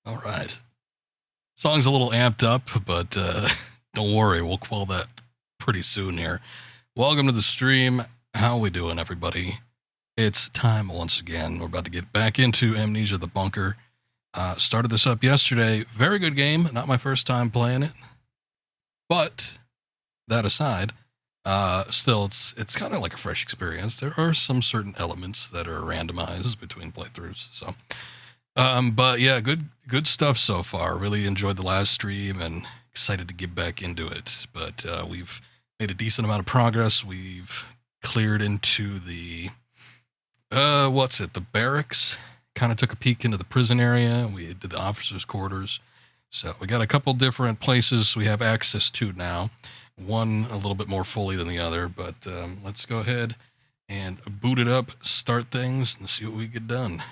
All right. Song's a little amped up, but don't worry, we'll quell that pretty soon here. Welcome to the stream. How we doing, everybody? It's time once again. We're about to get back into Amnesia the Bunker. Started this up yesterday. Very good game. Not my first time playing it. But that aside, still, it's kind of like a fresh experience. There are some certain elements that are randomized between playthroughs. So, but yeah, good stuff so far. Really enjoyed the last stream and excited to get back into it. But we've made a decent amount of progress. We've cleared into the the barracks. Kind of took a peek into the prison area. We did the officers' quarters. So we got a couple different places we have access to now. One a little bit more fully than the other, but let's go ahead and boot it up, start things, and see what we get done.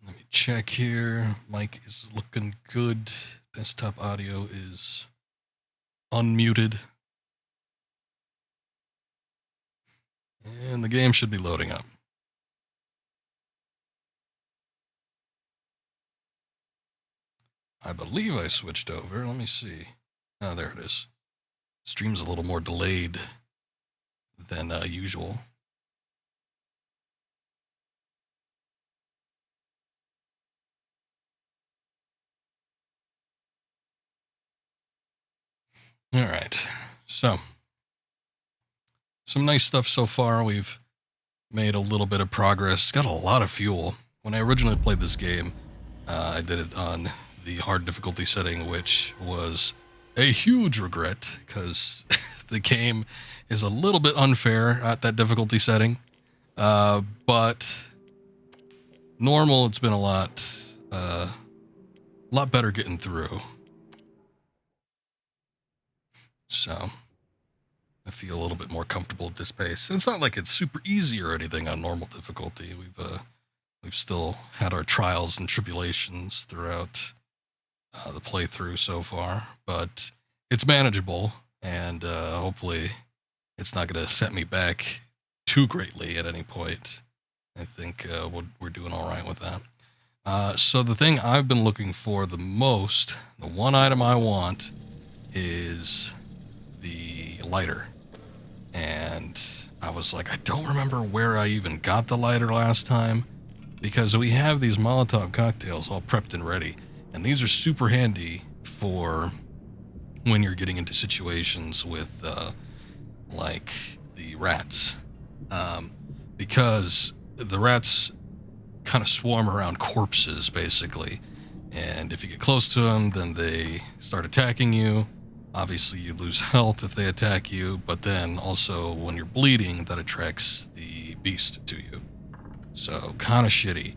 Let me check here. Mic is looking good. Desktop audio is unmuted. And the game should be loading up. I believe I switched over. Let me see. Oh, there it is. Stream's a little more delayed than usual. All right. So, some nice stuff so far. We've made a little bit of progress. Got a lot of fuel. When I originally played this game, I did it on the hard difficulty setting, which was a huge regret because the game is a little bit unfair at that difficulty setting. But normal, it's been a lot better getting through. So I feel a little bit more comfortable at this pace. And it's not like it's super easy or anything on normal difficulty. We've still had our trials and tribulations throughout the playthrough so far, but it's manageable, and hopefully it's not going to set me back too greatly at any point. I think we're doing all right with that. So the thing I've been looking for the most, the one item I want, is the lighter. And I was like, I don't remember where I even got the lighter last time, because we have these Molotov cocktails all prepped and ready. And these are super handy for when you're getting into situations with, like, the rats. Because the rats kind of swarm around corpses, basically. And if you get close to them, then they start attacking you. Obviously, you lose health if they attack you, but then also when you're bleeding, that attracts the beast to you. So, kind of shitty.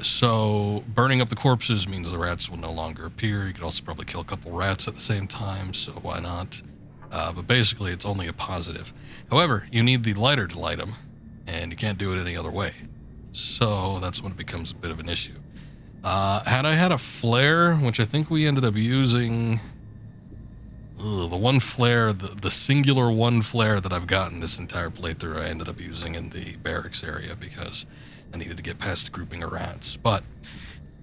So, burning up the corpses means the rats will no longer appear. You could also probably kill a couple rats at the same time, so why not? But basically, it's only a positive. However, you need the lighter to light them, and you can't do it any other way. So, that's when it becomes a bit of an issue. Had I had a flare, which I think we ended up using... the one flare, the singular one flare that I've gotten this entire playthrough, I ended up using in the barracks area because I needed to get past the grouping of rats. But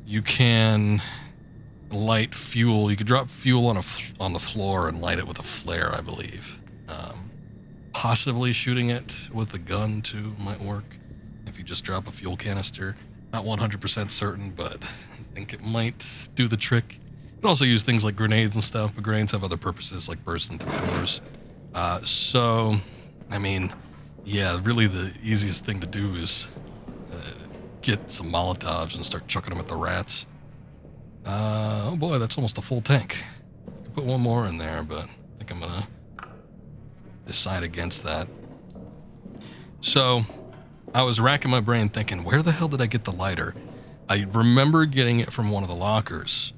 you can light fuel. You could drop fuel on the floor and light it with a flare, I believe. Possibly shooting it with a gun too might work if you just drop a fuel canister. Not 100% certain, but I think it might do the trick. You can also use things like grenades and stuff, but grenades have other purposes like bursting through doors. So, I mean, yeah, really the easiest thing to do is get some Molotovs and start chucking them at the rats. Oh boy, that's almost a full tank. I could put one more in there, but I think I'm gonna decide against that. So, I was racking my brain thinking, where the hell did I get the lighter? I remember getting it from one of the lockers.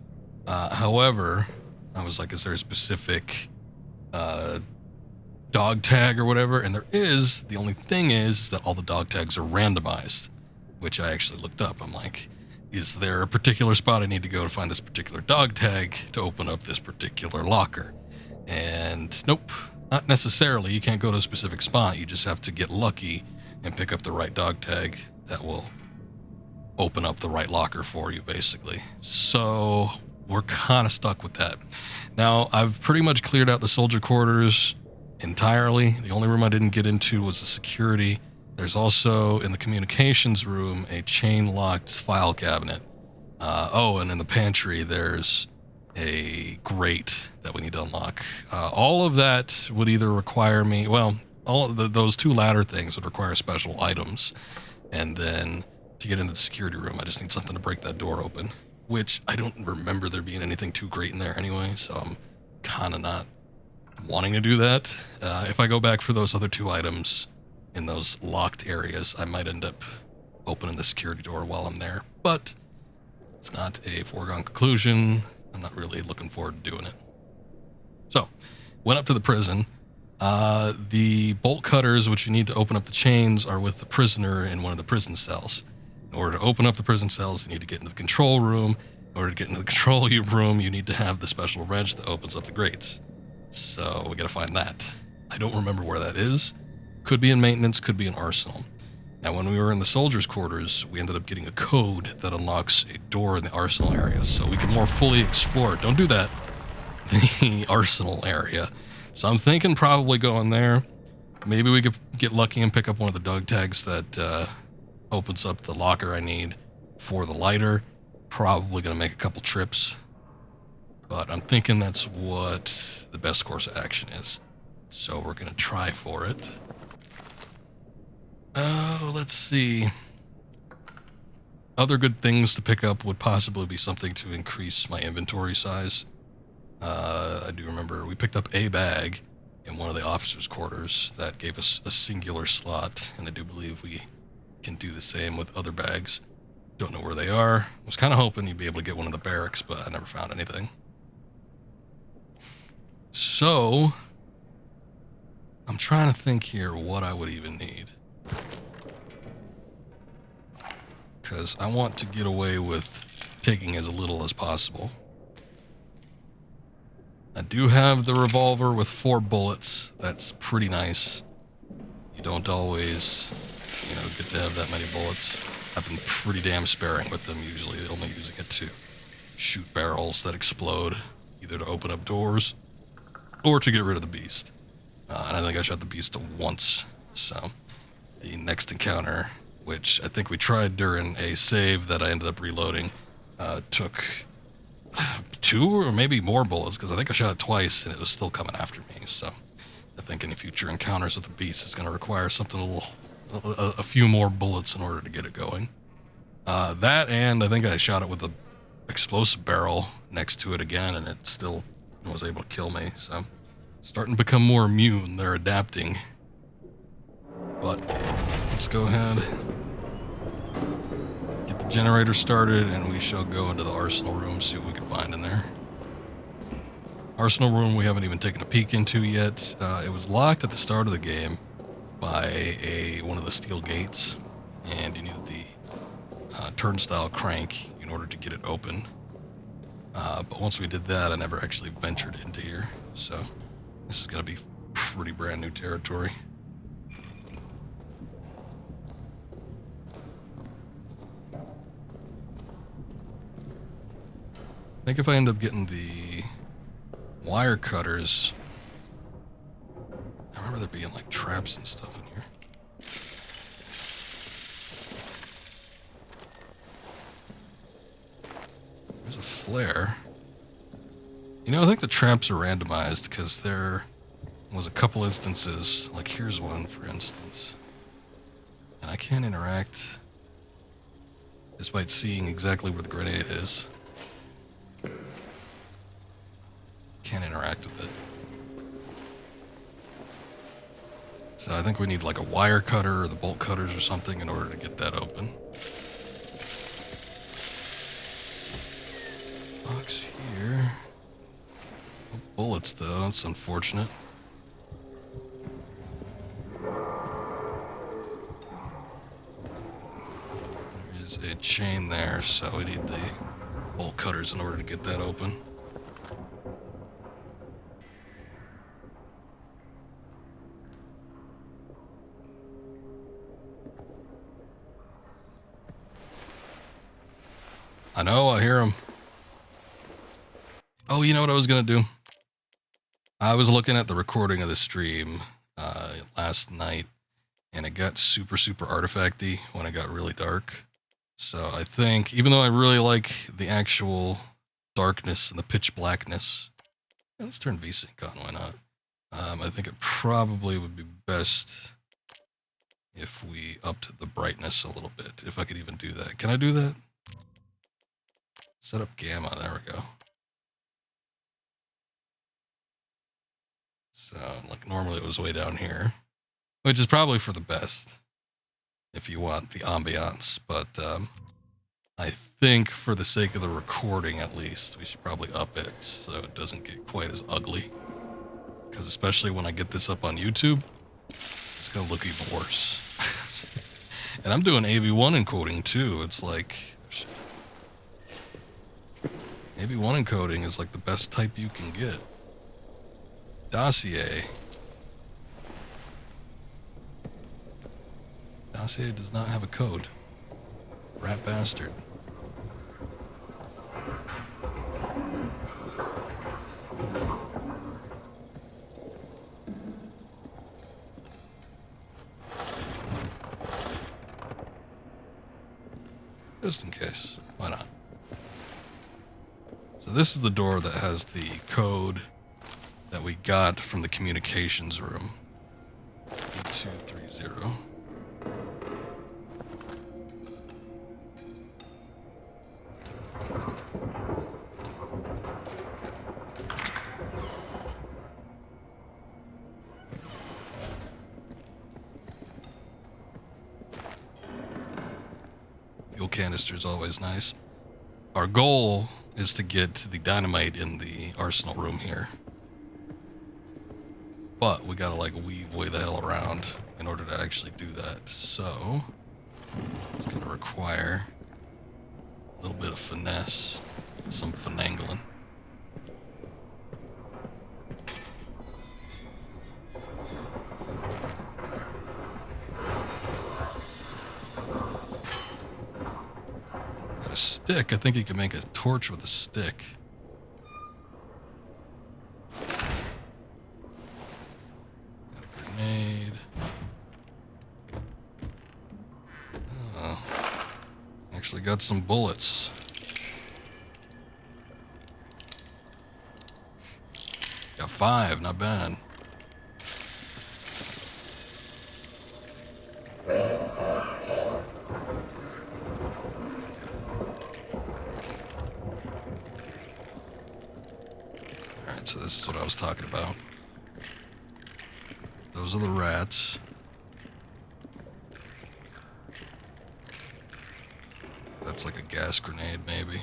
However, I was like, is there a specific dog tag or whatever? And there is. The only thing is that all the dog tags are randomized, which I actually looked up. I'm like, is there a particular spot I need to go to find this particular dog tag to open up this particular locker? And nope, Not necessarily, you can't go to a specific spot, you just have to get lucky and pick up the right dog tag that will open up the right locker for you, basically. So we're kind of stuck with that. Now, I've pretty much cleared out the soldier quarters entirely. The only room I didn't get into was the security. There's also, in the communications room, a chain-locked file cabinet. And in the pantry, there's a grate that we need to unlock. All of that would either require me... Well, all of those two latter things would require special items. And then to get into the security room, I just need something to break that door open, which I don't remember there being anything too great in there anyway, so I'm kind of not wanting to do that. If I go back for those other two items in those locked areas, I might end up opening the security door while I'm there, but it's not a foregone conclusion. I'm not really looking forward to doing it. So, went up to the prison. The bolt cutters, which you need to open up the chains, are with the prisoner in one of the prison cells. In order to open up the prison cells, you need to get into the control room. In order to get into the control room, you need to have the special wrench that opens up the grates. So we gotta find that. I don't remember where that is. Could be in maintenance, could be in arsenal. Now, when we were in the soldiers' quarters, we ended up getting a code that unlocks a door in the arsenal area, so we can more fully explore. Don't do that. The arsenal area. So I'm thinking probably going there. Maybe we could get lucky and pick up one of the dog tags that opens up the locker I need for the lighter. Probably going to make a couple trips. But I'm thinking that's what the best course of action is. So we're going to try for it. Let's see. Other good things to pick up would possibly be something to increase my inventory size. I do remember we picked up a bag in one of the officers' quarters that gave us a singular slot, and I do believe we can do the same with other bags. Don't know where they are. Was kind of hoping you'd be able to get one of the barracks, but I never found anything. So, I'm trying to think here what I would even need. Because I want to get away with taking as little as possible. I do have the revolver with 4 bullets. That's pretty nice. You don't always, get to have that many bullets. I've been pretty damn sparing with them, usually only using it to shoot barrels that explode, either to open up doors or to get rid of the beast. And I think I shot the beast once. So the next encounter, which I think we tried during a save that I ended up reloading, took 2 or maybe more bullets, because I think I shot it twice and it was still coming after me. So I think any future encounters with the beast is going to require something a few more bullets in order to get it going. That, and I think I shot it with the explosive barrel next to it again, and it still was able to kill me. So starting to become more immune. They're adapting. But let's go ahead, get the generator started, and we shall go into the arsenal room, see what we can find in there. Arsenal room we haven't even taken a peek into yet. It was locked at the start of the game by one of the steel gates, and you needed the turnstile crank in order to get it open. But once we did that, I never actually ventured into here, so this is going to be pretty brand new territory. I think if I end up getting the wire cutters, I remember there being like traps and stuff in here. There's a flare. I think the traps are randomized because there was a couple instances, like here's one for instance, and I can't interact despite seeing exactly where the grenade is. Can't interact with it. So I think we need like a wire cutter or the bolt cutters or something in order to get that open. Box here. No bullets though, that's unfortunate. There is a chain there, so we need the bolt cutters in order to get that open. I know, I hear him. Oh, you know what I was going to do? I was looking at the recording of the stream last night, and it got super, super artifacty when it got really dark. So I think, even though I really like the actual darkness and the pitch blackness, let's turn VSync on, why not? I think it probably would be best if we upped the brightness a little bit, if I could even do that. Can I do that? Set up gamma, there we go. So, like, normally it was way down here, which is probably for the best if you want the ambiance, but I think for the sake of the recording, at least, we should probably up it so it doesn't get quite as ugly. Because especially when I get this up on YouTube, it's going to look even worse. And I'm doing AV1 encoding too. It's like, shit. AV1 encoding is like the best type you can get. Dossier. Dossier does not have a code. Rat bastard. Just in case. Why not? So this is the door that has the code that we got from the communications room. 8230. Fuel canister is always nice. Our goal is to get the dynamite in the arsenal room here. But we gotta like weave way the hell around in order to actually do that. So it's gonna require a little bit of finesse, some finagling. Got a stick. I think you can make a torch with a stick. Grenade. Oh, actually got some bullets. Got 5, not bad. Alright, so this is what I was talking about. Those are the rats. That's like a gas grenade, maybe.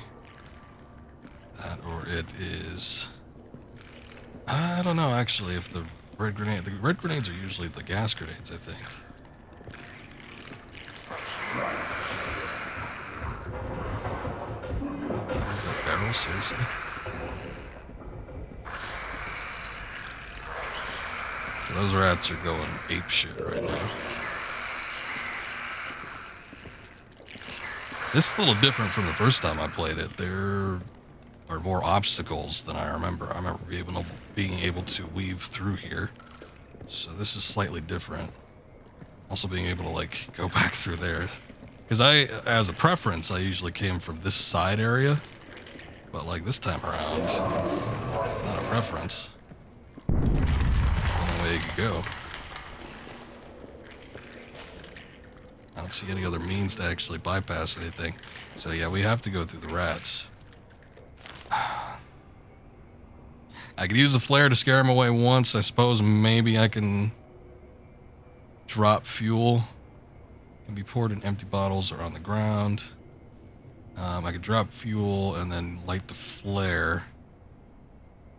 That, or it is... I don't know, actually, if the red grenade... The red grenades are usually the gas grenades, I think. Can't move that barrel, seriously? So those rats are going apeshit right now. This is a little different from the first time I played it. There are more obstacles than I remember. I remember being able to weave through here. So this is slightly different. Also being able to like go back through there. Because as a preference, I usually came from this side area. But like this time around, it's not a preference. Way you could go. I don't see any other means to actually bypass anything. So yeah, we have to go through the rats. I could use the flare to scare them away once. I suppose maybe I can drop fuel. It can be poured in empty bottles or on the ground. I could drop fuel and then light the flare.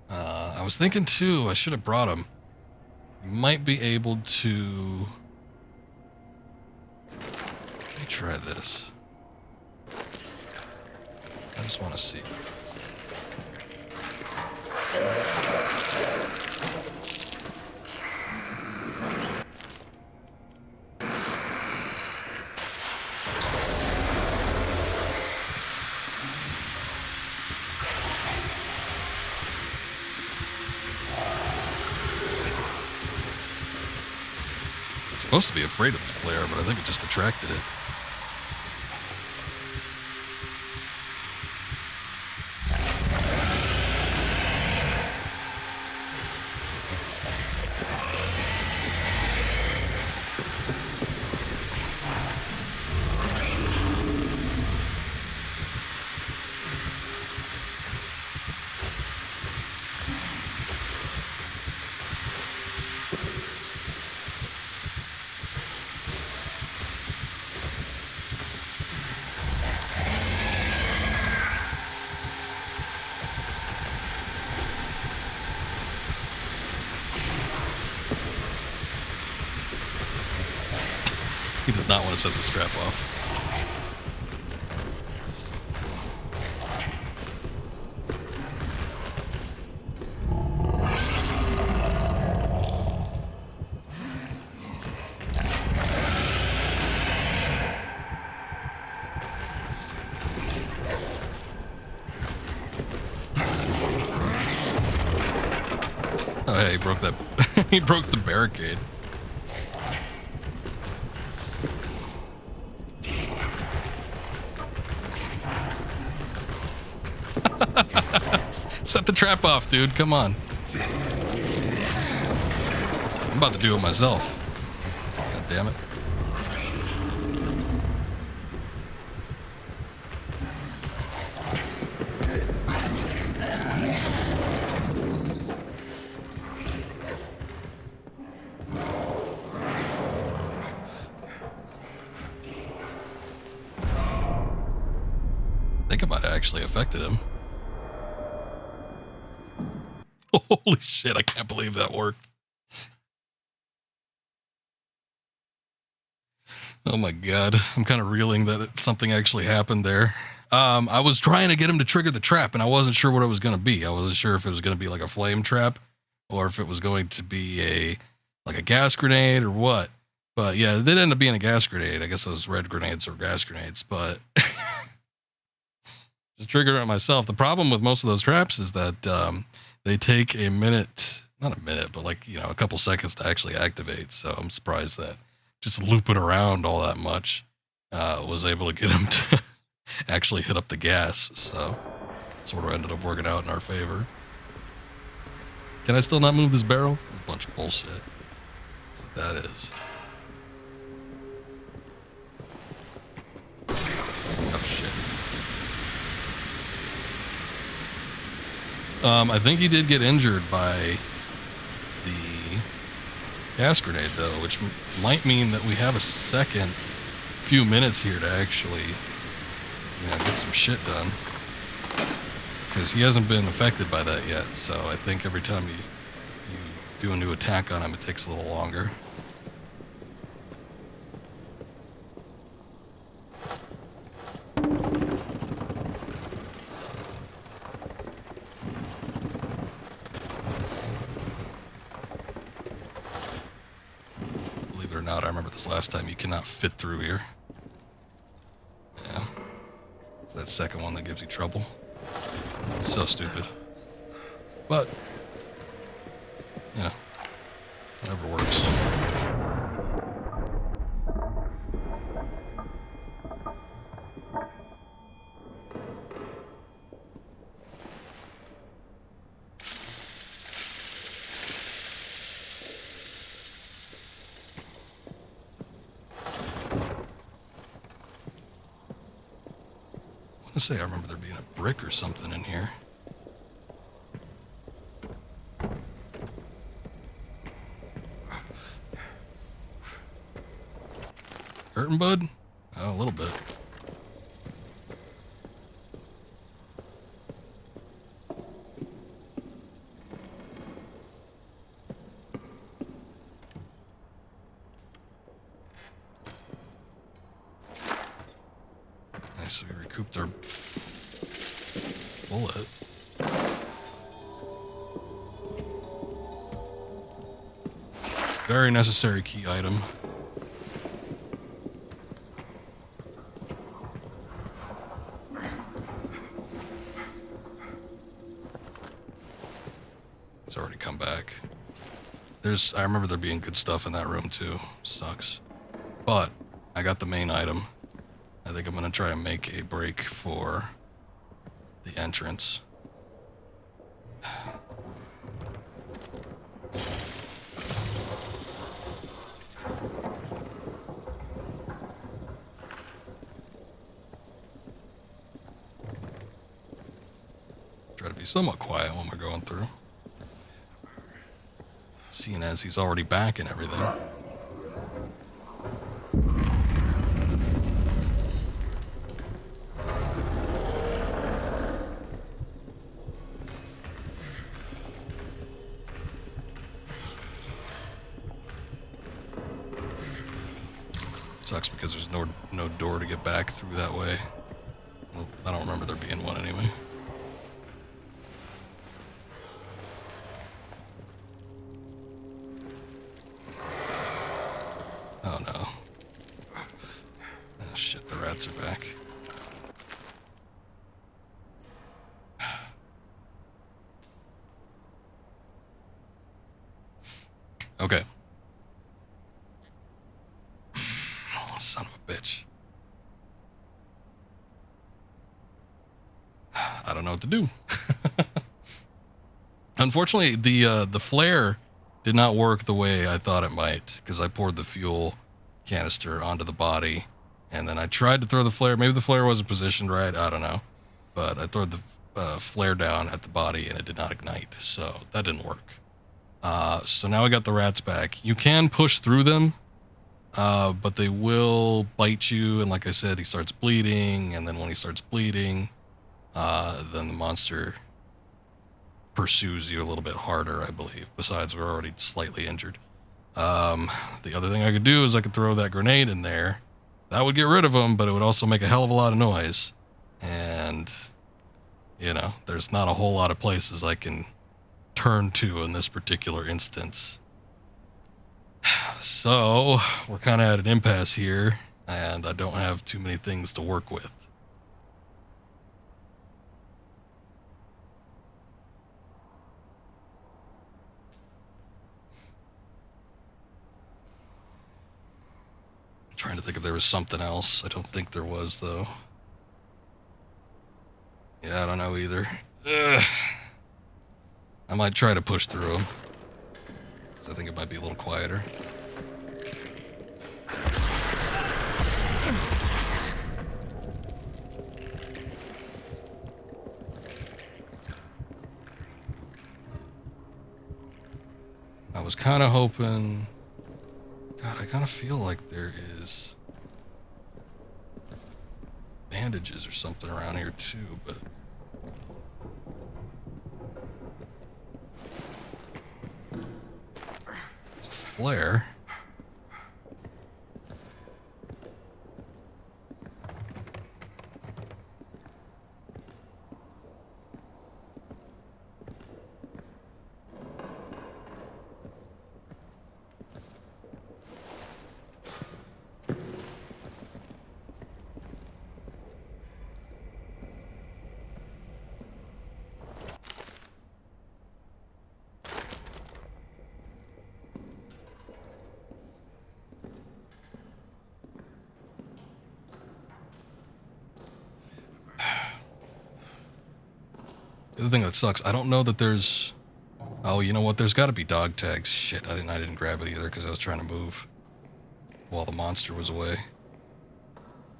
I was thinking too, I should have brought them. You might be able to... Let me try this. I just want to see. Supposed to be afraid of the flare, but I think it just attracted it. He does not want to set the strap off. Oh, hey, he broke that. He broke the barricade. Set the trap off, dude. Come on. I'm about to do it myself. God damn it. I think it might have actually affected him. Holy shit, I can't believe that worked. Oh my god, I'm kind of reeling that something actually happened there. I was trying to get him to trigger the trap, and I wasn't sure what it was going to be. I wasn't sure if it was going to be like a flame trap, or if it was going to be like a gas grenade or what. But yeah, it did end up being a gas grenade. I guess those red grenades are gas grenades, but just triggering it myself. The problem with most of those traps is that they take a minute, not a minute, but like, you know, a couple seconds to actually activate. So I'm surprised that just looping around all that much was able to get him to actually hit up the gas. So sort of ended up working out in our favor. Can I still not move this barrel? That's a bunch of bullshit. That's what that is. Oh shit. I think he did get injured by the gas grenade, though, which might mean that we have a second few minutes here to actually, you know, get some shit done. Because he hasn't been affected by that yet, so I think every time you do a new attack on him, it takes a little longer. Believe it or not, I remember this last time, you cannot fit through here. Yeah. It's that second one that gives you trouble. So stupid. But, you know, whatever works. I say I remember there being a brick or something in here. Hurting, bud? Oh, a little bit. Nice, so we recouped our bullet. Very necessary key item. It's already come back. I remember there being good stuff in that room too. Sucks. But I got the main item. I think I'm gonna try and make a break for the entrance. Try to be somewhat quiet when we're going through. Seeing as he's already back and everything. Sucks because there's no door to get back through that way. Well, I don't remember there being one anyway. Oh no. Oh shit, the rats are back. Okay. Son of a bitch. I don't know what to do. Unfortunately, the flare did not work the way I thought it might, because I poured the fuel canister onto the body, and then I tried to throw the flare. Maybe the flare wasn't positioned right, I don't know. But I threw the flare down at the body, and it did not ignite, so that didn't work. So now I got the rats back. You can push through them, but they will bite you, and like I said, he starts bleeding, and then when he starts bleeding, then the monster pursues you a little bit harder, I believe. Besides, we're already slightly injured. The other thing I could do is I could throw that grenade in there. That would get rid of him, but it would also make a hell of a lot of noise. And, you know, there's not a whole lot of places I can turn to in this particular instance. So, we're kind of at an impasse here, and I don't have too many things to work with. Trying to think if there was something else. I don't think there was, though. Yeah, I don't know either. Ugh. I might try to push through them, because I think it might be a little quieter. I was kind of hoping... God, I kind of feel like there is bandages or something around here too, but there's a flare. The other thing that sucks, I don't know that there's... Oh, you know what? There's got to be dog tags. Shit, I didn't grab it either because I was trying to move while the monster was away.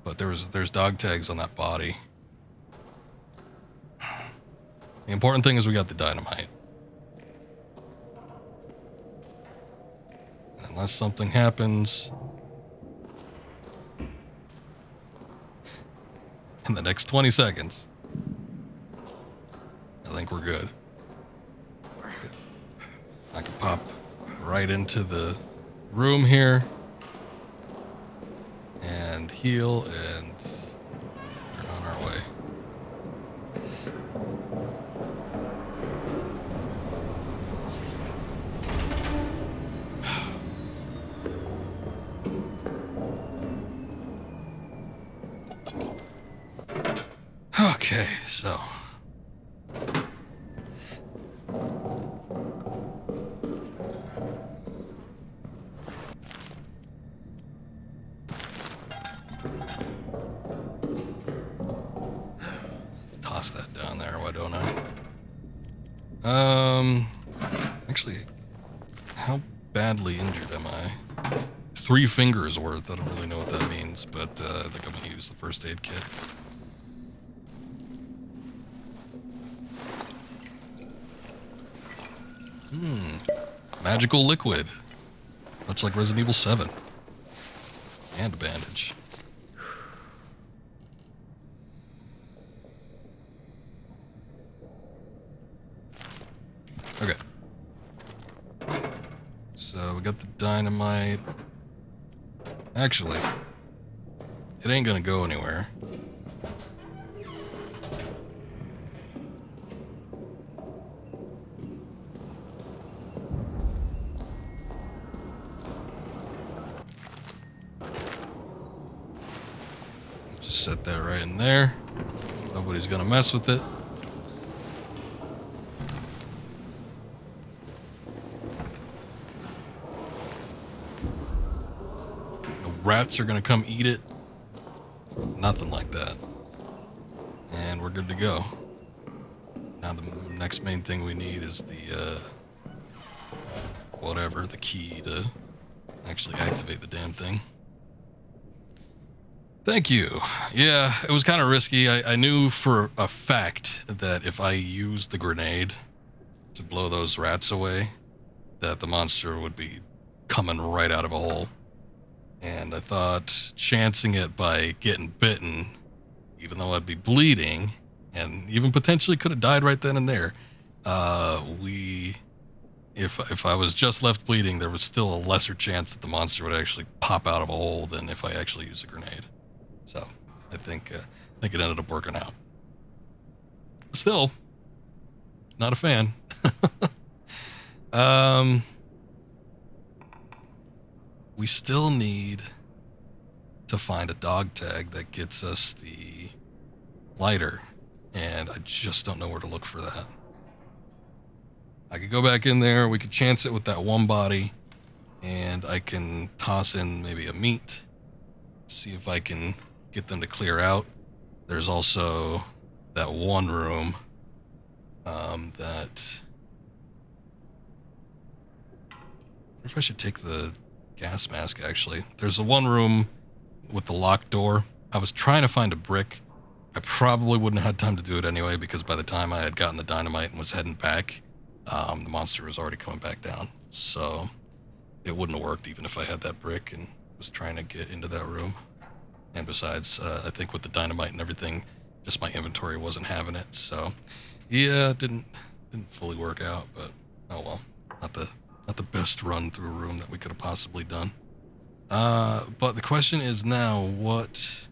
But there's dog tags on that body. The important thing is we got the dynamite. Unless something happens in the next 20 seconds, I think we're good. I can pop right into the room here and heal and turn on our way. Okay, so Actually, how badly injured am I? 3 fingers worth. I don't really know what that means, but I think I'm gonna use the first aid kit. Magical liquid. Much like Resident Evil 7. And a bandage. Okay. So we got the dynamite. Actually, it ain't gonna go anywhere. Just set that right in there. Nobody's gonna mess with it. Rats are gonna come eat it. Nothing like that. And we're good to go. Now the next main thing we need is the, whatever, the key to actually activate the damn thing. Thank you. Yeah, it was kind of risky. I knew for a fact that if I used the grenade to blow those rats away, that the monster would be coming right out of a hole. And I thought chancing it by getting bitten, even though I'd be bleeding, and even potentially could have died right then and there, if I was just left bleeding, there was still a lesser chance that the monster would actually pop out of a hole than if I actually used a grenade. So I think it ended up working out. Still, not a fan. We still need to find a dog tag that gets us the lighter, and I just don't know where to look for that. I could go back in there, we could chance it with that one body, and I can toss in maybe a meat, see if I can get them to clear out. There's also that one room that... I wonder if I should take the gas mask, actually. There's the one room with the locked door. I was trying to find a brick. I probably wouldn't have had time to do it anyway, because by the time I had gotten the dynamite and was heading back, the monster was already coming back down. So it wouldn't have worked even if I had that brick and was trying to get into that room. And besides, I think with the dynamite and everything, just my inventory wasn't having it. So yeah, it didn't fully work out, but oh well. Not the best run through a room that we could have possibly done. But the question is now, what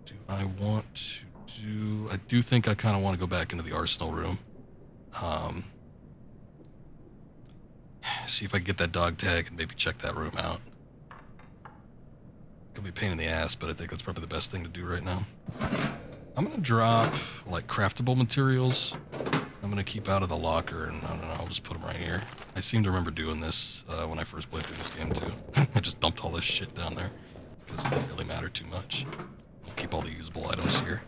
do I want to do? I do think I kind of want to go back into the arsenal room. See if I can get that dog tag and maybe check that room out. It's gonna be a pain in the ass, but I think that's probably the best thing to do right now. I'm gonna drop like craftable materials. I'm gonna keep out of the locker, and I don't know, I'll just put them right here. I seem to remember doing this when I first played through this game too. I just dumped all this shit down there because it didn't really matter too much. I'll keep all the usable items here.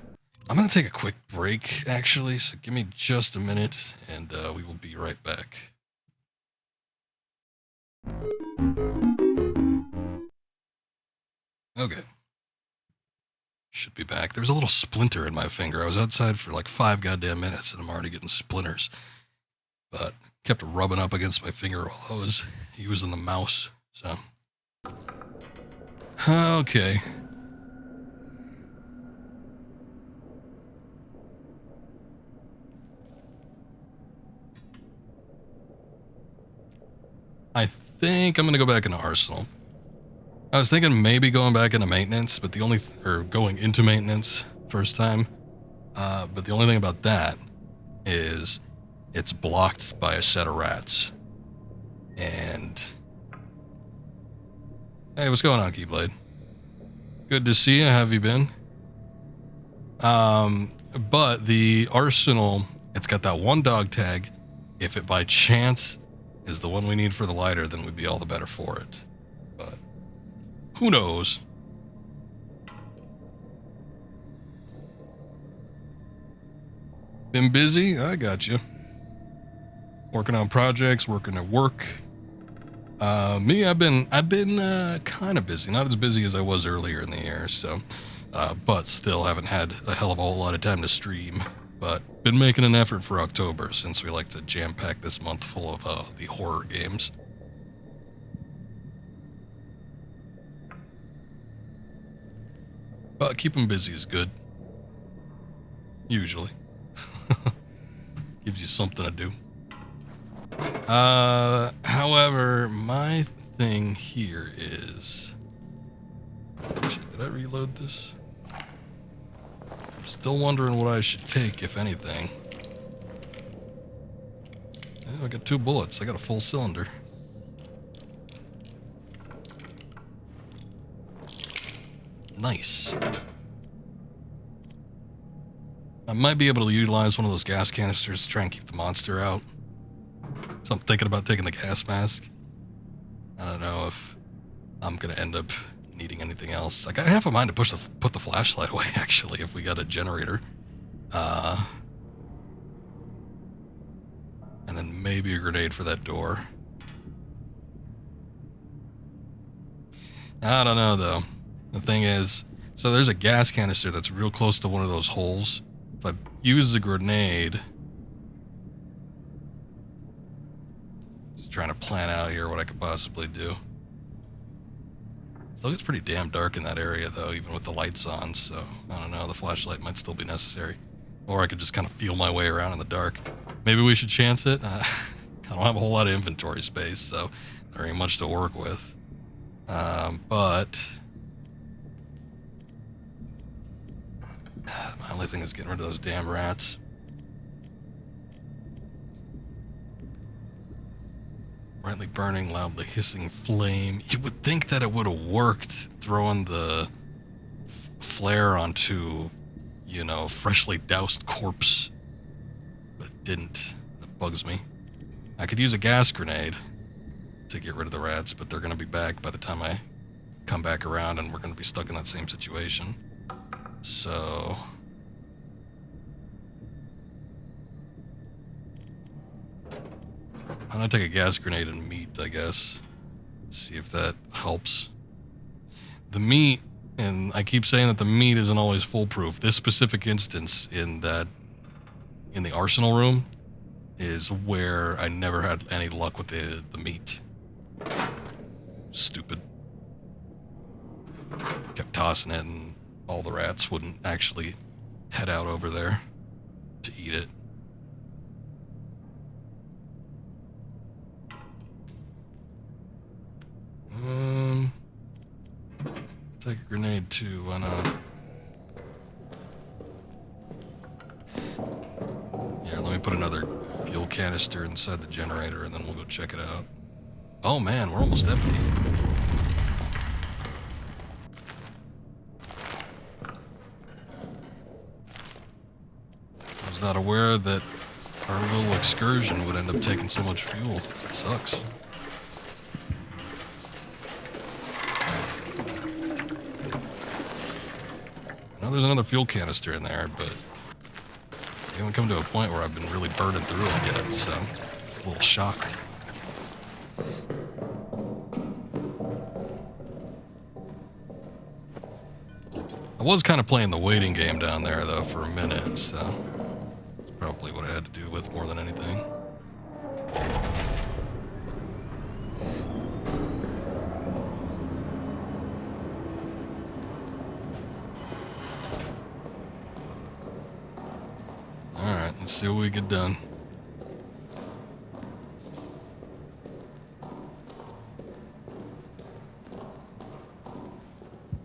I'm gonna take a quick break, actually, so give me just a minute, and we will be right back. Okay. Should be back. There's a little splinter in my finger. I was outside for like 5 goddamn minutes and I'm already getting splinters. But kept rubbing up against my finger while I was using the mouse. So. Okay. I think I'm going to go back into Arsenal. I was thinking maybe going back into maintenance, but going into maintenance first time. But the only thing about that is it's blocked by a set of rats. And hey, what's going on, Keyblade? Good to see you. How have you been? But the arsenal, it's got that one dog tag. If it by chance is the one we need for the lighter, then we'd be all the better for it. But who knows? Been busy? I got you. Working on projects, working at work. Me, I've been kind of busy, not as busy as I was earlier in the year, so, but still haven't had a hell of a whole lot of time to stream. But been making an effort for October, since we like to jam pack this month full of the horror games. But keeping busy is good. Usually. Gives you something to do. However, my thing here is... Shit, did I reload this? I'm still wondering what I should take, if anything. Yeah, I got 2 bullets. I got a full cylinder. Nice. I might be able to utilize one of those gas canisters to try and keep the monster out. So I'm thinking about taking the gas mask. I don't know if I'm gonna end up needing anything else. Like, I have a mind to put the flashlight away, actually, if we got a generator. And then maybe a grenade for that door. I don't know, though. The thing is, so there's a gas canister that's real close to one of those holes. If I use the grenade... Just trying to plan out here what I could possibly do. Still gets pretty damn dark in that area, though, even with the lights on, so I don't know, the flashlight might still be necessary. Or I could just kind of feel my way around in the dark. Maybe we should chance it. I don't have a whole lot of inventory space, so there ain't much to work with. But... my only thing is getting rid of those damn rats. Brightly burning, loudly hissing flame. You would think that it would have worked throwing the flare onto, you know, freshly doused corpse. But it didn't. That bugs me. I could use a gas grenade to get rid of the rats, but they're going to be back by the time I come back around, and we're going to be stuck in that same situation. So... I'm gonna take a gas grenade and meat, I guess. See if that helps. The meat, and I keep saying that the meat isn't always foolproof. This specific instance in the arsenal room is where I never had any luck with the meat. Stupid. Kept tossing it, and all the rats wouldn't actually head out over there to eat it. Take a grenade too, why not? Yeah, let me put another fuel canister inside the generator and then we'll go check it out. Oh man, we're almost empty. I was not aware that our little excursion would end up taking so much fuel. It sucks. There's another fuel canister in there, but I haven't come to a point where I've been really burning through it yet, so I'm just a little shocked. I was kind of playing the waiting game down there, though, for a minute, so that's probably what I had to do with more than anything. Let's see what we get done.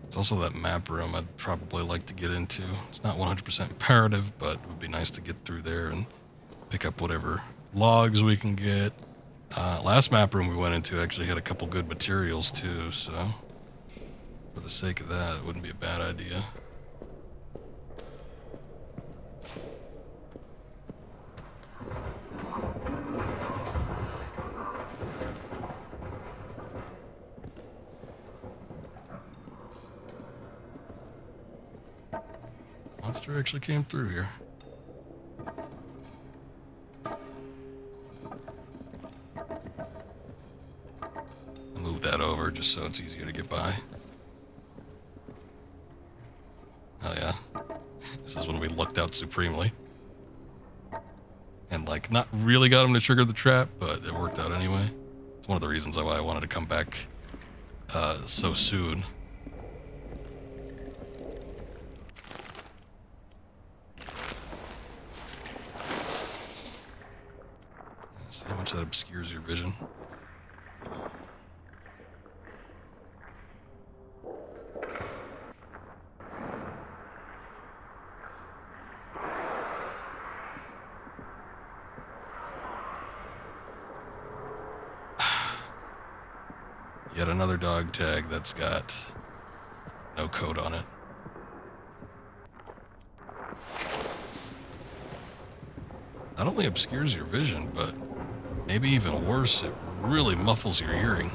It's also that map room I'd probably like to get into. It's not 100% imperative, but it would be nice to get through there and pick up whatever logs we can get. Last map room we went into actually had a couple good materials too, so for the sake of that, it wouldn't be a bad idea. Monster actually came through here. just so it's easier to get by. Oh yeah. This is when we lucked out supremely. And like, not really got him to trigger the trap, but it worked out anyway. It's one of the reasons why I wanted to come back so soon. Let's see how much that obscures your vision. Yet another dog tag that's got no code on it. Not only obscures your vision, but maybe even worse, it really muffles your hearing.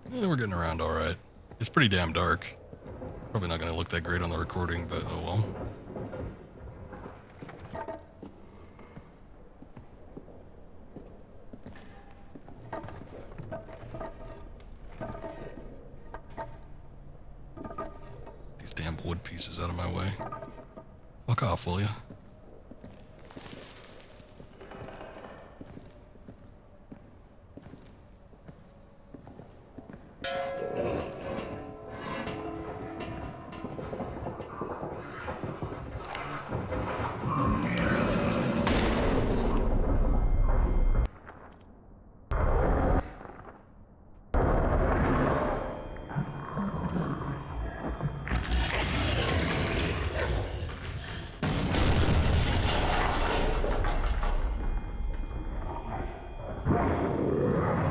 We're getting around all right. It's pretty damn dark. Probably not going to look that great on the recording, but oh well. These damn wood pieces out of my way. Fuck off, will ya?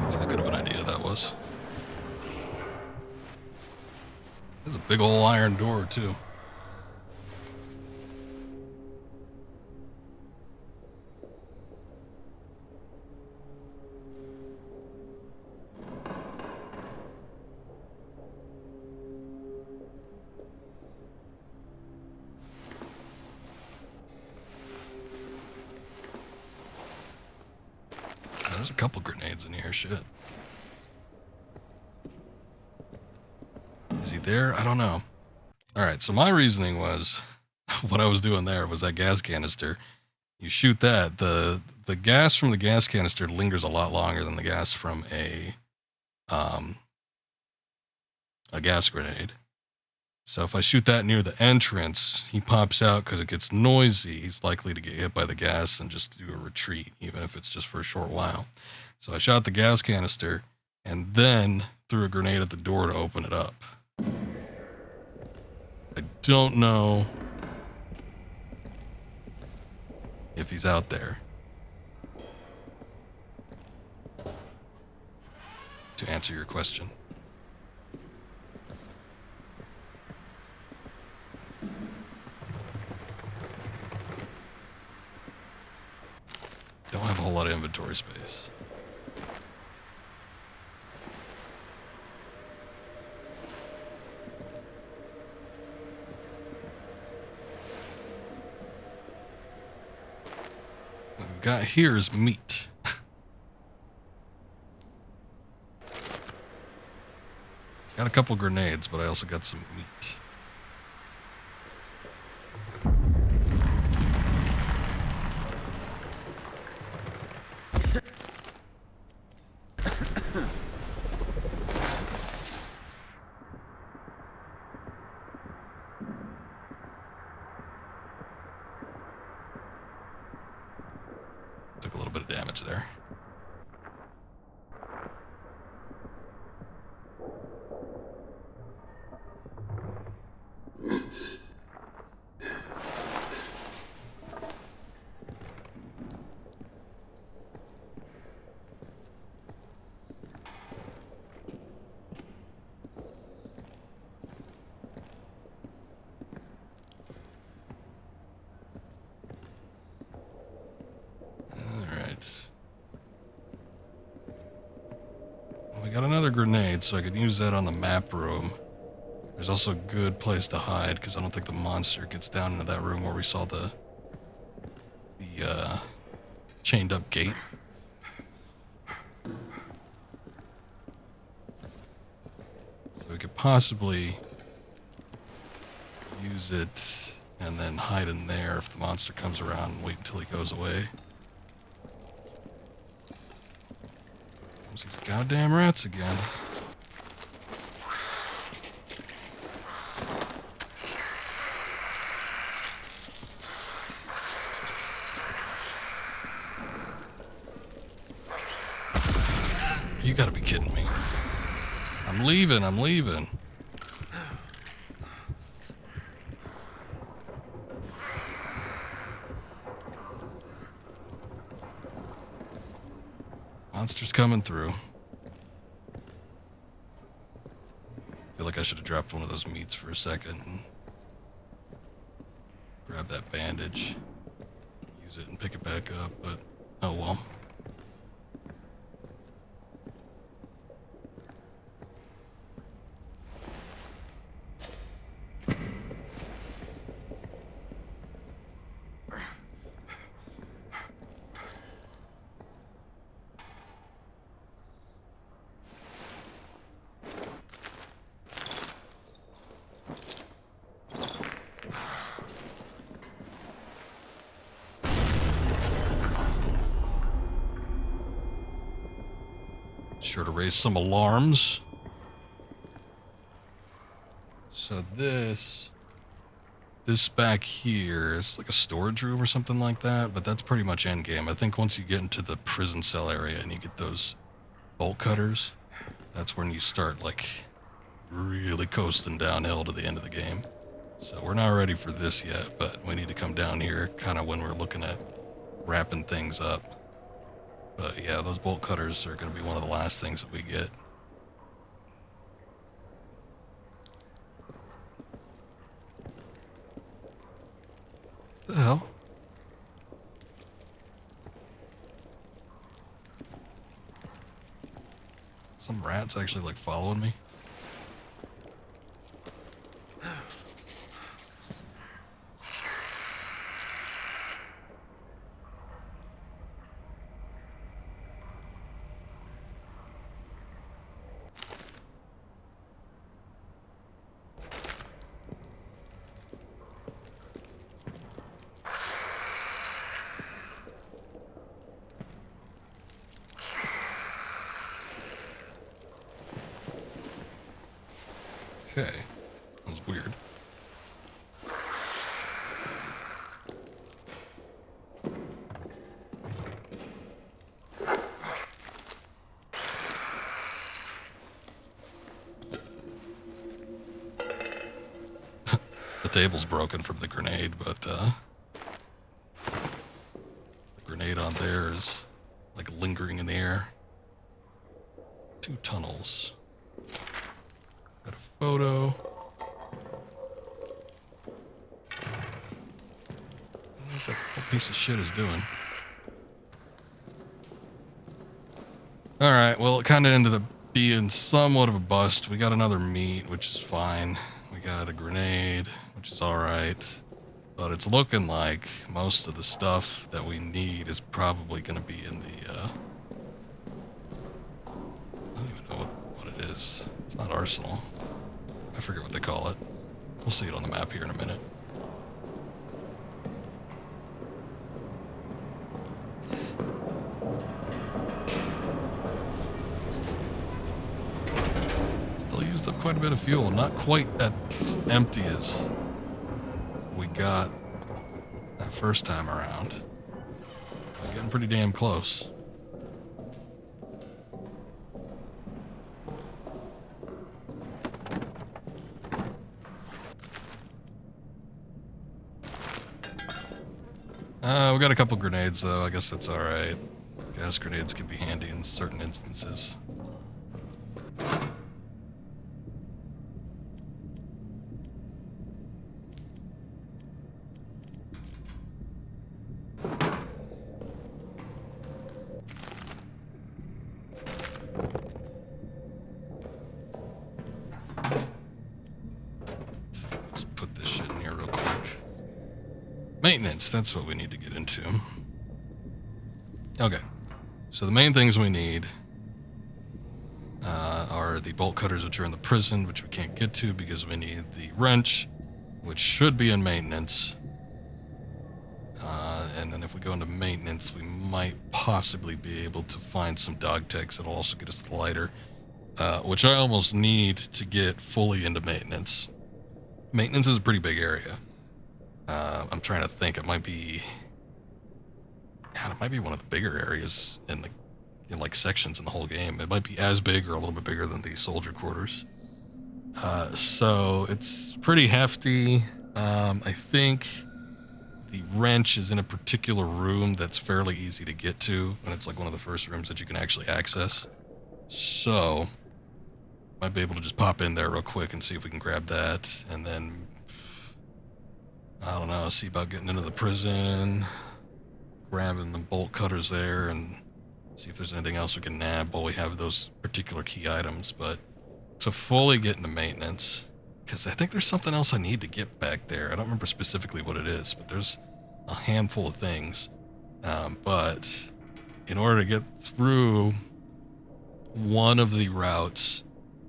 See how good of an idea that was. There's a big old iron door, too. There's a couple grenades in here, shit. Is he there? I don't know. Alright, so my reasoning was, what I was doing there was that gas canister. You shoot that, the gas from the gas canister lingers a lot longer than the gas from a gas grenade. So if I shoot that near the entrance, he pops out because it gets noisy. He's likely to get hit by the gas and just do a retreat, even if it's just for a short while. So I shot the gas canister and then threw a grenade at the door to open it up. I don't know if he's out there. To answer your question. Don't have a whole lot of inventory space. What we've got here is meat. Got a couple grenades, but I also got some meat. Took a little bit of damage there. grenade, so I could use that on the map room. There's also a good place to hide, because I don't think the monster gets down into that room where we saw the chained up gate. So we could possibly use it and then hide in there if the monster comes around and wait until he goes away. Comes these goddamn rats again. You gotta be kidding me. I'm leaving. Monster's coming through. Feel like I should have dropped one of those meats for a second and grab that bandage, use it and pick it back up, but oh well. Sure to raise some alarms. So this back here is like a storage room or something like that, but that's pretty much end game. I think once you get into the prison cell area and you get those bolt cutters, that's when you start like really coasting downhill to the end of the game. So we're not ready for this yet, but we need to come down here kind of when we're looking at wrapping things up. But yeah, those bolt cutters are going to be one of the last things that we get. The hell? Some rats actually like following me. Okay, that was weird. The table's broken from the grenade, but the grenade on there is like lingering in the air. 2 tunnels. Got a photo. I don't know what that whole piece of shit is doing. Alright, well, it kind of ended up being somewhat of a bust. We got another meat, which is fine. We got a grenade, which is alright. But it's looking like most of the stuff that we need is probably going to be in the, I don't even know what it is. It's not arsenal. I forget what they call it. We'll see it on the map here in a minute. Still used up quite a bit of fuel. Not quite as empty as we got that first time around. We're getting pretty damn close. We got a couple grenades, though. I guess that's alright. Gas grenades can be handy in certain instances. Maintenance, that's what we need to get into. Okay, so the main things we need are the bolt cutters, which are in the prison, which we can't get to because we need the wrench, which should be in maintenance. And then if we go into maintenance, we might possibly be able to find some dog tags that'll also get us the lighter, which I almost need to get fully into maintenance. Maintenance is a pretty big area. I'm trying to think. It might be one of the bigger areas in like sections in the whole game. It might be as big or a little bit bigger than the soldier quarters. So it's pretty hefty. I think the wrench is in a particular room that's fairly easy to get to, and it's like one of the first rooms that you can actually access. So might be able to just pop in there real quick and see if we can grab that, and then I don't know, see about getting into the prison, grabbing the bolt cutters there, and see if there's anything else we can nab while we have those particular key items. But to fully get into maintenance, because I think there's something else I need to get back there. I don't remember specifically what it is, but there's a handful of things. But in order to get through, one of the routes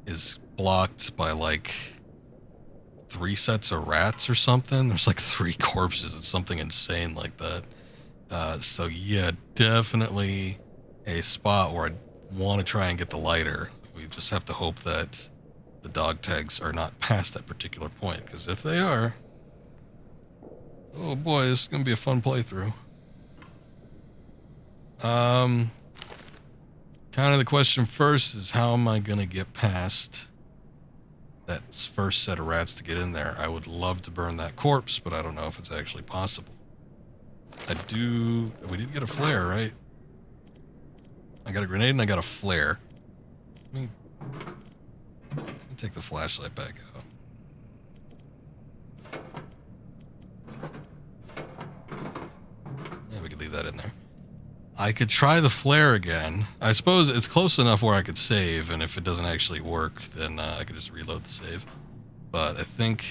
is blocked by like 3 sets of rats or something. There's like 3 corpses. It's something insane like that. So yeah, definitely a spot where I want to try and get the lighter. We just have to hope that the dog tags are not past that particular point, because if they are, oh boy, this is going to be a fun playthrough. Kind of the question first is, how am I going to get past that first set of rats to get in there? I would love to burn that corpse, but I don't know if it's actually possible. We did get a flare, right? I got a grenade and I got a flare. Let me take the flashlight back out. Yeah, we could leave that in there. I could try the flare again. I suppose it's close enough where I could save, and if it doesn't actually work, then I could just reload the save. But I think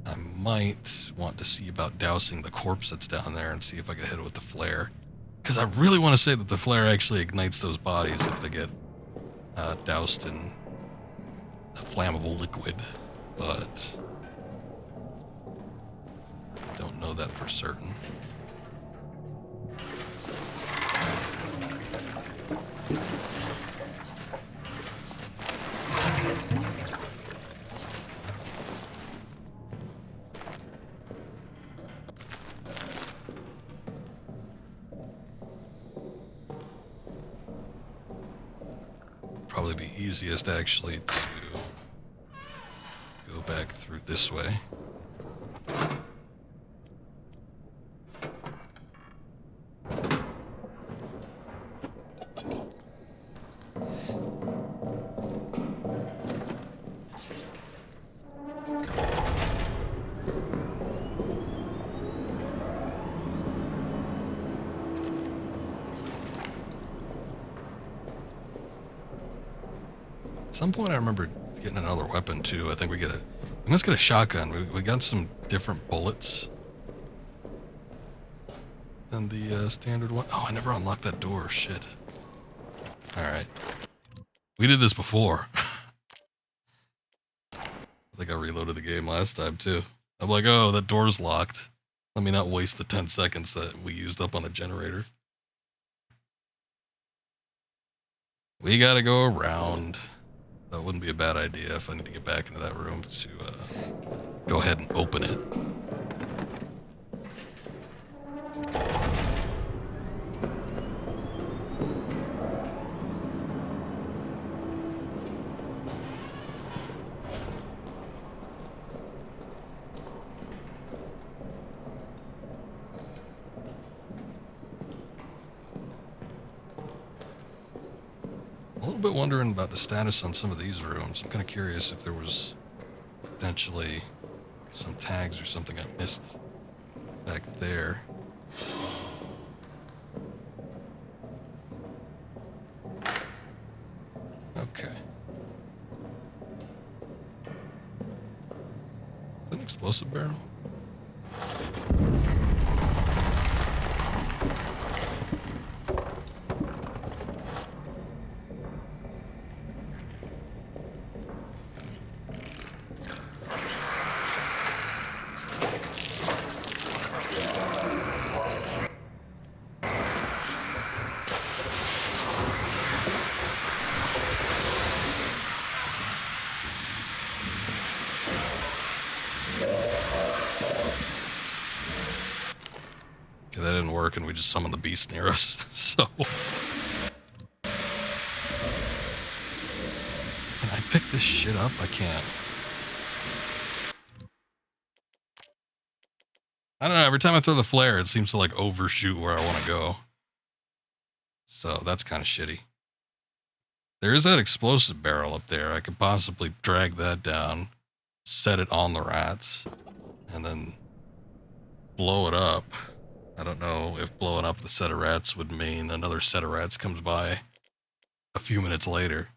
I might want to see about dousing the corpse that's down there and see if I can hit it with the flare. Because I really want to say that the flare actually ignites those bodies if they get doused in a flammable liquid, but I don't know that for certain. Probably be easiest actually to go back through this way. At some point I remember getting another weapon too. I think we must get a shotgun. We got some different bullets than the standard one. Oh, I never unlocked that door. Shit. Alright. We did this before. I think I reloaded the game last time too. I'm like, oh, that door's locked. Let me not waste the 10 seconds that we used up on the generator. We gotta go around. That wouldn't be a bad idea if I need to get back into that room to go ahead and open it. A little bit wondering about the status on some of these rooms. I'm kind of curious if there was potentially some tags or something I missed back there. Okay. Is that an explosive barrel? that didn't work, and we just summoned the beast near us. So, can I pick this shit up? I can't. I don't know. Every time I throw the flare, it seems to like overshoot where I want to go. So that's kind of shitty. There is that explosive barrel up there. I could possibly drag that down, set it on the rats, and then blow it up. I don't know if blowing up the set of rats would mean another set of rats comes by a few minutes later.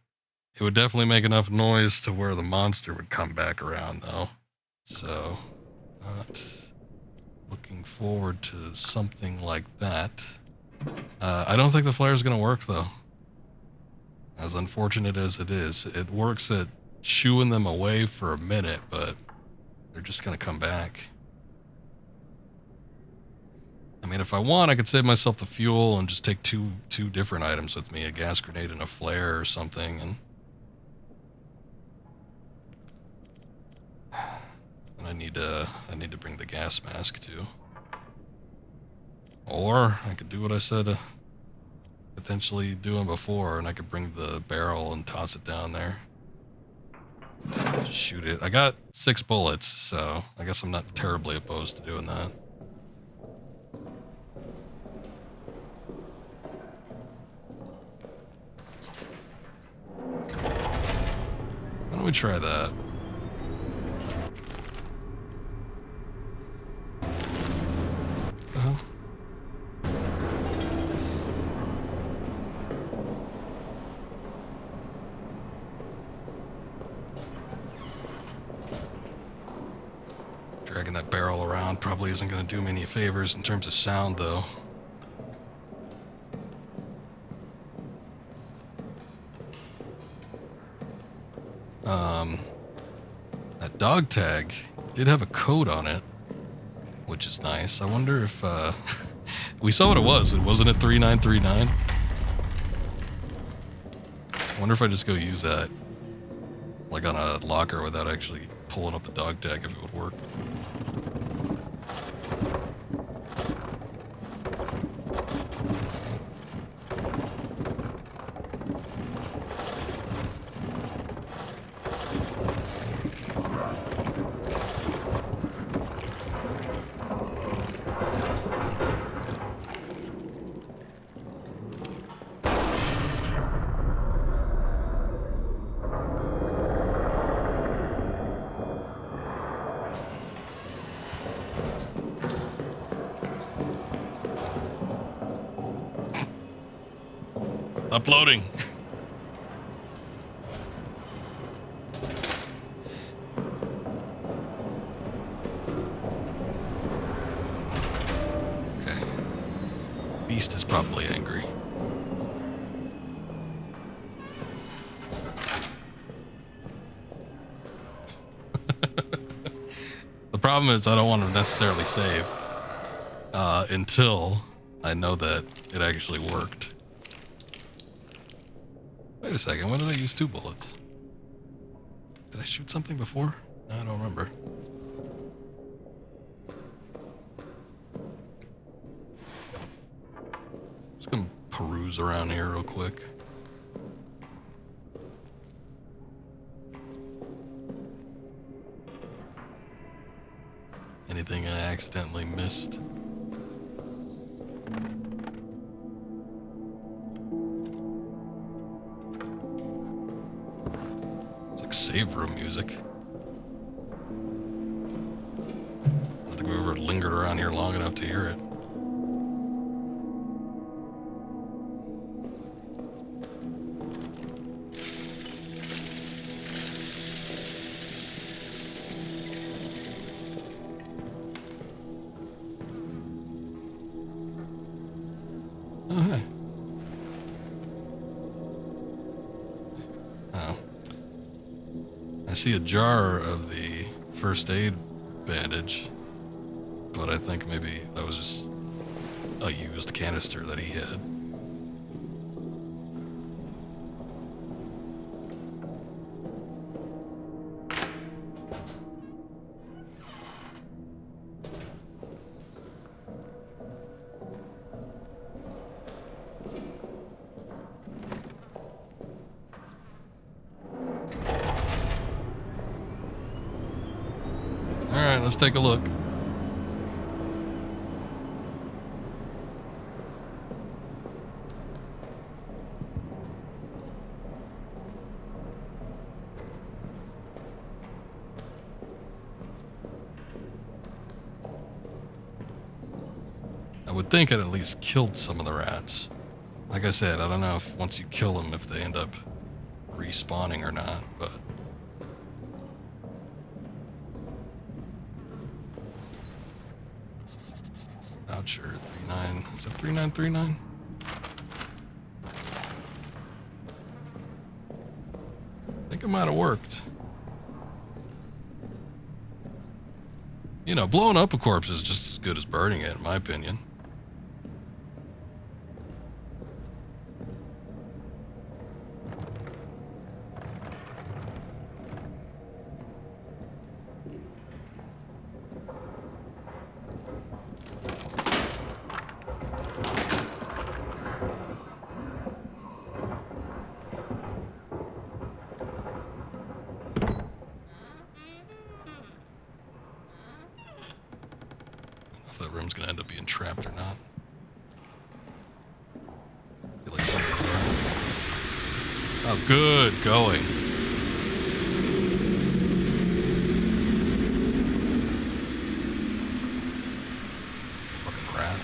It would definitely make enough noise to where the monster would come back around, though. So, not looking forward to something like that. I don't think the flare is going to work, though. As unfortunate as it is, it works at shooing them away for a minute, but they're just going to come back. I mean, if I want, I could save myself the fuel and just take two different items with me, a gas grenade and a flare or something, and I need to bring the gas mask too. Or I could do what I said potentially doing before, and I could bring the barrel and toss it down there. Just shoot it. I got 6 bullets, so I guess I'm not terribly opposed to doing that. Why don't we try that? What the hell? Dragging that barrel around probably isn't going to do me any favors in terms of sound, though. That dog tag did have a code on it, which is nice. I wonder if, we saw what it was. It wasn't at 3939. I wonder if I just go use that, like on a locker without actually pulling up the dog tag, if it would work. Uploading. Okay. Beast is probably angry. The problem is I don't want to necessarily save until I know that it actually worked. Wait a second, when did I use 2 bullets? Did I shoot something before? I don't remember. Just gonna peruse around here real quick. Anything I accidentally missed? Save room music. I don't think we've ever lingered around here long enough to hear it. Oh, hey. I see a jar of the first aid bandage, but I think maybe that was just a used canister that he had. Alright, let's take a look. I would think I'd at least killed some of the rats. Like I said, I don't know if once you kill them, if they end up respawning or not, but... Voucher 39. Is that 3939? I think it might have worked. You know, blowing up a corpse is just as good as burning it, in my opinion. If that room's gonna end up being trapped or not. I feel like some of these are. Oh, good going. Fucking rat.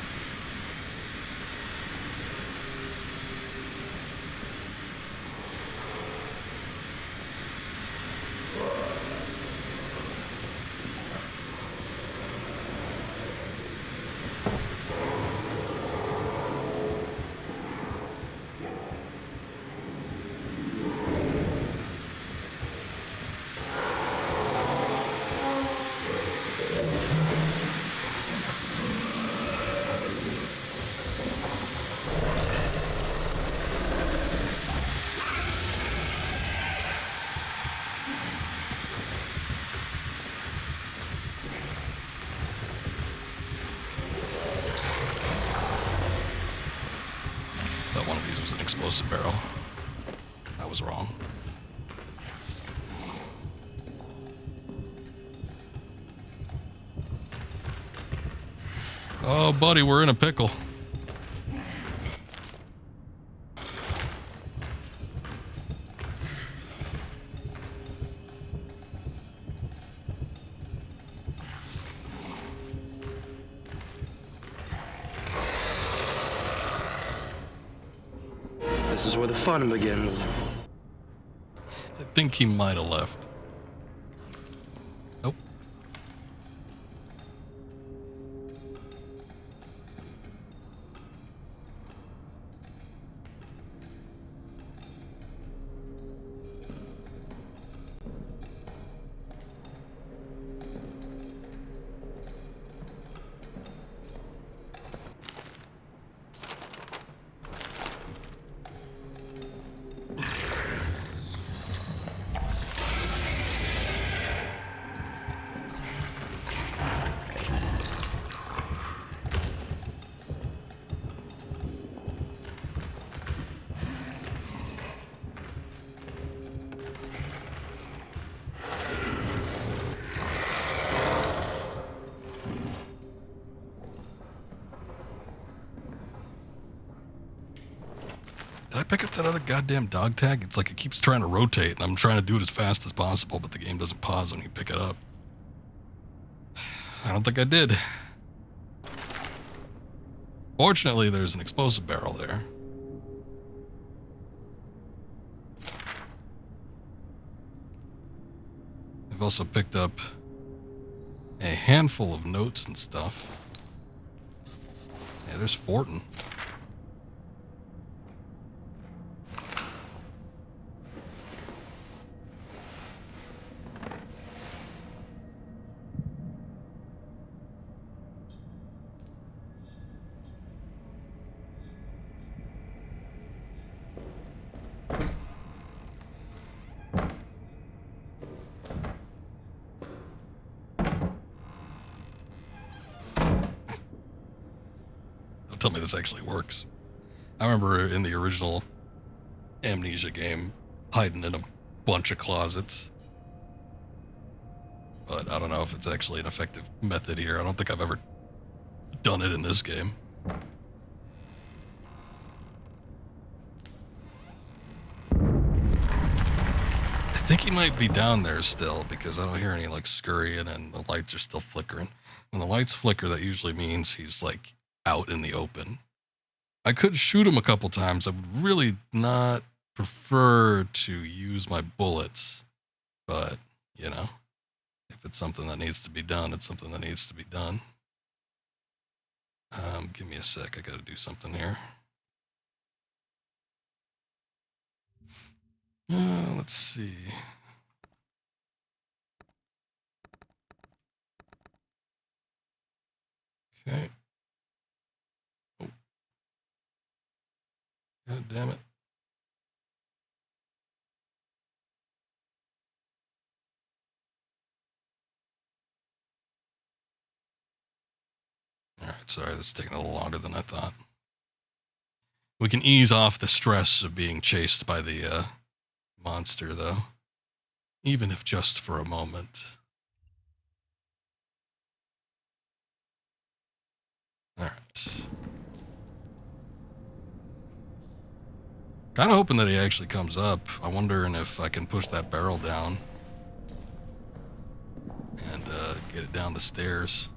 One of these was an explosive barrel. I was wrong. Oh, buddy, we're in a pickle. This is where the fun begins. I think he might have left. Nope. Did I pick up that other goddamn dog tag? It's like it keeps trying to rotate, and I'm trying to do it as fast as possible, but the game doesn't pause when you pick it up. I don't think I did. Fortunately, there's an explosive barrel there. I've also picked up a handful of notes and stuff. Yeah, there's Fortin. Tell me this actually works. I remember in the original Amnesia game, hiding in a bunch of closets. but I don't know if it's actually an effective method here. I don't think I've ever done it in this game. I think he might be down there still because I don't hear any like scurrying and the lights are still flickering. When the lights flicker, that usually means he's like out in the open. I could shoot him a couple times. I would really not prefer to use my bullets, but you know, if it's something that needs to be done, it's something that needs to be done. Give me a sec. I gotta do something here. Let's see. Okay. Oh. God damn it. Alright, sorry, this is taking a little longer than I thought. We can ease off the stress of being chased by the monster, though. Even if just for a moment. Alright. Kind of hoping that he actually comes up. I'm wondering if I can push that barrel down and get it down the stairs.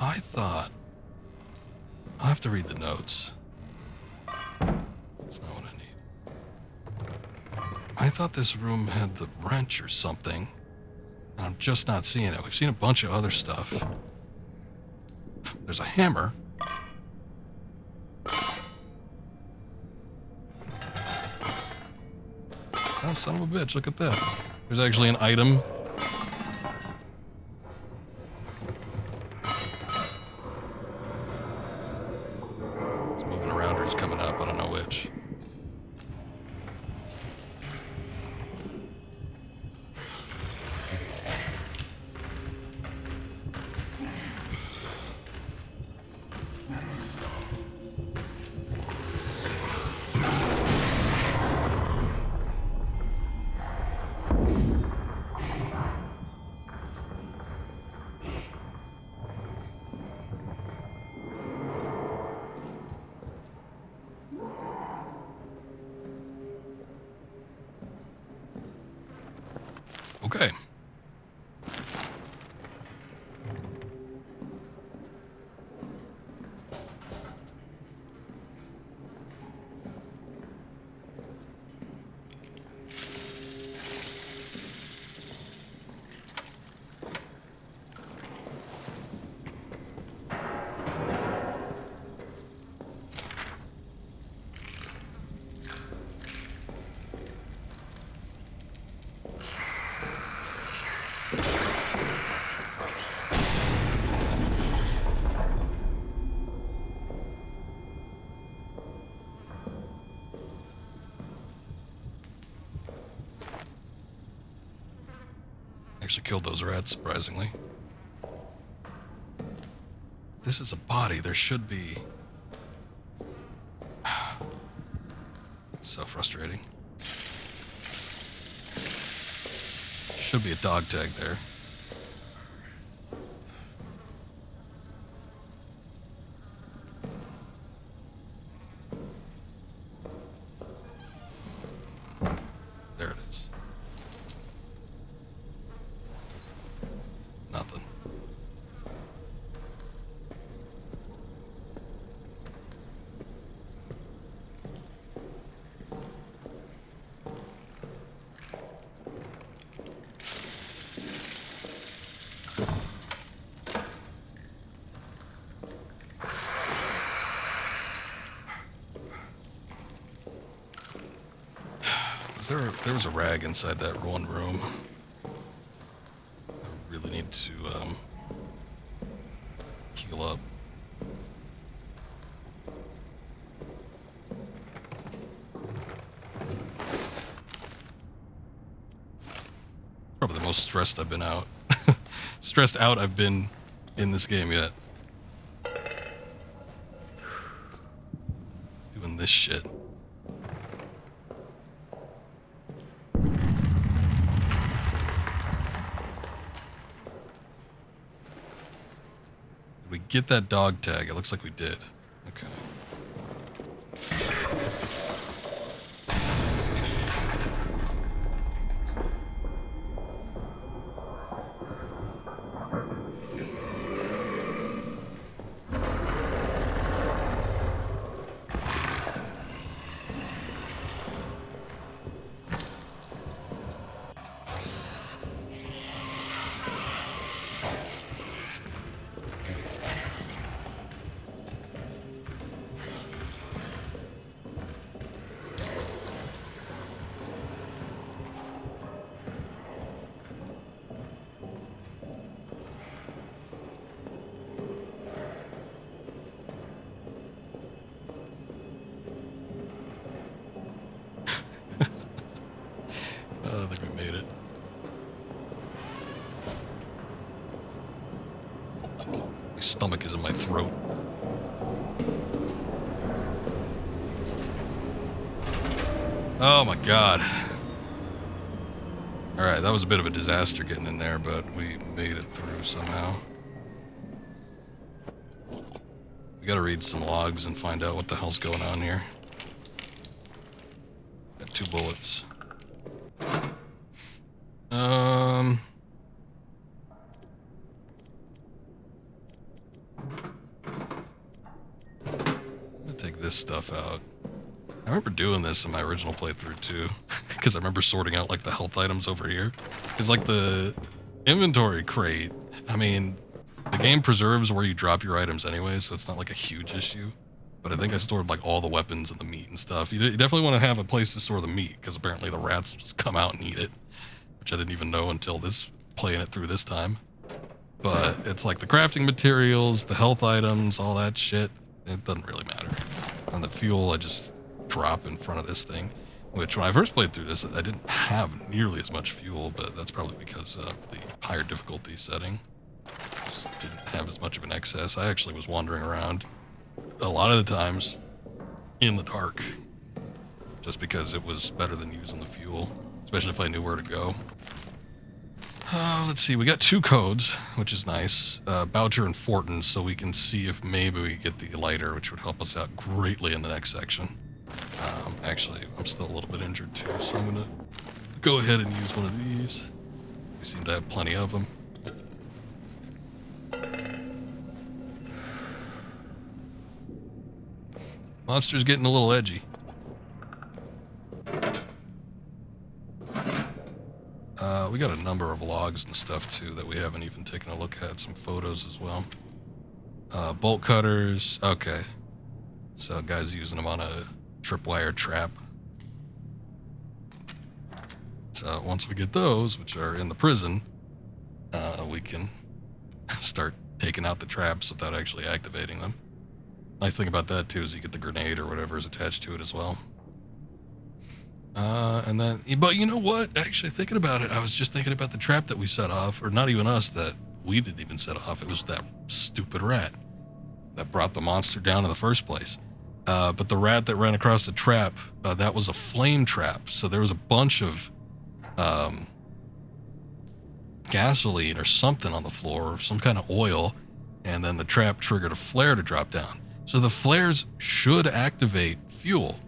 I thought... I'll have to read the notes. That's not what I need. I thought this room had the wrench or something. And I'm just not seeing it. We've seen a bunch of other stuff. There's a hammer. Oh, son of a bitch, look at that. There's actually an item. It's moving around or it's coming up, I don't know which. Okay. Actually killed those rats, surprisingly. This is a body. There should be... So frustrating. Should be a dog tag there. There it is. Nothing. There was a rag inside that one room. I really need to heal up. Probably the most stressed I've been out. Stressed out I've been in this game yet. Doing this shit. get that dog tag? It looks like we did. Okay. I think we made it. My stomach is in my throat. Oh my god. Alright, that was a bit of a disaster getting in there, but we made it through somehow. We gotta read some logs and find out what the hell's going on here. Got 2 bullets. I'm gonna take this stuff out. I remember doing this in my original playthrough too, because I remember sorting out like the health items over here. Because like the inventory crate, I mean, the game preserves where you drop your items anyway, so it's not like a huge issue. But I think I stored like all the weapons and the meat and stuff. You definitely want to have a place to store the meat, because apparently the rats just come out and eat it, which I didn't even know until playing it through this time. But it's like the crafting materials, the health items, all that shit, it doesn't really matter. And the fuel, I just drop in front of this thing, which when I first played through this, I didn't have nearly as much fuel, but that's probably because of the higher difficulty setting. Just didn't have as much of an excess. I actually was wandering around a lot of the times in the dark, just because it was better than using the fuel, especially if I knew where to go. Let's see, we got 2 codes, which is nice. Boucher and Fortin, so we can see if maybe we get the lighter, which would help us out greatly in the next section. Actually, I'm still a little bit injured too, so I'm gonna go ahead and use one of these. We seem to have plenty of them. Monster's getting a little edgy. We got a number of logs and stuff too that we haven't even taken a look at. Some photos as well. Bolt cutters. Okay. So guys using them on a tripwire trap. So once we get those, which are in the prison, we can start taking out the traps without actually activating them. Nice thing about that too is you get the grenade or whatever is attached to it as well. And then, but you know what? Actually, thinking about it, I was just thinking about the trap that we set off, or not even us, that we didn't even set off. It was that stupid rat that brought the monster down in the first place. But the rat that ran across the trap, that was a flame trap. So there was a bunch of gasoline or something on the floor, or some kind of oil, and then the trap triggered a flare to drop down. So the flares should activate fuel.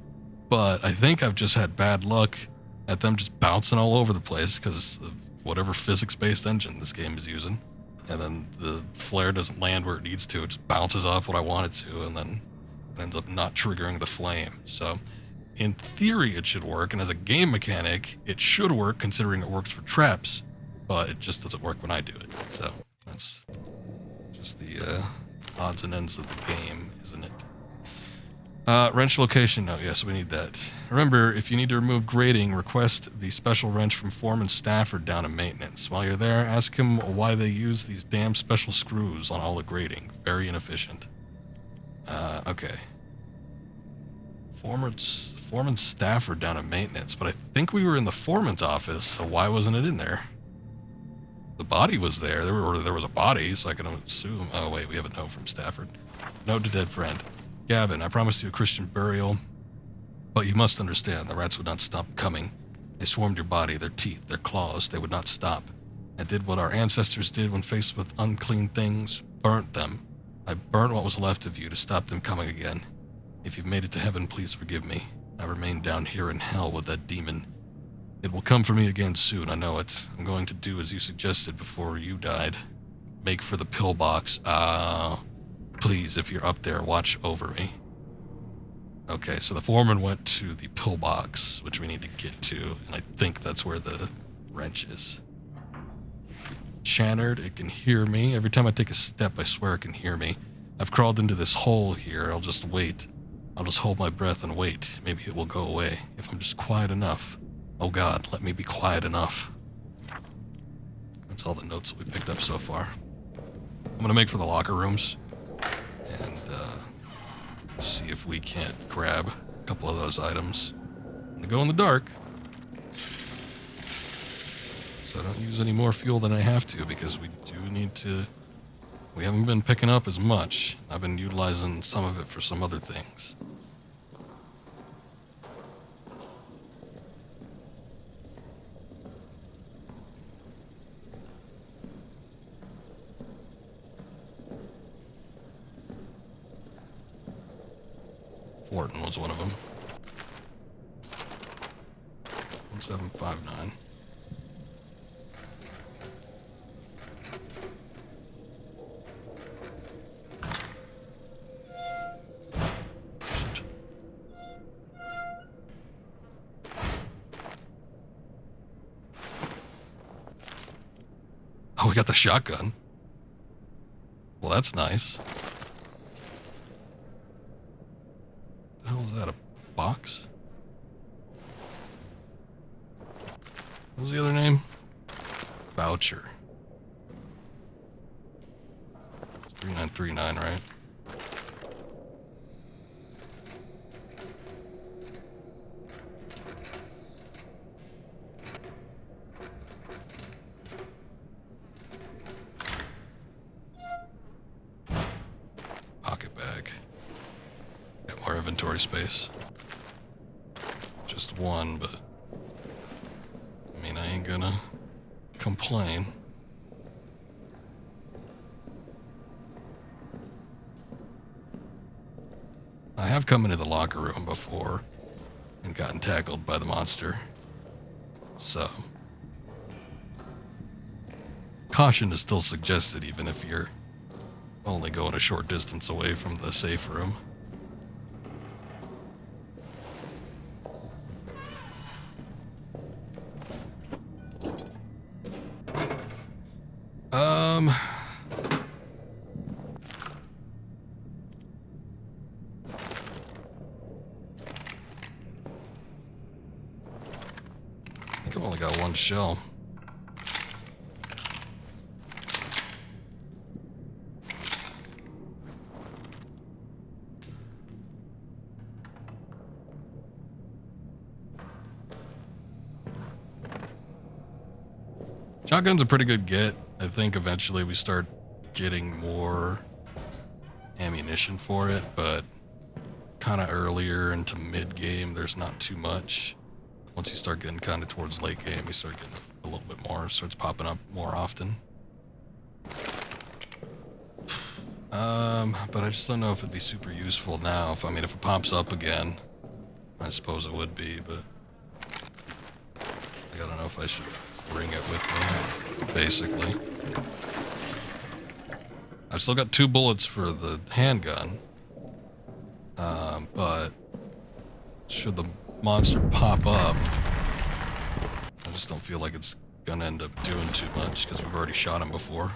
But I think I've just had bad luck at them just bouncing all over the place because of whatever physics-based engine this game is using. And then the flare doesn't land where it needs to. It just bounces off what I want it to, and then it ends up not triggering the flame. So in theory, it should work. And as a game mechanic, it should work considering it works for traps. But it just doesn't work when I do it. So that's just the odds and ends of the game, isn't it? Wrench location note. Yes, we need that. Remember, if you need to remove grating, request the special wrench from Foreman Stafford down in maintenance. While you're there, ask him why they use these damn special screws on all the grating. Very inefficient. Okay. Foreman Stafford down in maintenance, but I think we were in the foreman's office, so why wasn't it in there? The body was there. There was a body, so I can assume. Oh wait, we have a note from Stafford. Note to dead friend. Gavin, I promised you a Christian burial, but you must understand, the rats would not stop coming. They swarmed your body, their teeth, their claws, they would not stop, and did what our ancestors did when faced with unclean things, burnt them. I burnt what was left of you to stop them coming again. If you've made it to heaven, please forgive me. I remain down here in hell with that demon. It will come for me again soon, I know it. I'm going to do as you suggested before you died. Make for the pillbox. Please, if you're up there, watch over me. Okay, so the foreman went to the pillbox, which we need to get to, and I think that's where the wrench is. Channard, it can hear me. Every time I take a step, I swear it can hear me. I've crawled into this hole here. I'll just wait. I'll just hold my breath and wait. Maybe it will go away, if I'm just quiet enough. Oh God, let me be quiet enough. That's all the notes that we picked up so far. I'm gonna make for the locker rooms and see if we can't grab a couple of those items. I'm gonna go in the dark, so I don't use any more fuel than I have to, because we do need to. We haven't been picking up as much. I've been utilizing some of it for some other things. Wharton was one of them. 1759. Shit. Oh, we got the shotgun. Well, that's nice. The hell is that, a box? What was the other name? Voucher. It's 3939, right? Pocket bag. Got more inventory space. Just one, but I mean, I ain't gonna complain. I have come into the locker room before and gotten tackled by the monster. So, caution is still suggested even if you're only going a short distance away from the safe room. I think I've only got one shell. Shotgun's a pretty good get. I think eventually we start getting more ammunition for it, but kind of earlier into mid-game, there's not too much. Once you start getting kind of towards late game, you start getting a little bit more, starts popping up more often. But I just don't know if it'd be super useful now. If it pops up again, I suppose it would be, but I don't know if I should bring it with me, basically. I've still got 2 bullets for the handgun, but should the monster pop up, I just don't feel like it's gonna end up doing too much, because we've already shot him before.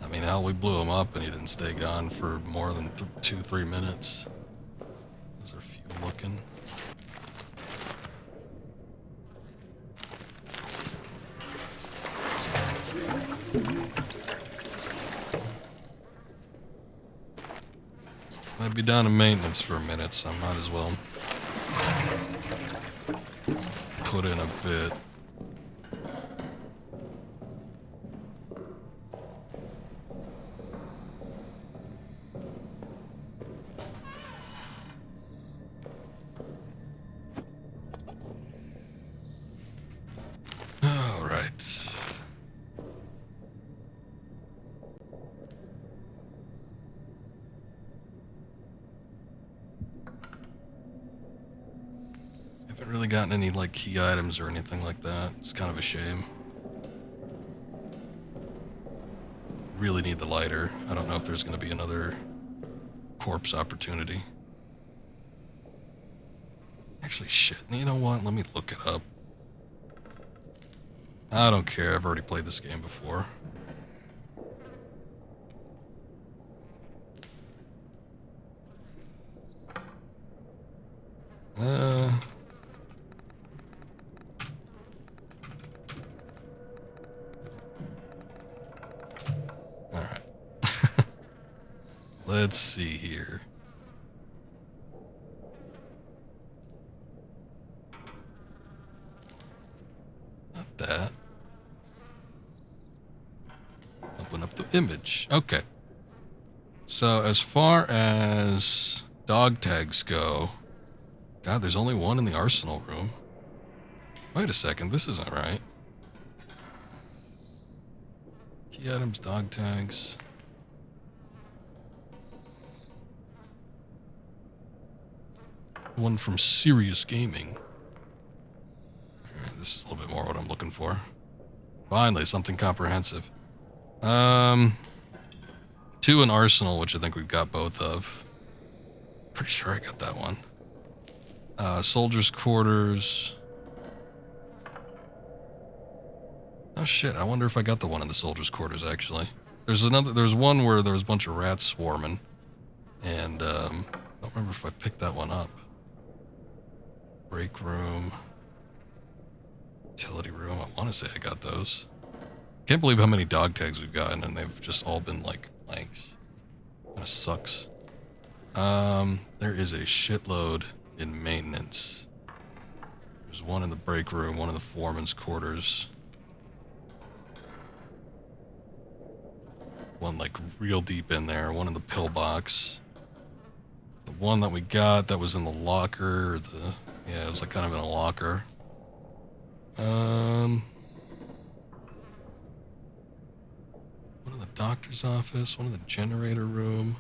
I mean, hell, we blew him up and he didn't stay gone for more than 2-3 minutes. How's our fuel looking? Might be down to maintenance for a minute, so I might as well put in a bit. All right. Haven't really gotten any like key items or anything like that. It's kind of a shame. Really need the lighter. I don't know if there's going to be another corpse opportunity. Actually, shit. You know what? Let me look it up. I don't care. I've already played this game before. Alright. Let's see here. Not that. Open up the image. Okay. So as far as dog tags go, God, there's only one in the arsenal room. Wait a second, this isn't right. Key items, dog tags. One from Serious Gaming. Alright, this is a little bit more what I'm looking for. Finally, something comprehensive. 2 in Arsenal, which I think we've got both of. Pretty sure I got that one. Soldiers' quarters. Oh shit, I wonder if I got the one in the soldiers' quarters, actually. There's one where there was a bunch of rats swarming. And, I don't remember if I picked that one up. Break room. Utility room, I want to say I got those. Can't believe how many dog tags we've gotten, and they've just all been, like, blanks. Kinda sucks. There is a shitload in maintenance. There's one in the break room, one in the foreman's quarters. One, like, real deep in there, one in the pillbox. The one that we got that was in the locker, yeah, it was, like, kind of in a locker. One in the doctor's office, one in the generator room.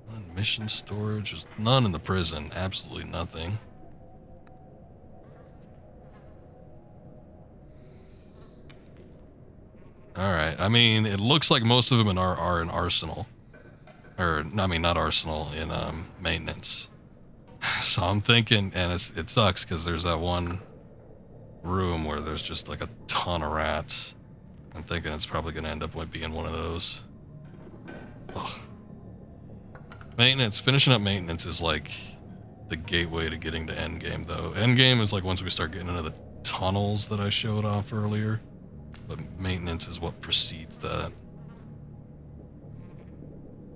One in mission storage. There's none in the prison. Absolutely nothing. Alright, I mean, it looks like most of them are in Arsenal. Or, I mean, not Arsenal, in maintenance. So I'm thinking, and it sucks because there's that one room where there's just like a ton of rats. I'm thinking it's probably going to end up being one of those. Ugh. Maintenance, finishing up maintenance is like the gateway to getting to endgame, though. Endgame is like once we start getting into the tunnels that I showed off earlier, but maintenance is what precedes that.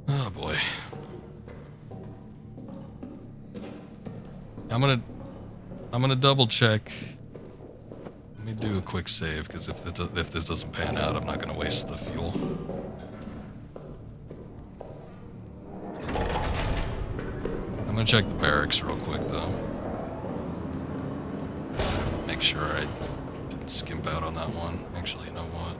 Oh boy. I'm gonna double check. Let me do a quick save, because if this doesn't pan out, I'm not gonna waste the fuel. I'm gonna check the barracks real quick, though. Make sure I didn't skimp out on that one. Actually, you know what?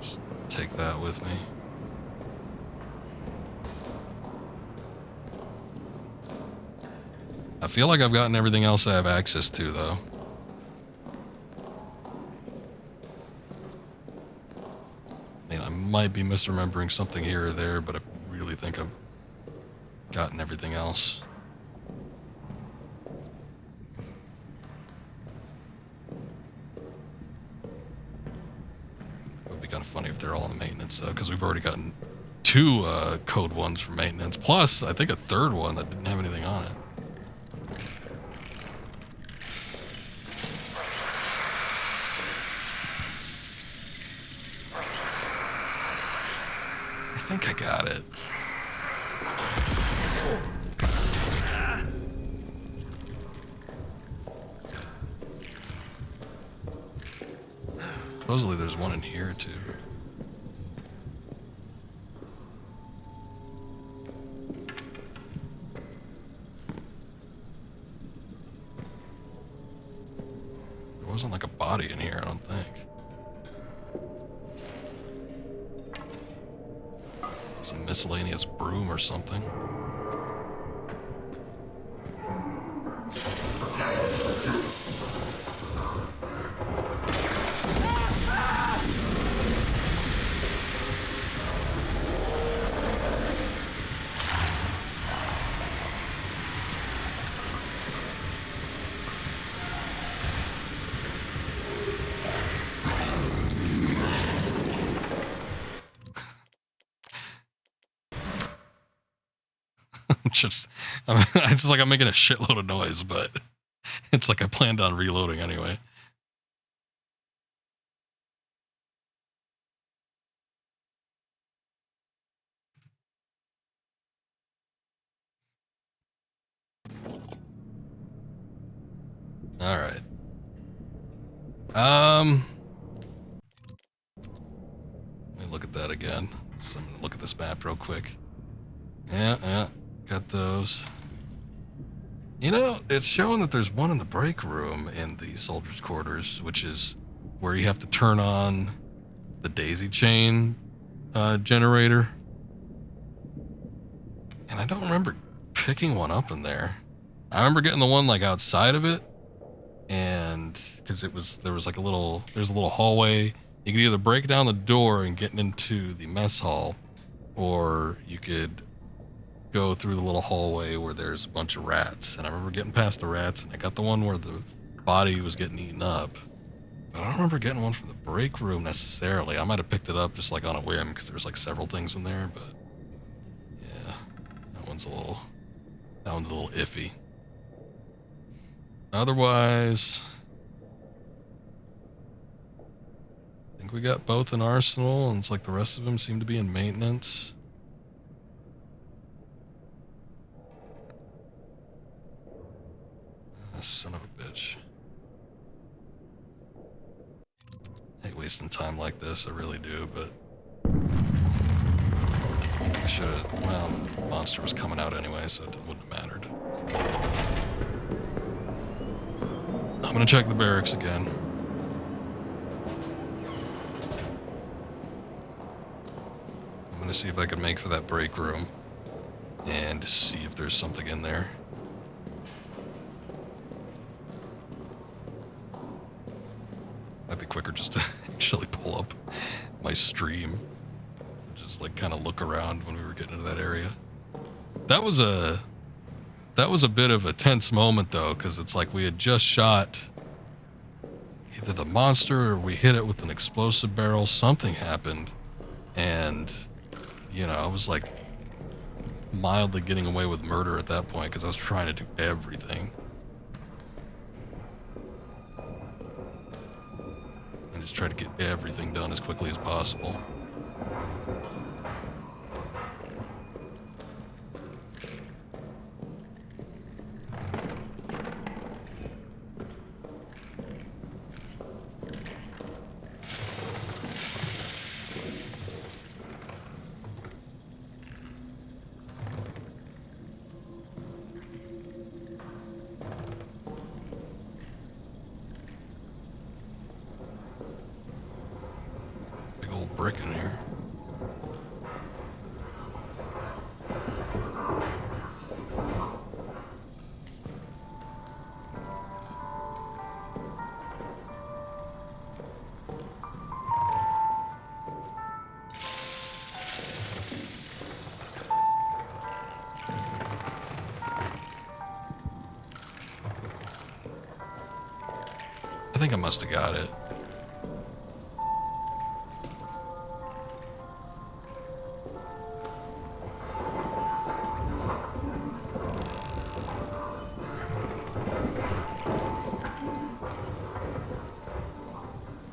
Just take that with me. I feel like I've gotten everything else I have access to, though. I mean, I might be misremembering something here or there, but I really think I've gotten everything else. It would be kind of funny if they're all in maintenance, though, because we've already gotten 2 code ones for maintenance, plus I think a 3rd one that didn't have anything on it. I think I got it. Supposedly there's one in here too. There wasn't like a body in here, I don't think. Some miscellaneous broom or something. It's just like I'm making a shitload of noise, but it's like I planned on reloading anyway. All right. Let me look at that again. So I'm gonna look at this map real quick. Yeah, got those. You know, it's showing that there's one in the break room in the soldiers' quarters, which is where you have to turn on the daisy chain generator. And I don't remember picking one up in there. I remember getting the one like outside of it, and because there was a little hallway. You could either break down the door and get into the mess hall, or you could go through the little hallway where there's a bunch of rats. And I remember getting past the rats, and I got the one where the body was getting eaten up. But I don't remember getting one from the break room necessarily. I might have picked it up just like on a whim because there's like several things in there, but yeah, that one's a little iffy. Otherwise, I think we got both in arsenal, and it's like the rest of them seem to be in maintenance. Son of a bitch. I hate wasting time like this, I really do, but I should have, well, monster was coming out anyway, so it wouldn't have mattered. I'm gonna check the barracks again. I'm gonna see if I can make for that break room and see if there's something in there. Might be quicker just to actually pull up my stream and just like kind of look around when we were getting into that area. That was a bit of a tense moment though, because it's like we had just shot either the monster or we hit it with an explosive barrel. Something happened, and you know, I was like mildly getting away with murder at that point because I was trying to do everything. I just tried to get everything done as quickly as possible. Brick in here. I think I must have got it.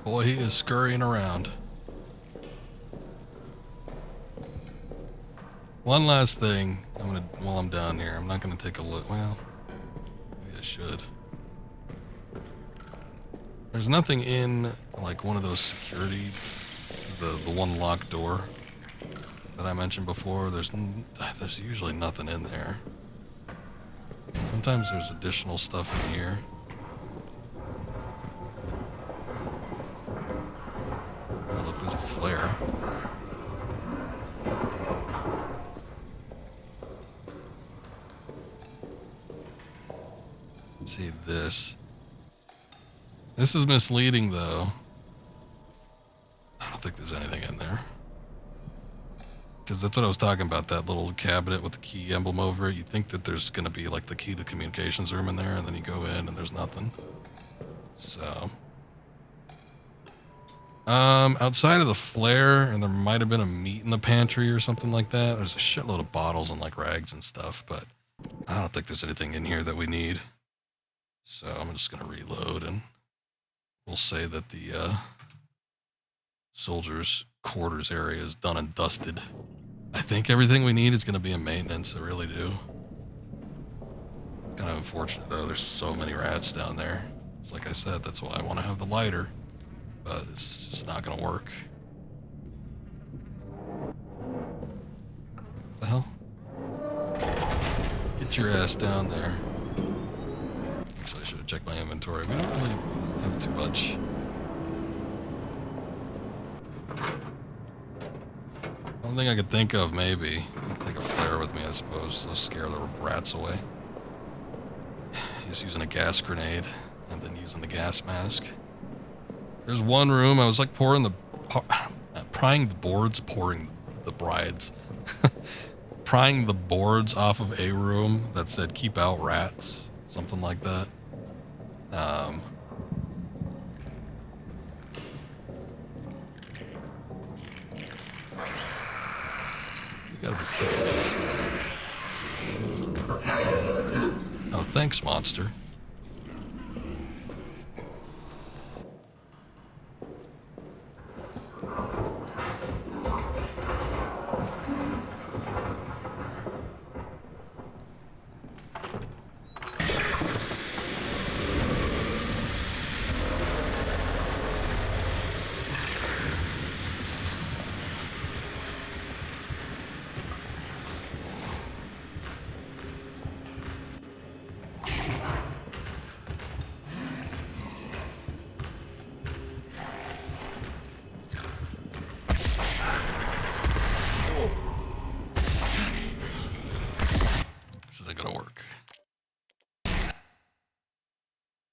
Boy, he is scurrying around. One last thing, while I'm down here, I'm not gonna take a look. Well, maybe I should. There's nothing in like one of those security, the one locked door that I mentioned before. There's usually nothing in there. Sometimes there's additional stuff in here. Oh, look, there's a flare. See this. This is misleading, though. I don't think there's anything in there. Because that's what I was talking about, that little cabinet with the key emblem over it. You think that there's going to be like the key to the communications room in there, and then you go in and there's nothing. So... outside of the flare, and there might have been a meat in the pantry or something like that. There's a shitload of bottles and like rags and stuff, but I don't think there's anything in here that we need. So I'm just gonna reload, and we'll say that the soldiers' quarters area is done and dusted. I think everything we need is gonna be in maintenance. I really do. Kind of unfortunate though. There's so many rats down there. It's like I said, that's why I want to have the lighter. But it's just not gonna work. What the hell? Get your ass down there. Actually, I should have checked my inventory. We don't really have too much. One thing I could think of, maybe. I'll take a flare with me, I suppose. I'll scare the rats away. Just using a gas grenade and then using the gas mask. There's one room, I was like prying the boards off of a room that said keep out rats, something like that. You gotta be kidding me. Oh, thanks, monster.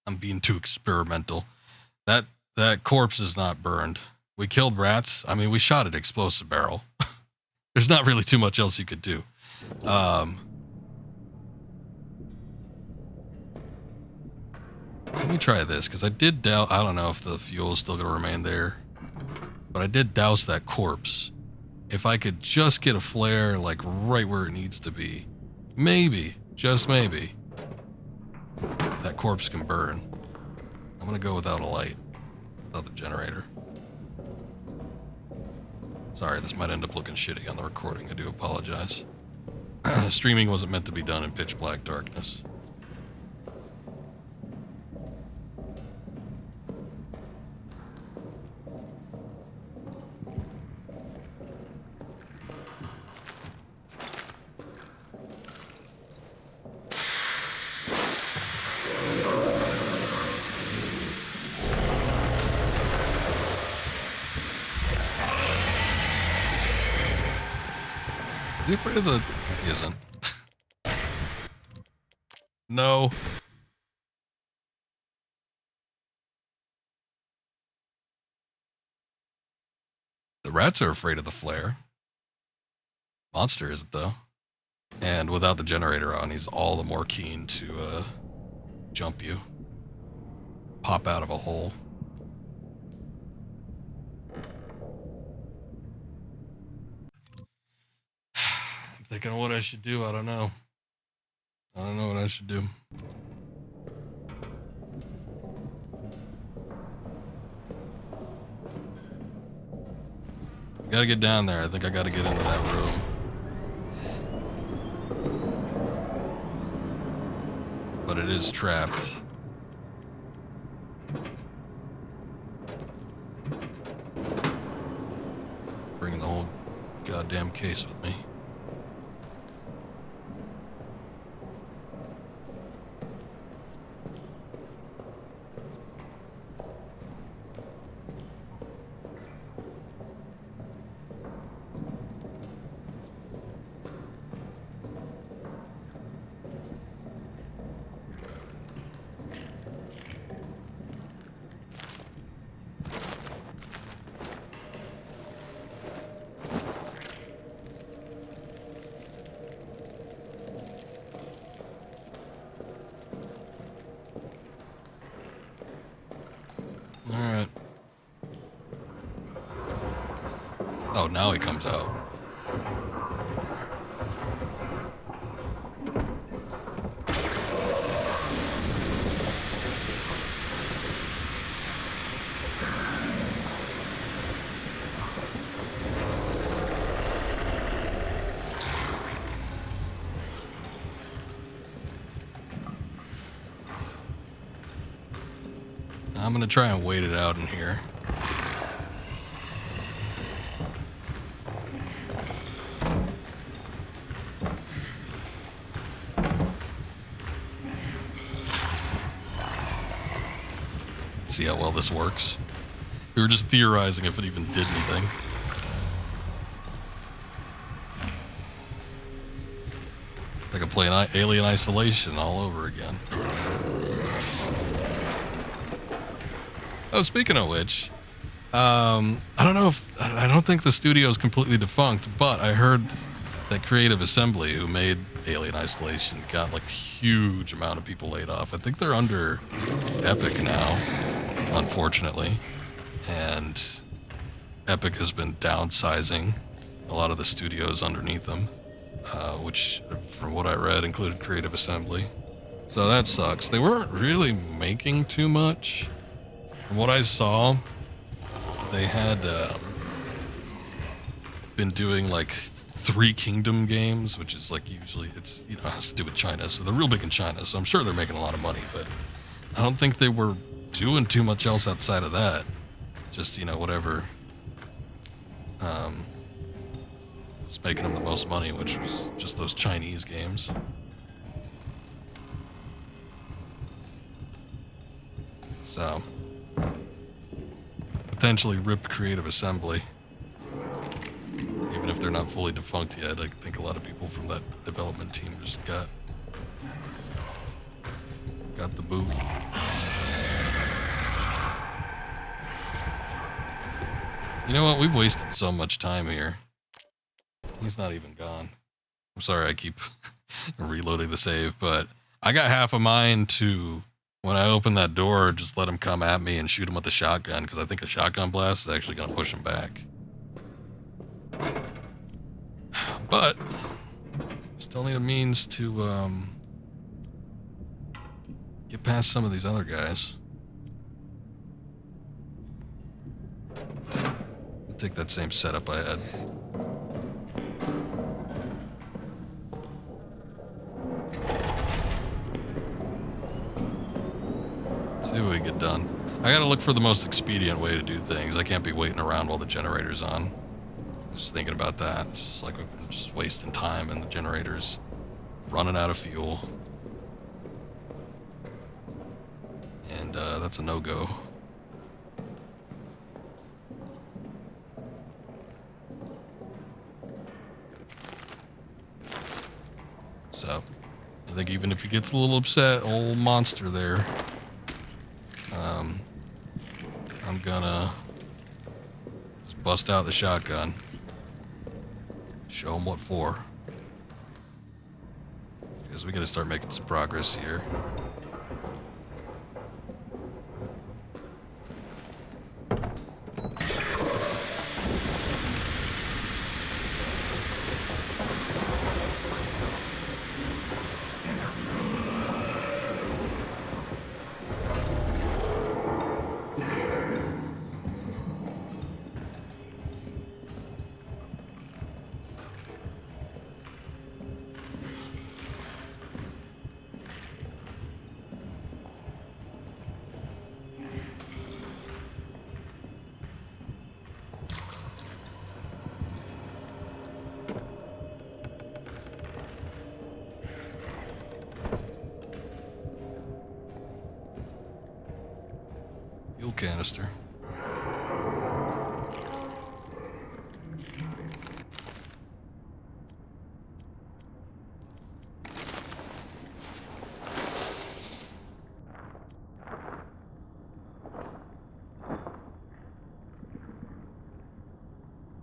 I'm being too experimental. That corpse is not burned. We killed rats. I mean, we shot an explosive barrel. There's not really too much else you could do. Let me try this, because I did douse... I don't know if the fuel is still going to remain there. But I did douse that corpse. If I could just get a flare, like, right where it needs to be. Maybe, just maybe, that corpse can burn. I'm going to go without a light. Without the generator. Sorry, this might end up looking shitty on the recording. I do apologize. Streaming wasn't meant to be done in pitch black darkness. Is he afraid of the... He isn't. No. The rats are afraid of the flare. Monster isn't, though. And without the generator on, he's all the more keen to jump you. Pop out of a hole. I'm thinking of what I should do. I don't know. I don't know what I should do. I gotta get down there. I think I gotta get into that room. But it is trapped. Bringing the whole goddamn case with me. Oh, now he comes out. I'm gonna try and wait it out in here. See how well this works. We were just theorizing if it even did anything. I could play an Alien Isolation all over again. Oh, speaking of which, I don't think the studio is completely defunct, but I heard that Creative Assembly, who made Alien Isolation, got like a huge amount of people laid off. I think they're under Epic now, unfortunately, and Epic has been downsizing a lot of the studios underneath them, which, from what I read, included Creative Assembly. So that sucks. They weren't really making too much. From what I saw, they had been doing like 3 Kingdom games, which is like usually it's, you know, has to do with China. So they're real big in China. So I'm sure they're making a lot of money, but I don't think they were doing too much else outside of that. Just, you know, whatever was making them the most money, which was just those Chinese games. So potentially rip Creative Assembly. Even if they're not fully defunct yet, I think a lot of people from that development team just got the boot. You know what? We've wasted so much time here. He's not even gone. I'm sorry I keep reloading the save, but I got half a mind to, when I open that door, just let him come at me and shoot him with a shotgun, because I think a shotgun blast is actually going to push him back. But still need a means to get past some of these other guys. I'll take that same setup I had. See what we get done. I gotta look for the most expedient way to do things. I can't be waiting around while the generator's on. Just thinking about that. It's just like we're just wasting time and the generator's running out of fuel. And that's a no-go. So, I think even if he gets a little upset, old monster there, I'm gonna just bust out the shotgun. Show him what for. Because we gotta start making some progress here. Fuel canister.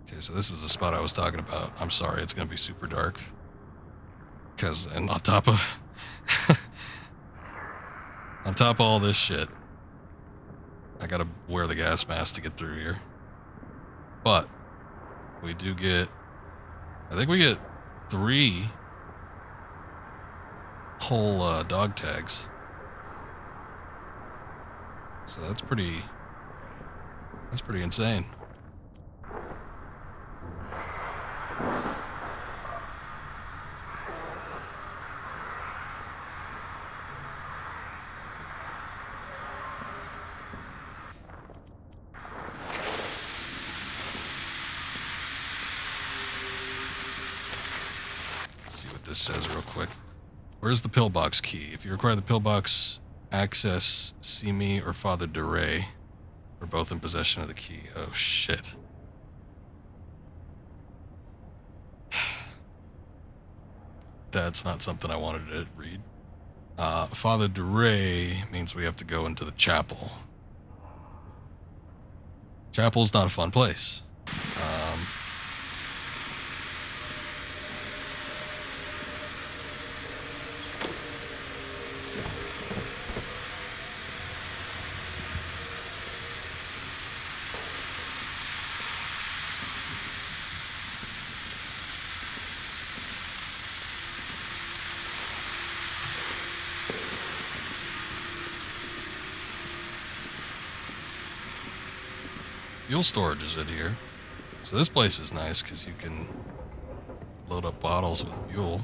Okay, so this is the spot I was talking about. I'm sorry, it's gonna be super dark. And on top of on top of all this shit, I gotta wear the gas mask to get through here. But we do get, I think we get 3 whole dog tags. So that's pretty insane. Let's see what this says real quick. Where's the pillbox key? If you require the pillbox access, see me or Father DeRay. We're both in possession of the key. Oh shit. That's not something I wanted to read. Father DeRay means we have to go into the chapel. Chapel's not a fun place. Fuel storage is in here. So this place is nice because you can load up bottles with fuel.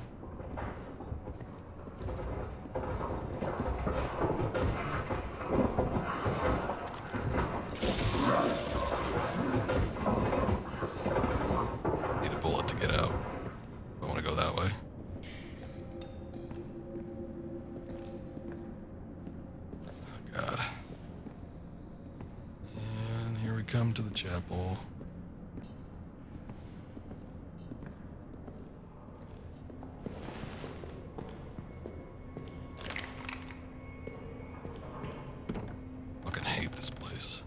Need a bullet to get out. I want to go that way. Oh God. And here we come to the chapel. Fucking hate this place.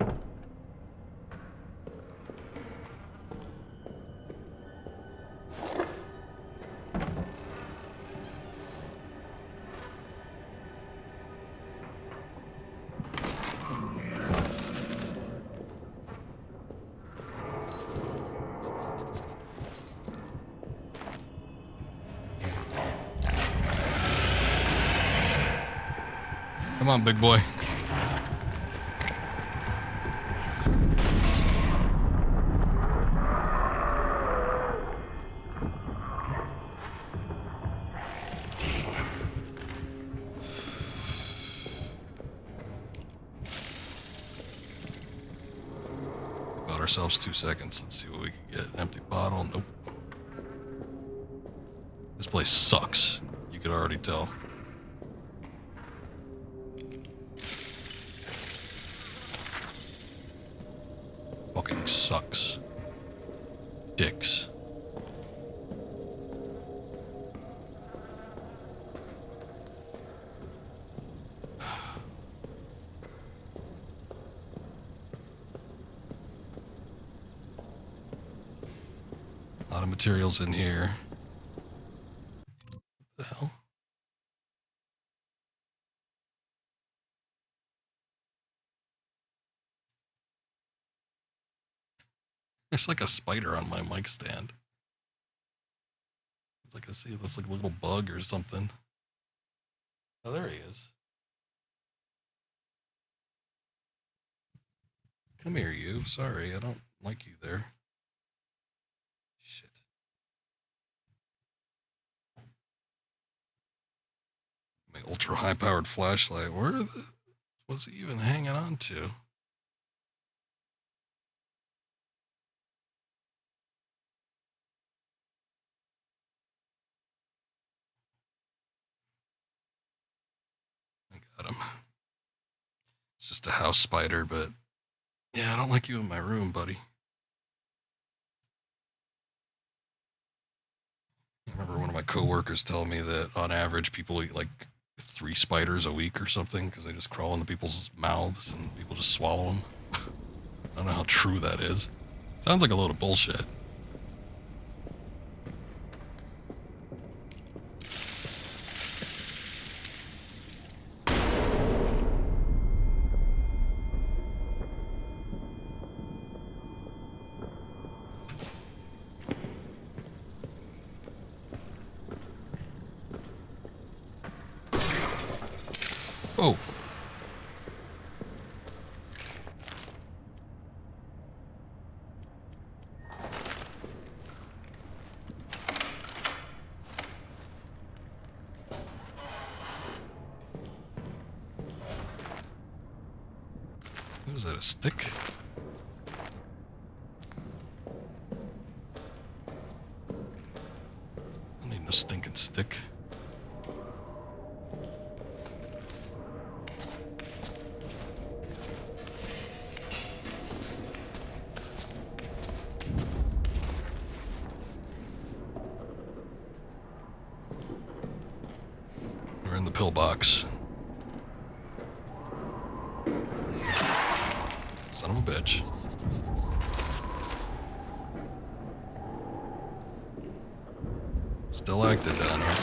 Come on, big boy. About ourselves 2 seconds. Let's see what we can get. An empty bottle. Nope. This place sucks. You could already tell. Fucking sucks. Dicks. A lot of materials in here. What the hell? There's like a spider on my mic stand. It's like I see this like little bug or something. Oh, there he is. Come here, you. Sorry, I don't like you there. Shit. My ultra high powered flashlight. What's he even hanging on to? I got him. It's just a house spider, but yeah, I don't like you in my room, buddy. I remember one of my coworkers telling me that on average people eat like 3 spiders a week or something because they just crawl into people's mouths and people just swallow them. I don't know how true that is. Sounds like a load of bullshit. Oh. What is that, a stick? I don't need no stinking stick. We're in the pillbox. Son of a bitch. Still acted down here.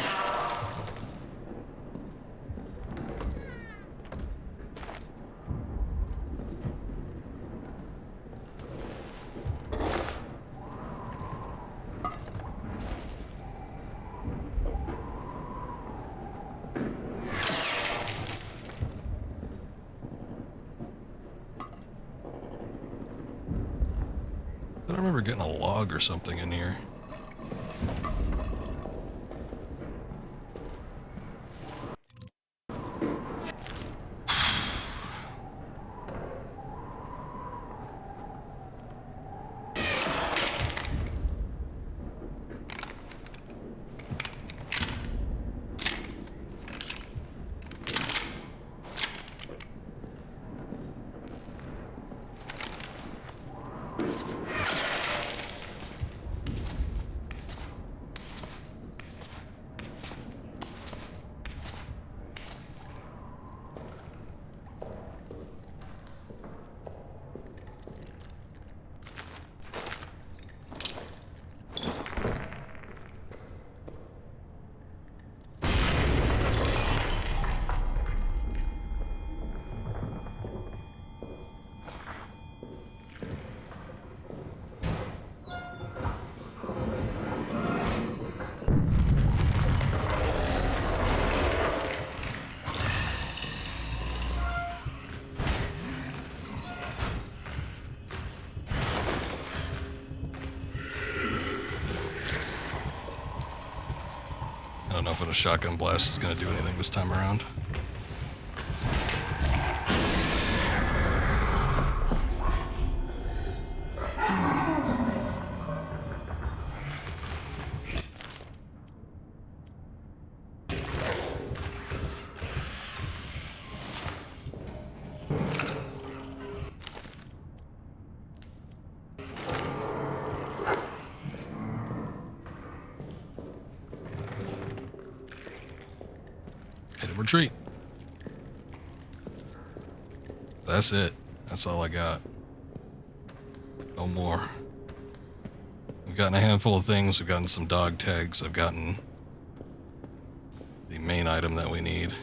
I don't remember getting a log or something in here. I don't know if a shotgun blast is going to do anything this time around. Hit and retreat. That's it. That's all I got. No more. We've gotten a handful of things. We've gotten some dog tags. I've gotten the main item that we need.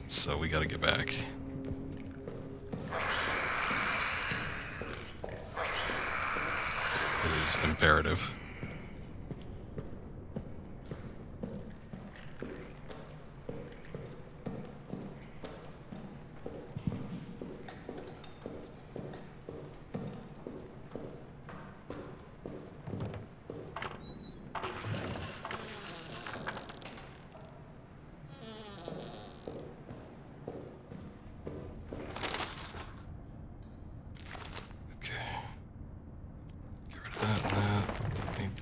So we gotta get back. It is imperative.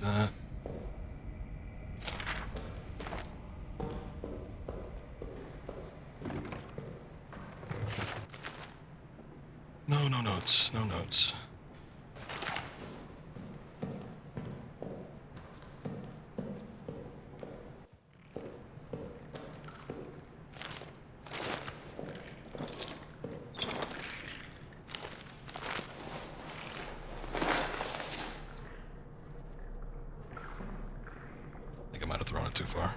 That. No notes. No notes. I think I might have thrown it too far.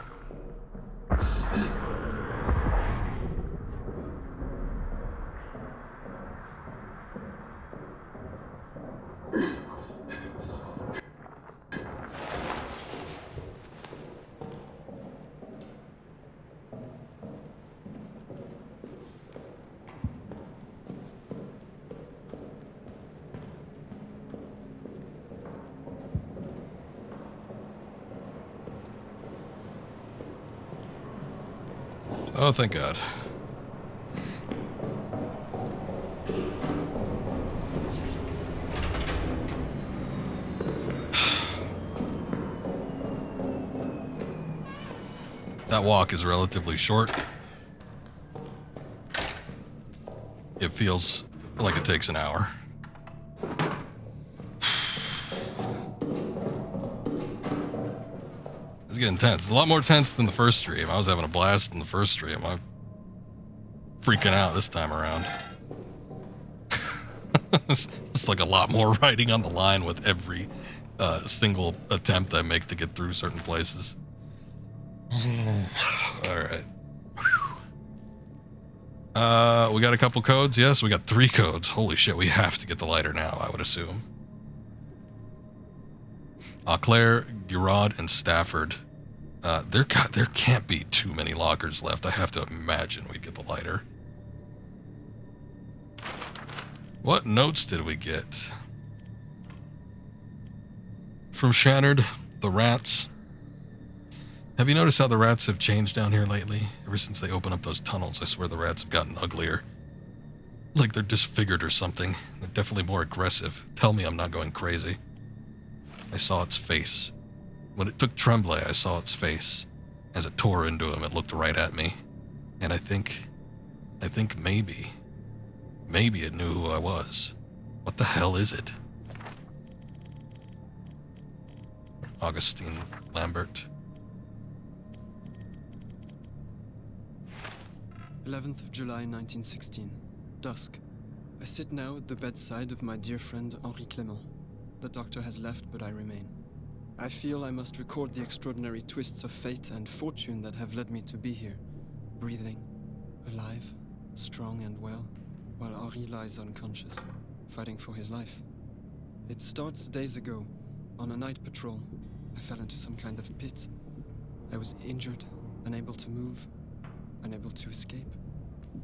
Oh, thank God. That walk is relatively short. It feels like it takes an hour. It's getting tense. It's a lot more tense than the first stream. I was having a blast in the first stream. I'm freaking out this time around. It's like a lot more writing on the line with every single attempt I make to get through certain places. All right. We got a couple codes. Yes, we got 3 codes. Holy shit, we have to get the lighter now, I would assume. Claire, Giraud, and Stafford. There can't be too many lockers left. I have to imagine we'd get the lighter. What notes did we get? From Shattered, the rats. Have you noticed how the rats have changed down here lately? Ever since they opened up those tunnels, I swear the rats have gotten uglier. Like they're disfigured or something. They're definitely more aggressive. Tell me I'm not going crazy. I saw its face. When it took Tremblay, I saw its face. As it tore into him, it looked right at me. And I think maybe it knew who I was. What the hell is it? Augustine Lambert. 11th of July 1916. Dusk. I sit now at the bedside of my dear friend Henri Clément. The doctor has left, but I remain. I feel I must record the extraordinary twists of fate and fortune that have led me to be here, breathing, alive, strong and well, while Henri lies unconscious, fighting for his life. It starts days ago. On a night patrol, I fell into some kind of pit. I was injured, unable to move, unable to escape.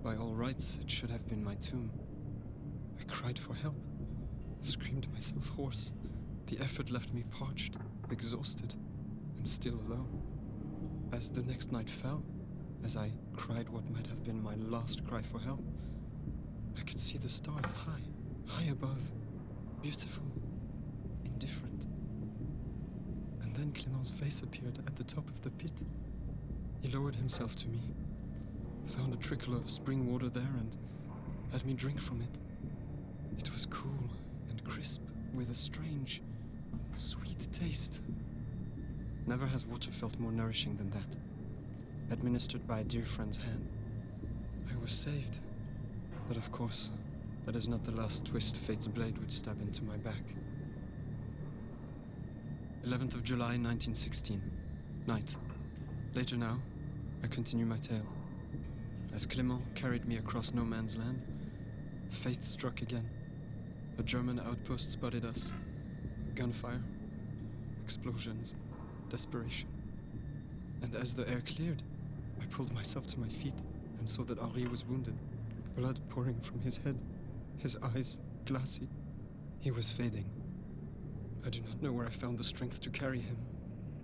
By all rights, it should have been my tomb. I cried for help, screamed myself hoarse. The effort left me parched, exhausted, and still alone. As the next night fell, as I cried what might have been my last cry for help, I could see the stars high above, beautiful, indifferent. And then Clément's face appeared at the top of the pit. He lowered himself to me, found a trickle of spring water there, and had me drink from it. It was cool and crisp, with a strange, sweet taste. Never has water felt more nourishing than that. Administered by a dear friend's hand. I was saved. But of course, that is not the last twist fate's blade would stab into my back. 11th of July, 1916. Night. Later now, I continue my tale. As Clément carried me across no man's land, fate struck again. A German outpost spotted us. Gunfire, explosions, desperation. And as the air cleared, I pulled myself to my feet and saw that Henri was wounded, blood pouring from his head, his eyes glassy. He was fading. I do not know where I found the strength to carry him,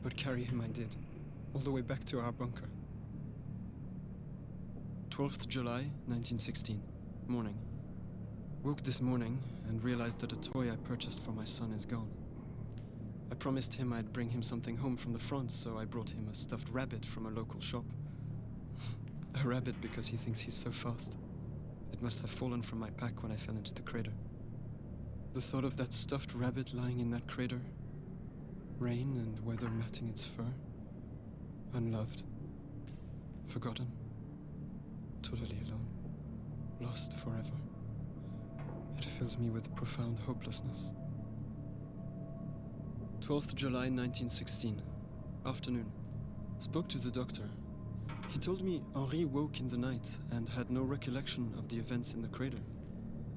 but carry him I did, all the way back to our bunker. 12th July, 1916. Morning. Woke this morning and realized that a toy I purchased for my son is gone. I promised him I'd bring him something home from the front, so I brought him a stuffed rabbit from a local shop. A rabbit because he thinks he's so fast. It must have fallen from my pack when I fell into the crater. The thought of that stuffed rabbit lying in that crater, rain and weather matting its fur, unloved, forgotten, totally alone, lost forever. It fills me with profound hopelessness. 12th July 1916. Afternoon. Spoke to the doctor. He told me Henri woke in the night and had no recollection of the events in the crater.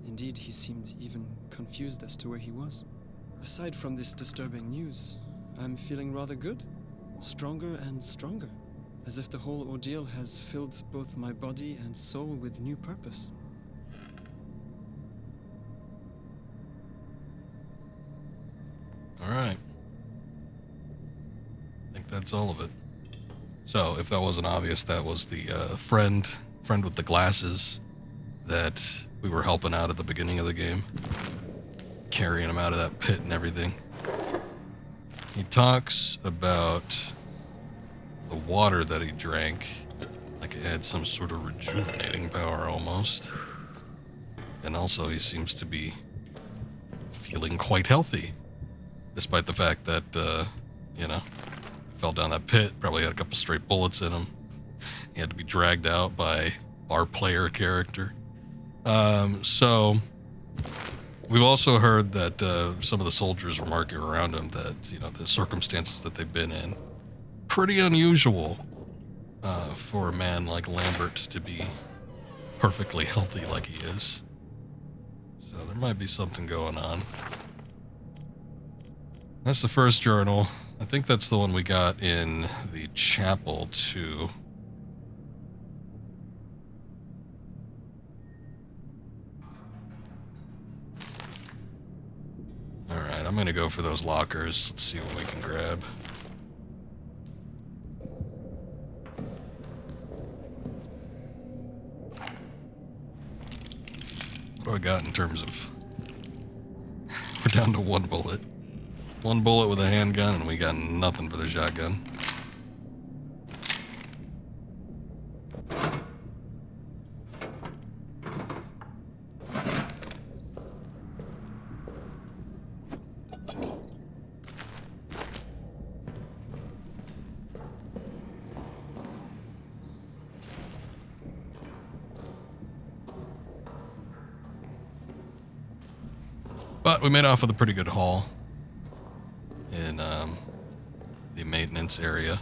Indeed, he seemed even confused as to where he was. Aside from this disturbing news, I'm feeling rather good. Stronger and stronger. As if the whole ordeal has filled both my body and soul with new purpose. All right. I think that's all of it. So if that wasn't obvious, that was the friend with the glasses that we were helping out at the beginning of the game, carrying him out of that pit and everything. He talks about the water that he drank, like it had some sort of rejuvenating power almost. And also he seems to be feeling quite healthy, despite the fact that, he fell down that pit, probably had a couple straight bullets in him. He had to be dragged out by our player character. So we've also heard that some of the soldiers were marking around him that, the circumstances that they've been in, pretty unusual for a man like Lambert to be perfectly healthy like he is. So there might be something going on. That's the first journal. I think that's the one we got in the chapel too. Alright, I'm gonna go for those lockers. Let's see what we can grab. What do I got in terms of... We're down to one bullet. One bullet with a handgun, and we got nothing for the shotgun. But we made off with a pretty good haul in the maintenance area.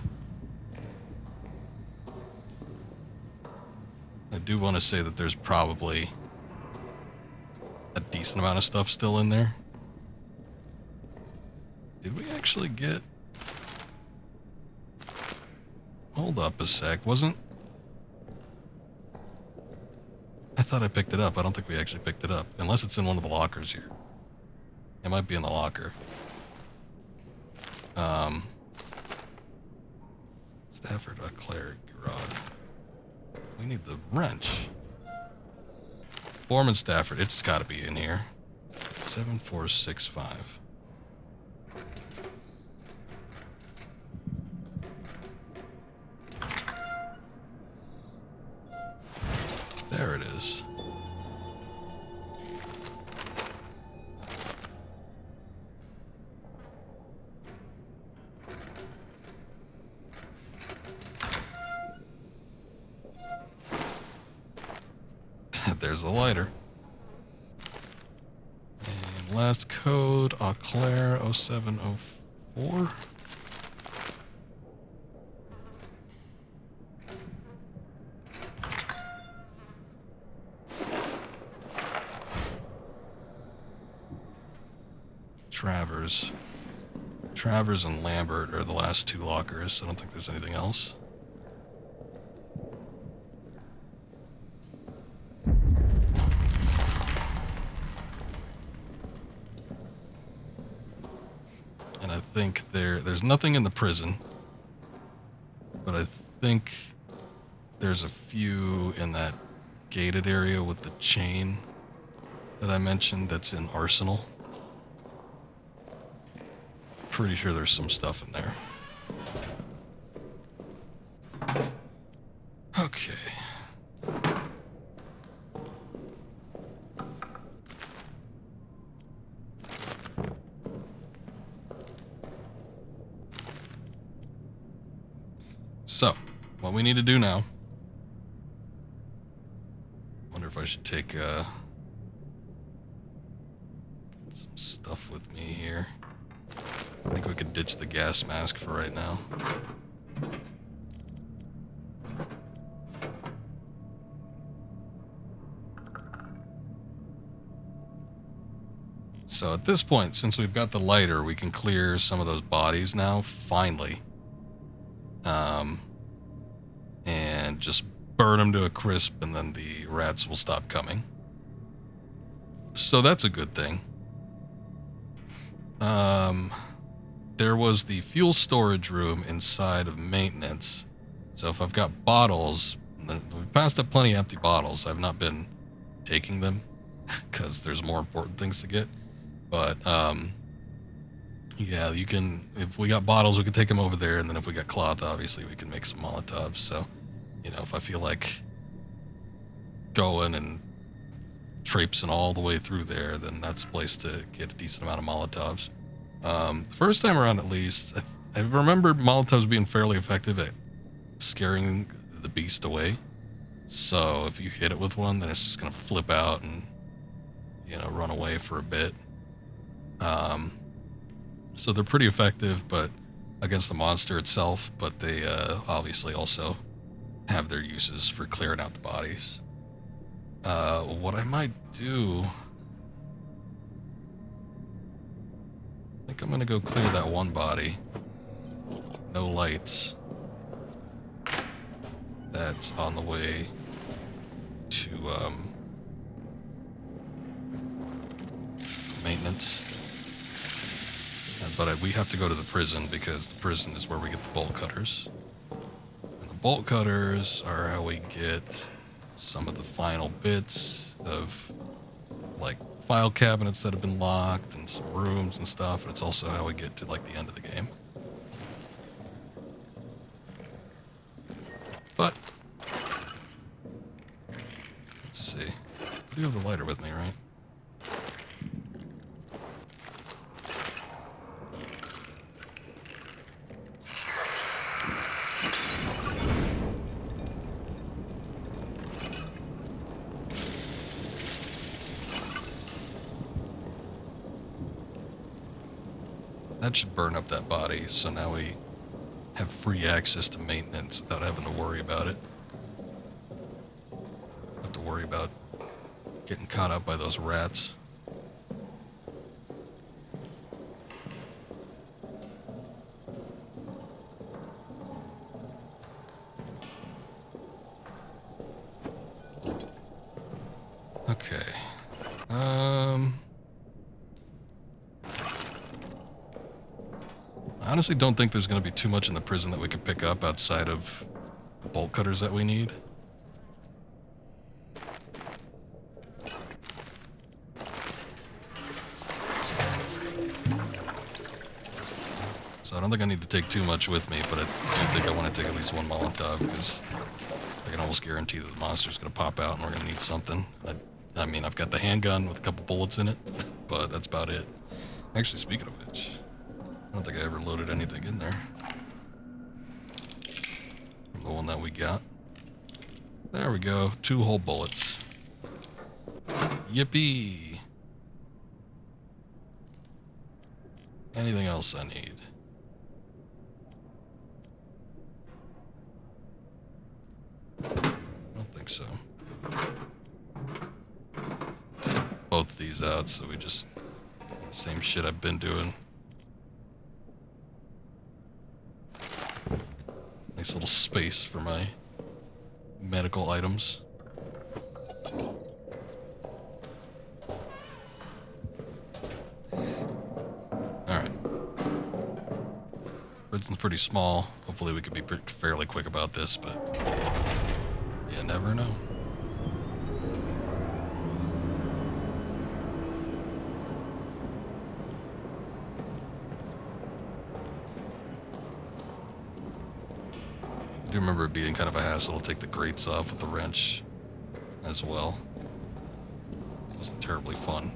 I do want to say that there's probably a decent amount of stuff still in there. Did we actually get... Hold up a sec, wasn't... I thought I picked it up. I don't think we actually picked it up, unless it's in one of the lockers here. It might be in the locker. Stafford, a cleric, rod. We need the wrench. Foreman Stafford, it's gotta be in here. 7465. There it is. There's the lighter. And last code, Eau Claire 0704. Travers and Lambert are the last two lockers. I don't think there's anything else. And I think there's nothing in the prison, but I think there's a few in that gated area with the chain that I mentioned that's in Arsenal. Pretty sure there's some stuff in there. Okay. So, what we need to do now... Wonder if I should take some stuff with me here. I think we could ditch the gas mask for right now. So at this point, since we've got the lighter, we can clear some of those bodies now, finally. And just burn them to a crisp, and then the rats will stop coming. So that's a good thing. There was the fuel storage room inside of maintenance So if I've got bottles, we've passed up plenty of empty bottles. I've not been taking them because there's more important things to get. But yeah, you can. If we got bottles, we can take them over there, and then if we got cloth, obviously we can make some Molotovs. So, you know, if I feel like going and traipsing all the way through there, then that's a place to get a decent amount of Molotovs. The first time around, at least, I remember Molotovs being fairly effective at scaring the beast away. So if you hit it with one, then it's just gonna flip out and, you know, run away for a bit. So they're pretty effective, but against the monster itself. But they obviously also have their uses for clearing out the bodies. What I might do, I think I'm gonna go clear that one body. No lights. That's on the way to maintenance. But we have to go to the prison because the prison is where we get the bolt cutters. And the bolt cutters are how we get some of the final bits of, like, file cabinets that have been locked and some rooms and stuff. And it's also how we get to, like, the end of the game. But let's see. I do have the lighter with me, right? That should burn up that body, so now we have free access to maintenance without having to worry about it. Have to worry about getting caught up by those rats. Okay. I honestly don't think there's going to be too much in the prison that we could pick up outside of the bolt cutters that we need. So I don't think I need to take too much with me, but I do think I want to take at least one Molotov because I can almost guarantee that the monster's going to pop out and we're going to need something. I mean, I've got the handgun with a couple bullets in it, but that's about it. Actually, speaking of which, I don't think I ever loaded anything in there from the one that we got. There we go. 2 whole bullets. Yippee! Anything else I need? I don't think so. Both these out, so we just... same shit I've been doing. Nice little space for my medical items. Alright. Prison's pretty small. Hopefully we could be fairly quick about this, but you never know. I do remember it being kind of a hassle to take the grates off with the wrench as well. It wasn't terribly fun.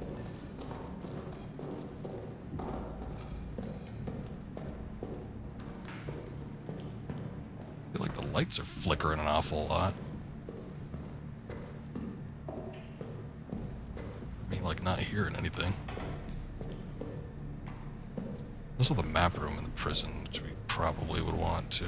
I feel like the lights are flickering an awful lot. I mean, like, not hearing anything. Also the map room in the prison, which we probably would want to.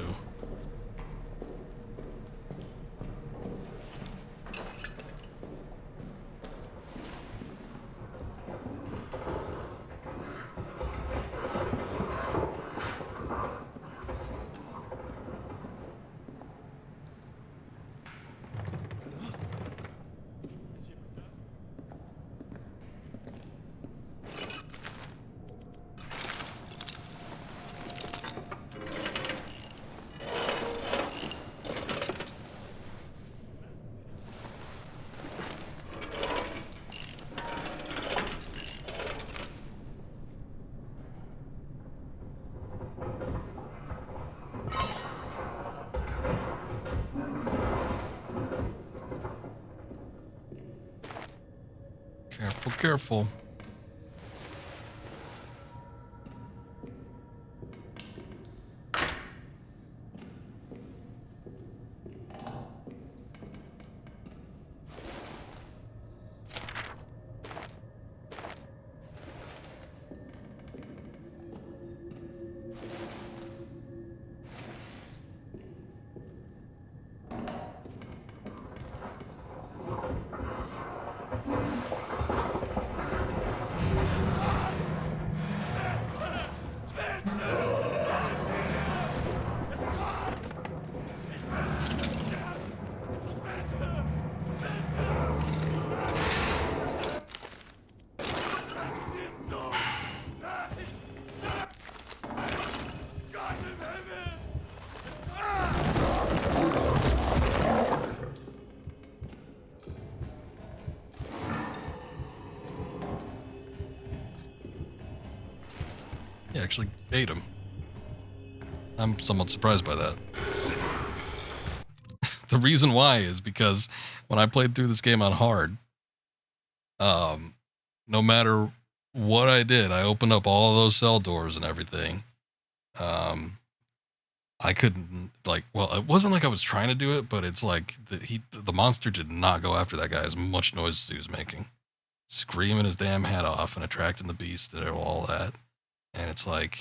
Careful, careful. He actually ate him. I'm somewhat surprised by that. The reason why is because when I played through this game on hard, no matter what I did, I opened up all those cell doors and everything. I couldn't, like, well, it wasn't like I was trying to do it, but it's like the monster did not go after that guy as much noise as he was making. Screaming his damn head off and attracting the beast and all that. And it's like,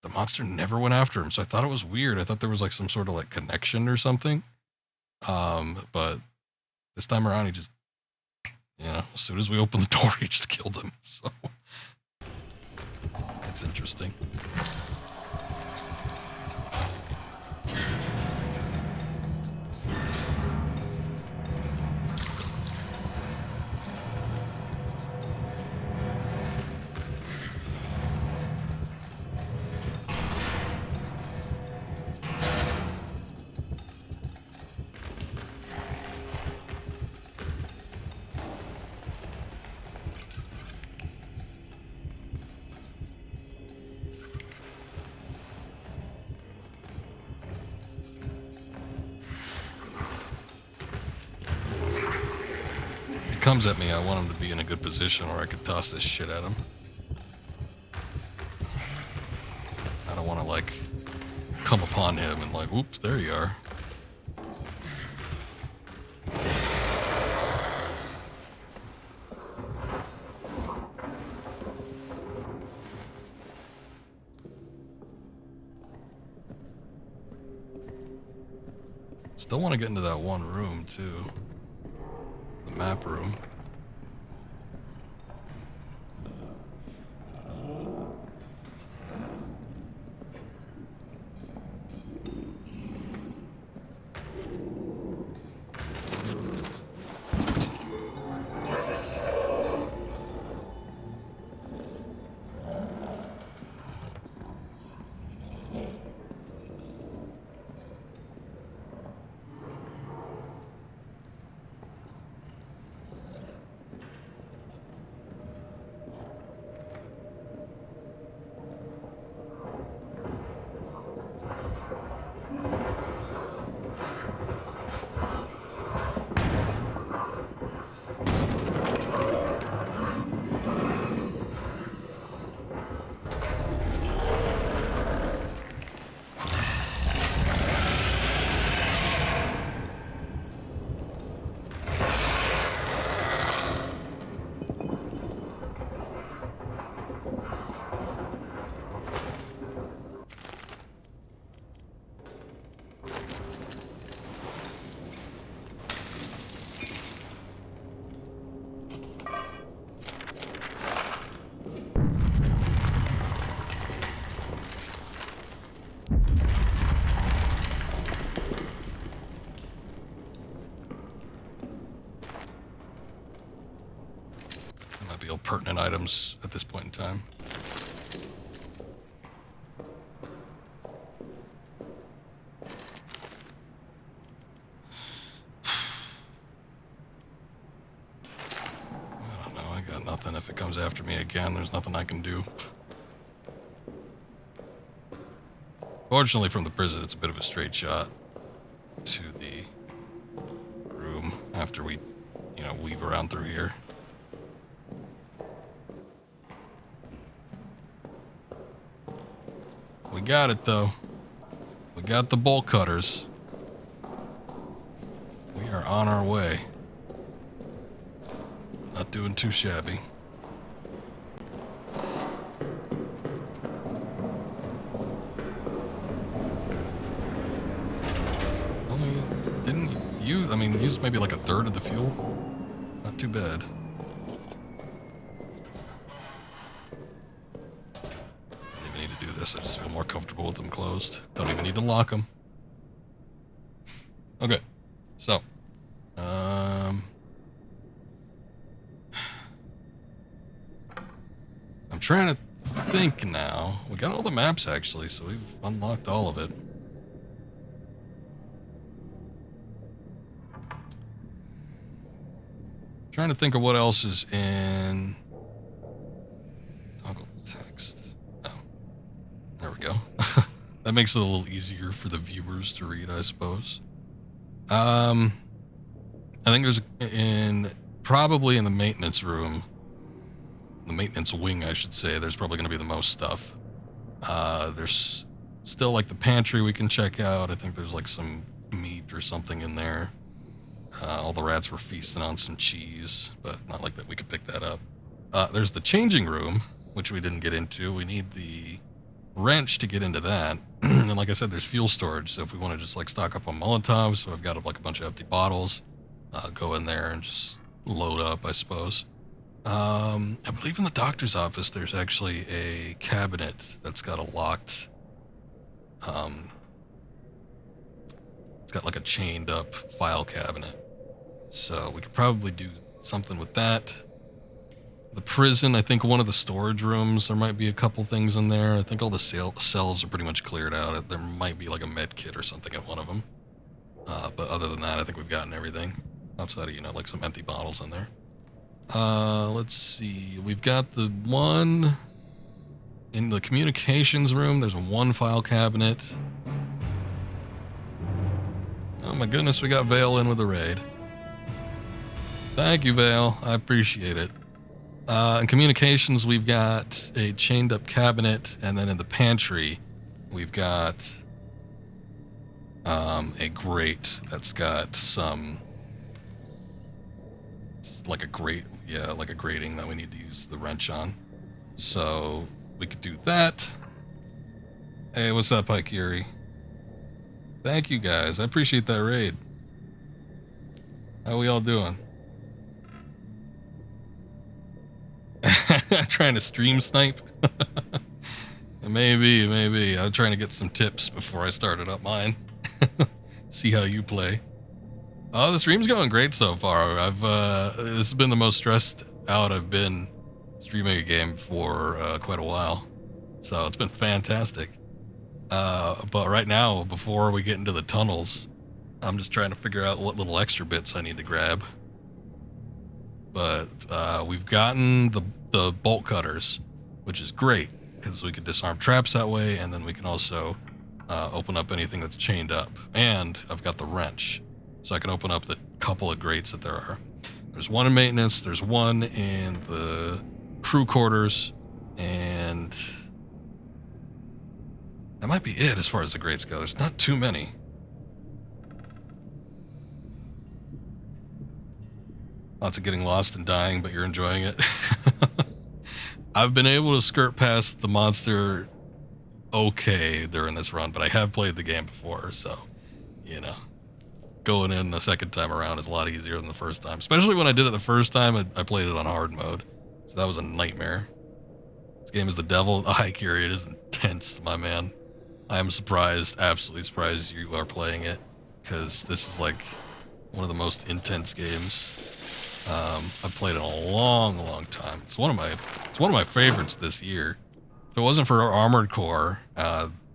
the monster never went after him. So I thought it was weird. I thought there was like some sort of like connection or something. But this time around, he just, you know, as soon as we opened the door, he just killed him. So it's interesting. Comes at me, I want him to be in a good position where I could toss this shit at him. I don't want to like come upon him and like, oops, there you are. Still want to get into that one room too. The map room. Pertinent items at this point in time. I don't know, I got nothing. If it comes after me again, there's nothing I can do. Fortunately, from the prison, it's a bit of a straight shot to the room after we, you know, weave around through here. We got it, though. We got the bolt cutters. We are on our way. Not doing too shabby. Didn't you, I mean, use maybe like a third of the fuel? Not too bad. Don't even need to do this. I just feel more comfortable with them closed. Don't even need to lock them. Okay. So. I'm trying to think now. We got all the maps actually, so we've unlocked all of it. Trying to think of what else is in toggle text. Oh, there we go. That makes it a little easier for the viewers to read, I suppose. I think there's probably in the maintenance room, the maintenance wing, I should say. There's probably going to be the most stuff. There's still like the pantry we can check out. I think there's like some meat or something in there. All the rats were feasting on some cheese, but not like that we could pick that up. There's the changing room, which we didn't get into. We need the wrench to get into that. And like I said, there's fuel storage. So if we want to just like stock up on Molotovs, so I've got like a bunch of empty bottles, go in there and just load up, I suppose. I believe in the doctor's office, there's actually a cabinet that's got a locked, it's got like a chained up file cabinet. So we could probably do something with that. The prison, I think one of the storage rooms, there might be a couple things in there. I think all the cells are pretty much cleared out. There might be like a med kit or something in one of them. But other than that, I think we've gotten everything. Outside of, you know, like some empty bottles in there. Let's see. We've got the one in the communications room. There's one file cabinet. Oh my goodness, we got Vale in with the raid. Thank you, Vale. I appreciate it. In communications, we've got a chained up cabinet, and then in the pantry, we've got a grate that's got some, it's like a grate, yeah, like a grating that we need to use the wrench on. So we could do that. Hey, what's up, Ikiri? Thank you guys. I appreciate that raid. How we all doing? Trying to stream snipe? Maybe. I'm trying to get some tips before I started up mine. See how you play. Oh, the stream's going great so far. This has been the most stressed out I've been streaming a game for quite a while. So it's been fantastic. But right now, before we get into the tunnels, I'm just trying to figure out what little extra bits I need to grab. But we've gotten the bolt cutters, which is great because we can disarm traps that way, and then we can also open up anything that's chained up. And I've got the wrench, so I can open up the couple of grates that there are. There's one in maintenance, there's one in the crew quarters, and that might be it as far as the grates go. There's not too many. Lots of getting lost and dying, but you're enjoying it. I've been able to skirt past the monster okay during this run, but I have played the game before, so, you know, going in the second time around is a lot easier than the first time. Especially when I did it the first time, I played it on hard mode, so that was a nightmare. This game is the devil. Oh, hi, Kiri, it is intense, my man. I am surprised, absolutely surprised you are playing it, because this is like one of the most intense games I've played in a long time. It's one of my favorites this year. If it wasn't for Armored Core,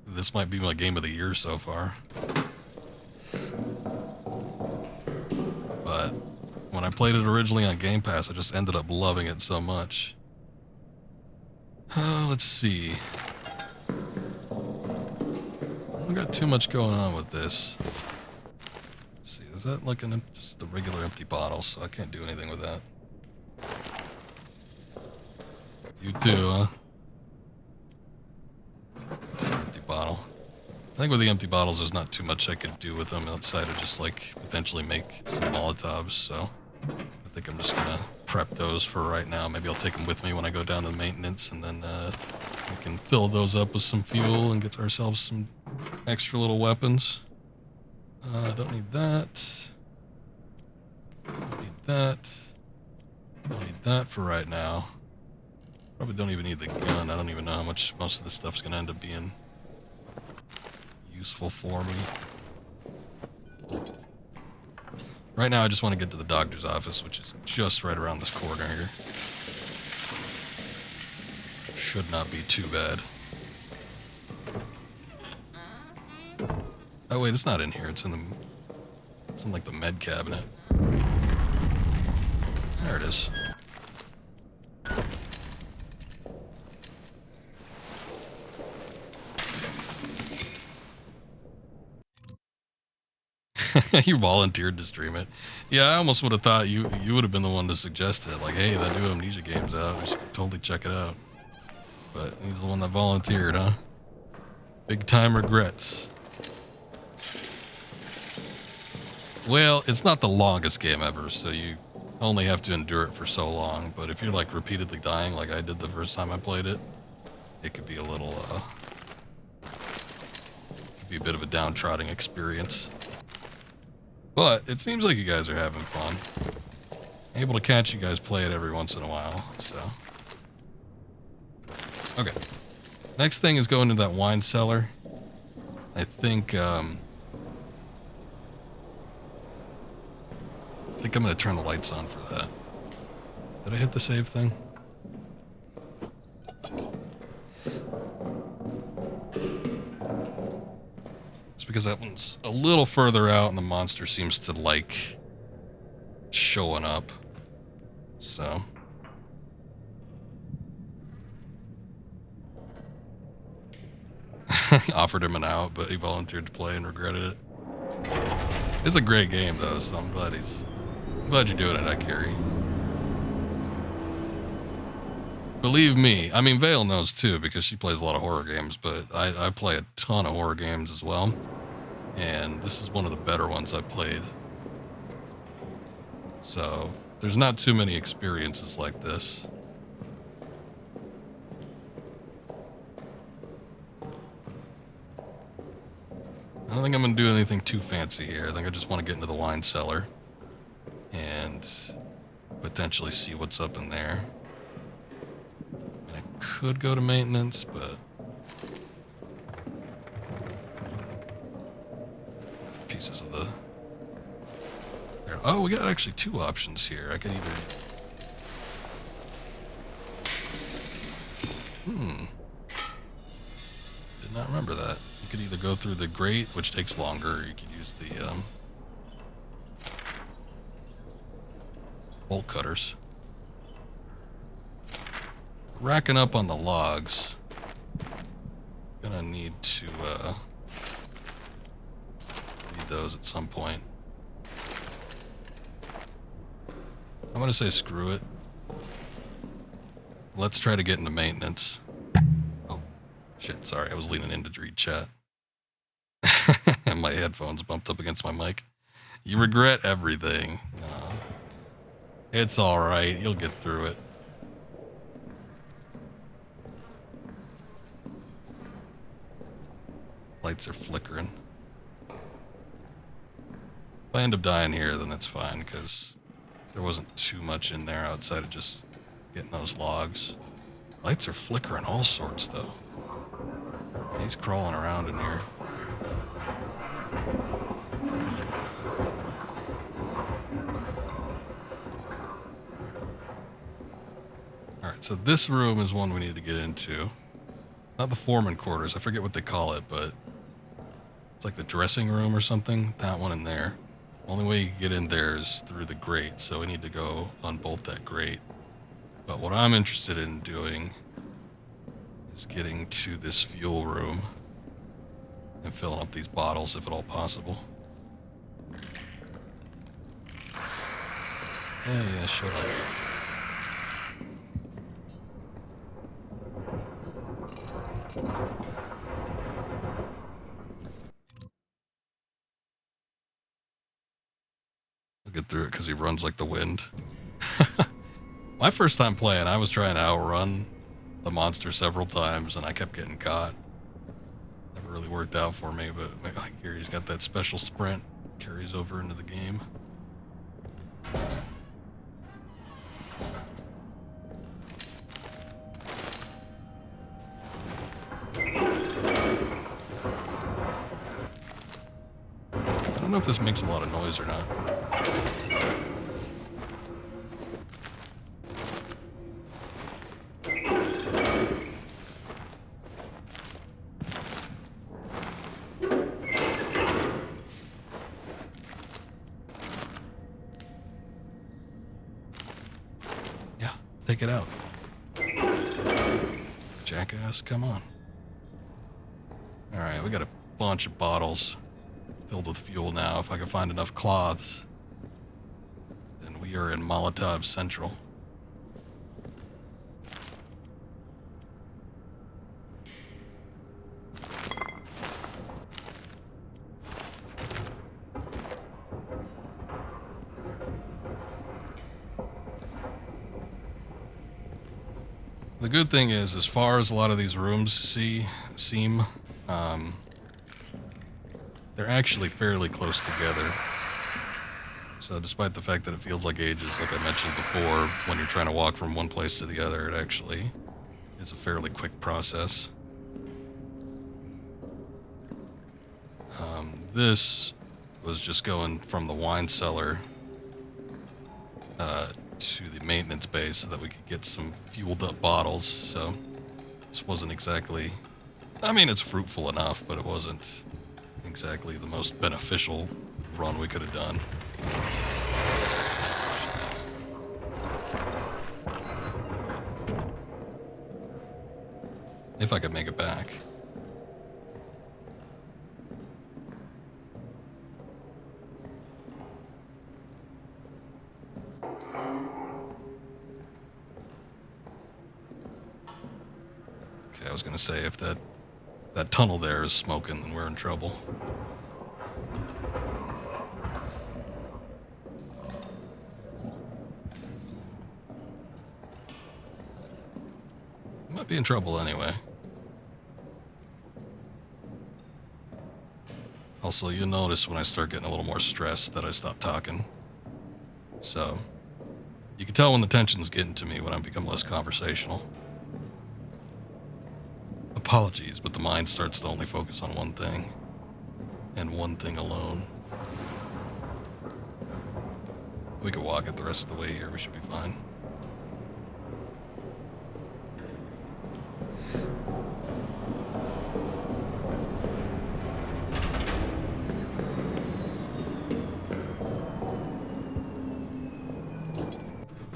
this might be my game of the year so far. But when I played it originally on Game Pass, I just ended up loving it so much. Let's see. I don't got too much going on with this. Let's see, is that like just the regular empty bottle, so I can't do anything with that. You too, huh? Empty bottle. I think with the empty bottles, there's not too much I could do with them outside of just like potentially make some Molotovs. So I think I'm just gonna prep those for right now. Maybe I'll take them with me when I go down to the maintenance, and then we can fill those up with some fuel and get ourselves some extra little weapons. Don't need that. Don't need that. Don't need that for right now. Probably don't even need the gun. I don't even know how much most of this stuff's gonna end up being useful for me. Right now I just want to get to the doctor's office, which is just right around this corner here. Should not be too bad. Oh wait, it's not in here. It's in like the med cabinet. There it is. You volunteered to stream it. Yeah, I almost would have thought you would have been the one to suggest it. Like, hey, that new Amnesia game's out. We should totally check it out. But he's the one that volunteered, huh? Big time regrets. Well, it's not the longest game ever, so you only have to endure it for so long. But if you're like repeatedly dying like I did the first time I played it, it could be a little, could be a bit of a downtrodden experience. But it seems like you guys are having fun. Able to catch you guys play it every once in a while, so. Okay. Next thing is going to that wine cellar. I think I'm gonna turn the lights on for that. Did I hit the save thing? Because that one's a little further out and the monster seems to like showing up. So. Offered him an out, but he volunteered to play and regretted it. It's a great game though, so I'm glad you're doing it, Carrie. Believe me, I mean Vale knows too because she plays a lot of horror games, but I play a ton of horror games as well. And this is one of the better ones I've played. So, there's not too many experiences like this. I don't think I'm going to do anything too fancy here. I think I just want to get into the wine cellar and potentially see what's up in there. And I could go to maintenance, but pieces of the... Oh, we got actually two options here. I could either... Did not remember that. You could either go through the grate, which takes longer, or you could use the bolt cutters. Racking up on the logs. Gonna need to need those at some point. I'm gonna say screw it. Let's try to get into maintenance. Oh, shit, sorry, I was leaning in to read chat. And my headphones bumped up against my mic. You regret everything. It's alright, you'll get through it. Lights are flickering. If I end up dying here, then that's fine, because there wasn't too much in there outside of just getting those logs. Lights are flickering all sorts, though. He's crawling around in here. Alright, so this room is one we need to get into. Not the foreman quarters, I forget what they call it, but it's like the dressing room or something. That one in there. Only way you can get in there is through the grate, so we need to go unbolt that grate. But what I'm interested in doing is getting to this fuel room and filling up these bottles if at all possible. Yeah, shut up. get through it because he runs like the wind. My first time playing, I was trying to outrun the monster several times, and I kept getting caught. Never really worked out for me, but like here, he's got that special sprint, carries over into the game. I don't know if this makes a lot of noise or not. Yeah, take it out. Jackass, come on. Alright, we got a bunch of bottles filled with fuel now. If I can find enough cloths, then we are in Molotov Central. The good thing is, as far as a lot of these rooms seem, they're actually fairly close together. So despite the fact that it feels like ages, like I mentioned before, when you're trying to walk from one place to the other, it actually is a fairly quick process. This was just going from the wine cellar to the maintenance base so that we could get some fueled up bottles. So this wasn't exactly, I mean, it's fruitful enough, but it wasn't exactly the most beneficial run we could have done. Shit. If I could make it back. Okay, I was gonna say, if that tunnel there is smoking, then we're in trouble. Might be in trouble anyway. Also, you'll notice when I start getting a little more stressed that I stop talking. So, you can tell when the tension's getting to me when I become less conversational. Apologies, but the mind starts to only focus on one thing, and one thing alone. We could walk it the rest of the way here, we should be fine.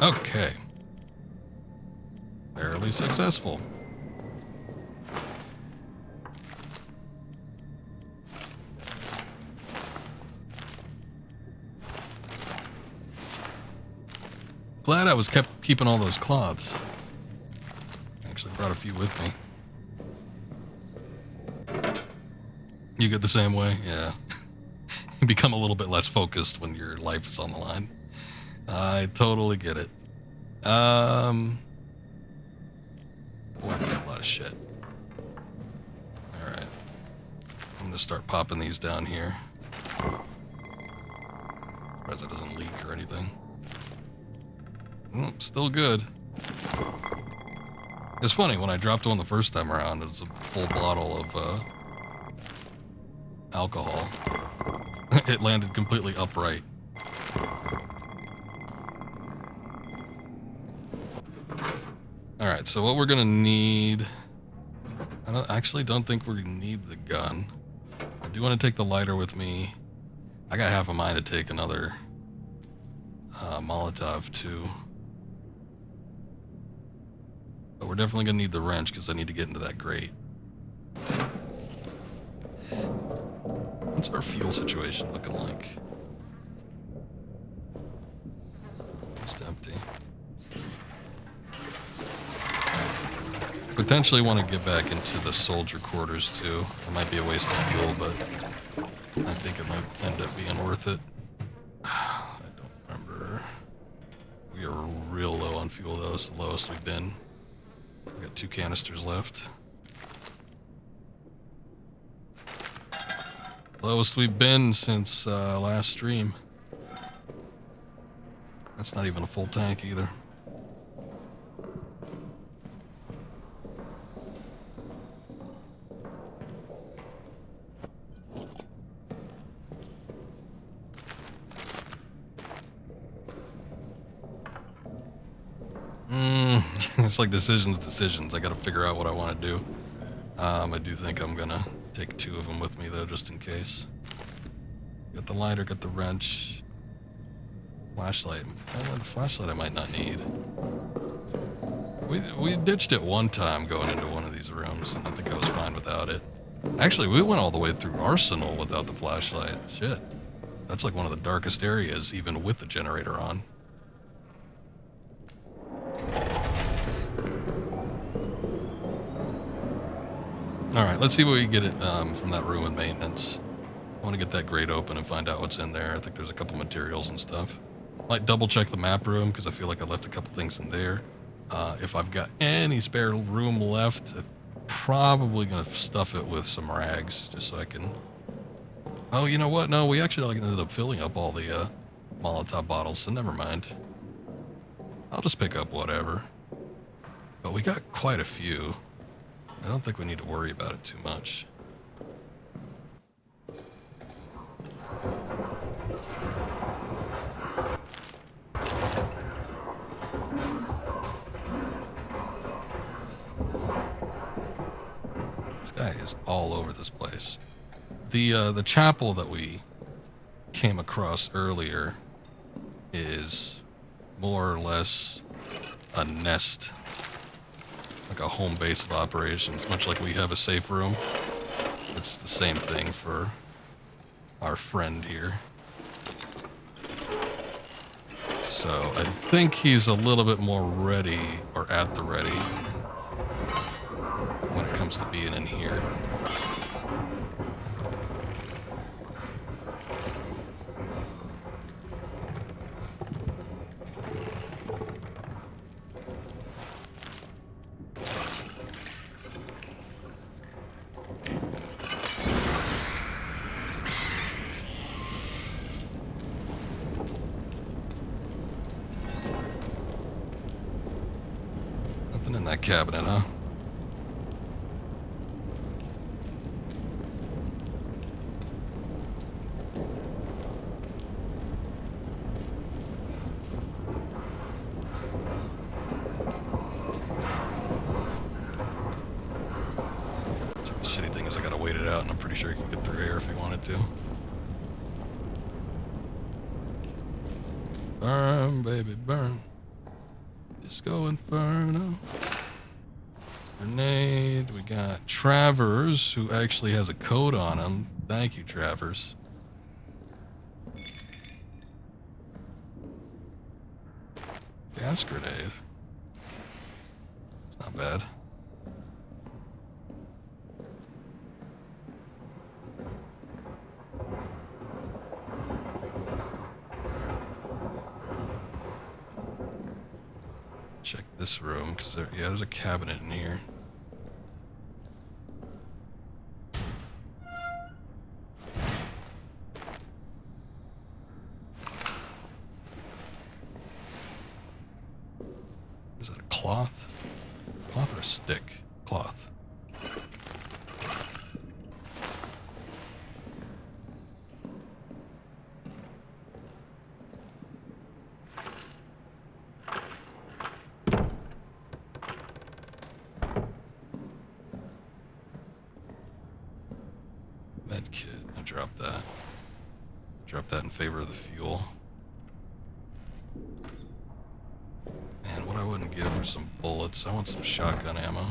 Okay. Barely successful. Glad I was keeping all those cloths. Actually brought a few with me. You get the same way? Yeah. You become a little bit less focused when your life is on the line. I totally get it. Boy, we got a lot of shit. Alright. I'm gonna start popping these down here. Surprised it doesn't leak or anything. Still good. It's funny, when I dropped one the first time around, it was a full bottle of alcohol. It landed completely upright. Alright, so what we're gonna need... I actually don't think we're gonna need the gun. I do want to take the lighter with me. I got half a mind to take another Molotov too. But we're definitely gonna need the wrench because I need to get into that grate. What's our fuel situation looking like? Just empty. Potentially want to get back into the soldier quarters too. It might be a waste of fuel, but I think it might end up being worth it. I don't We are real low on fuel though. It's the lowest we've been. We got 2 canisters left. Lowest we've been since last stream. That's not even a full tank either. It's like decisions. I gotta figure out what I want to do. I do think I'm gonna take 2 of them with me though, just in case. Got the lighter, got the wrench. Flashlight. The flashlight I might not need. We ditched it one time going into one of these rooms, and I think I was fine without it. Actually, we went all the way through Arsenal without the flashlight. Shit. That's like one of the darkest areas, even with the generator on. Alright, let's see what we get from that room in maintenance. I want to get that grate open and find out what's in there. I think there's a couple materials and stuff. Might double check the map room because I feel like I left a couple things in there. If I've got any spare room left, I'm probably going to stuff it with some rags just so I can... Oh, you know what? No, we actually ended up filling up all the Molotov bottles, so never mind. I'll just pick up whatever. But we got quite a few. I don't think we need to worry about it too much. This guy is all over this place. The chapel that we came across earlier is more or less a nest, like a home base of operations, much like we have a safe room. It's the same thing for our friend here. So I think he's a little bit more ready, or at the ready, when it comes to being in here. Nothing in that cabinet, huh? So the shitty thing is I gotta wait it out, and I'm pretty sure he can get through here if he wanted to. Burn, baby, burn. Disco Inferno. Grenade. We got Travers, who actually has a code on him. Thank you, Travers. Gas grenade. It's not bad. Check this room, because there's a cabinet in here. Is that a cloth? Cloth or a stick? Cloth. Med kit. I dropped that. Drop that in favor of the fuel. Man, what I wouldn't give for some bullets. I want some shotgun ammo.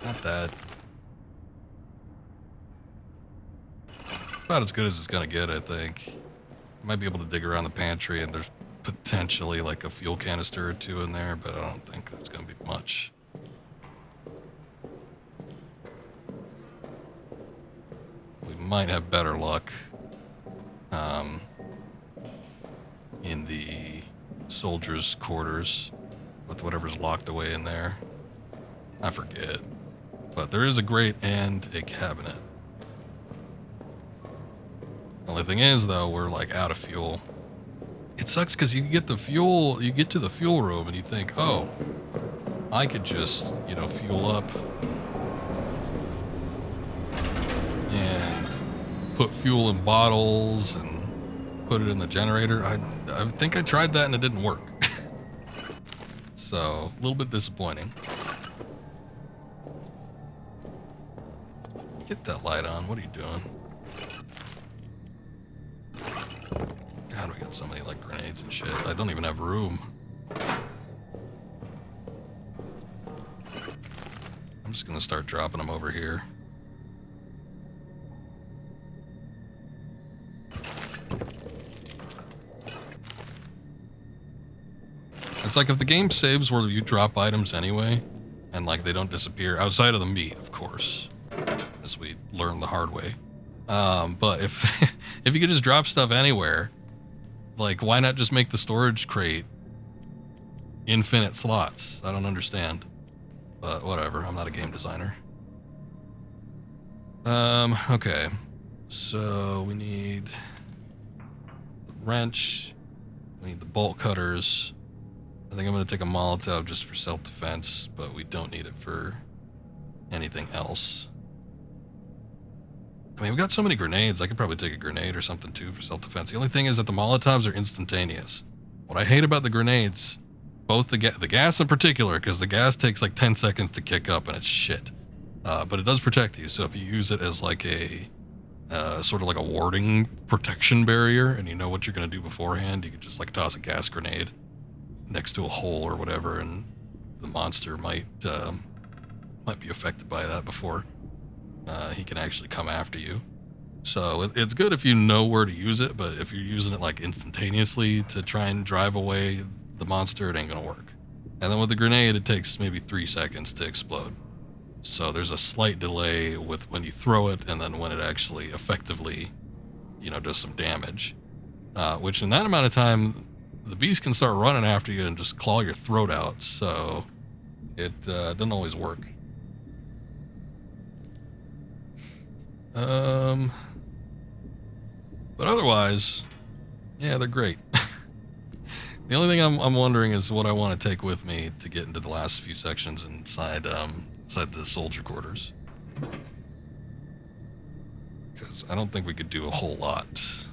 Not that. About as good as it's gonna get, I think. I might be able to dig around the pantry, and there's potentially like a fuel canister or 2 in there, but I don't think there's gonna be much. might have better luck in the soldiers' quarters with whatever's locked away in there. I forget. But there is a grate and a cabinet. Only thing is, though, we're like out of fuel. It sucks because you get the fuel, you get to the fuel room and you think, oh, I could just, you know, fuel up and put fuel in bottles and put it in the generator. I think I tried that and it didn't work. So, a little bit disappointing. Get that light on. What are you doing? God, we got so many, like, grenades and shit. I don't even have room. I'm just gonna start dropping them over here. It's like if the game saves where you drop items anyway, and like they don't disappear outside of the meat, of course, as we learned the hard way. But if if you could just drop stuff anywhere, like why not just make the storage crate infinite slots? I don't understand, but whatever. I'm not a game designer. Okay, so we need the wrench. We need the bolt cutters. I think I'm going to take a Molotov just for self-defense, but we don't need it for anything else. I mean, we've got so many grenades, I could probably take a grenade or something too for self-defense. The only thing is that the Molotovs are instantaneous. What I hate about the grenades, both the gas in particular, because the gas takes like 10 seconds to kick up and it's shit. But it does protect you, so if you use it as like a sort of like a warding protection barrier and you know what you're going to do beforehand, you could just like toss a gas grenade next to a hole or whatever, and the monster might be affected by that before he can actually come after you. So it's good if you know where to use it, but if you're using it like instantaneously to try and drive away the monster, it ain't gonna work. And then with the grenade, it takes maybe 3 seconds to explode. So there's a slight delay with when you throw it and then when it actually effectively, you know, does some damage. Which in that amount of time, the beast can start running after you and just claw your throat out, so it doesn't always work. But otherwise, yeah, they're great. The only thing I'm wondering is what I want to take with me to get into the last few sections inside the soldier quarters. Because I don't think we could do a whole lot.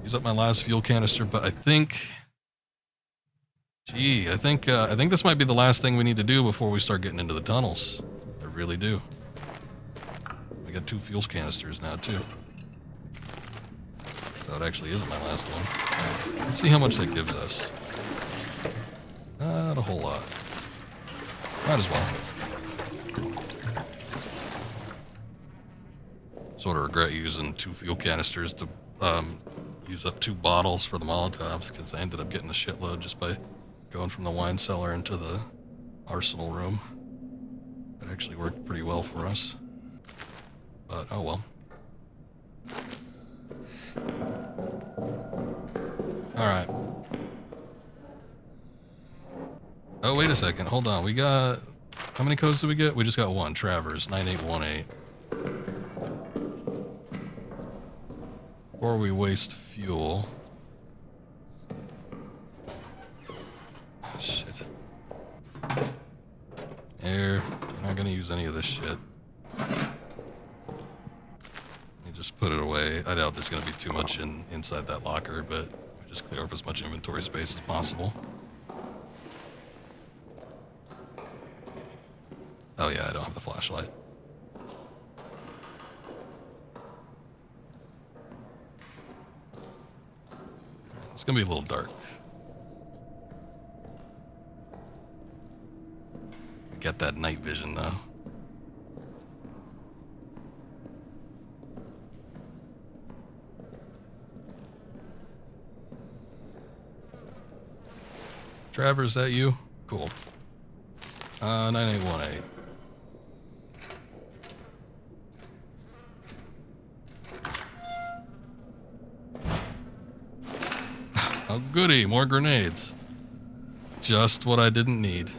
Use up my last fuel canister, but I think this might be the last thing we need to do before we start getting into the tunnels. I really do. We got 2 fuel canisters now too. So it actually isn't my last one. Let's see how much that gives us. Not a whole lot. Might as well. Sort of regret using 2 fuel canisters to use up 2 bottles for the Molotovs, because I ended up getting a shitload just by going from the wine cellar into the arsenal room. That actually worked pretty well for us. But oh well. Alright. Oh, wait a second. Hold on. We got... How many codes did we get? We just got 1. Travers, 9818. Before we waste fuel... Oh, shit. Air. We're not gonna use any of this shit. Let me just put it away. I doubt there's gonna be too much inside that locker, but we just clear up as much inventory space as possible. Oh yeah, I don't have the flashlight. It's gonna be a little dark. Get that night vision though. Travers, is that you? Cool. 9818. Oh, goody, more grenades. Just what I didn't need.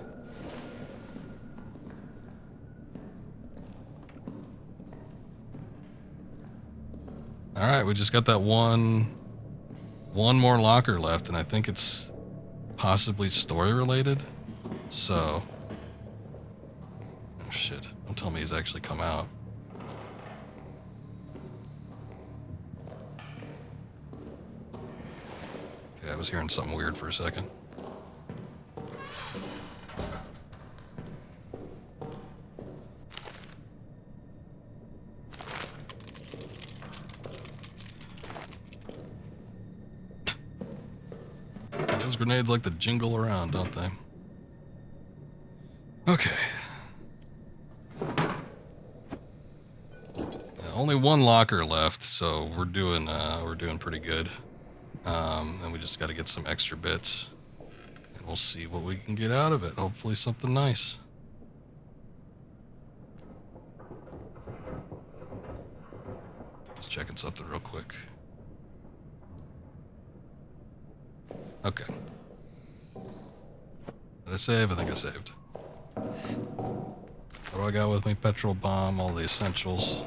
Alright, we just got that one more locker left, and I think it's possibly story related. So... oh shit, don't tell me he's actually come out. Okay, I was hearing something weird for a second. Those grenades like to jingle around, don't they? Okay. Only one locker left, so we're doing pretty good. And we just got to get some extra bits, and we'll see what we can get out of it. Hopefully, something nice. Just checking something real quick. Okay. Did I save? I think I saved. What do I got with me? Petrol bomb, all the essentials.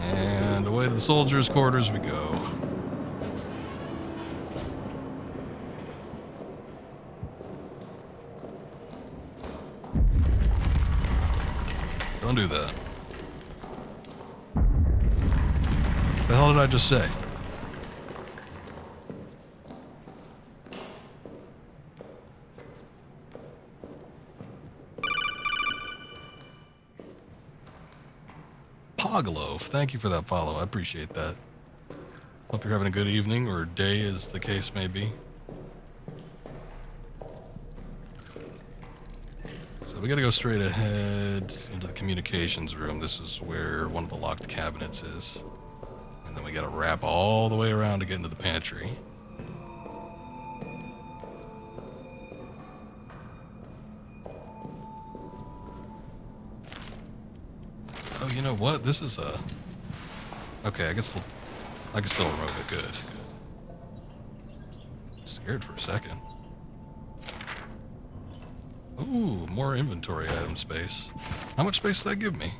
And away to the soldiers' quarters we go. Don't do that. The hell did I just say? Pogloaf, thank you for that follow. I appreciate that. Hope you're having a good evening or day, as the case may be. So we gotta go straight ahead into the communications room. This is where one of the locked cabinets is. And then we gotta wrap all the way around to get into the pantry. Oh, you know what? This is a... okay, I can still remove it. Good. Scared for a second. Ooh, more inventory item space. How much space did that give me?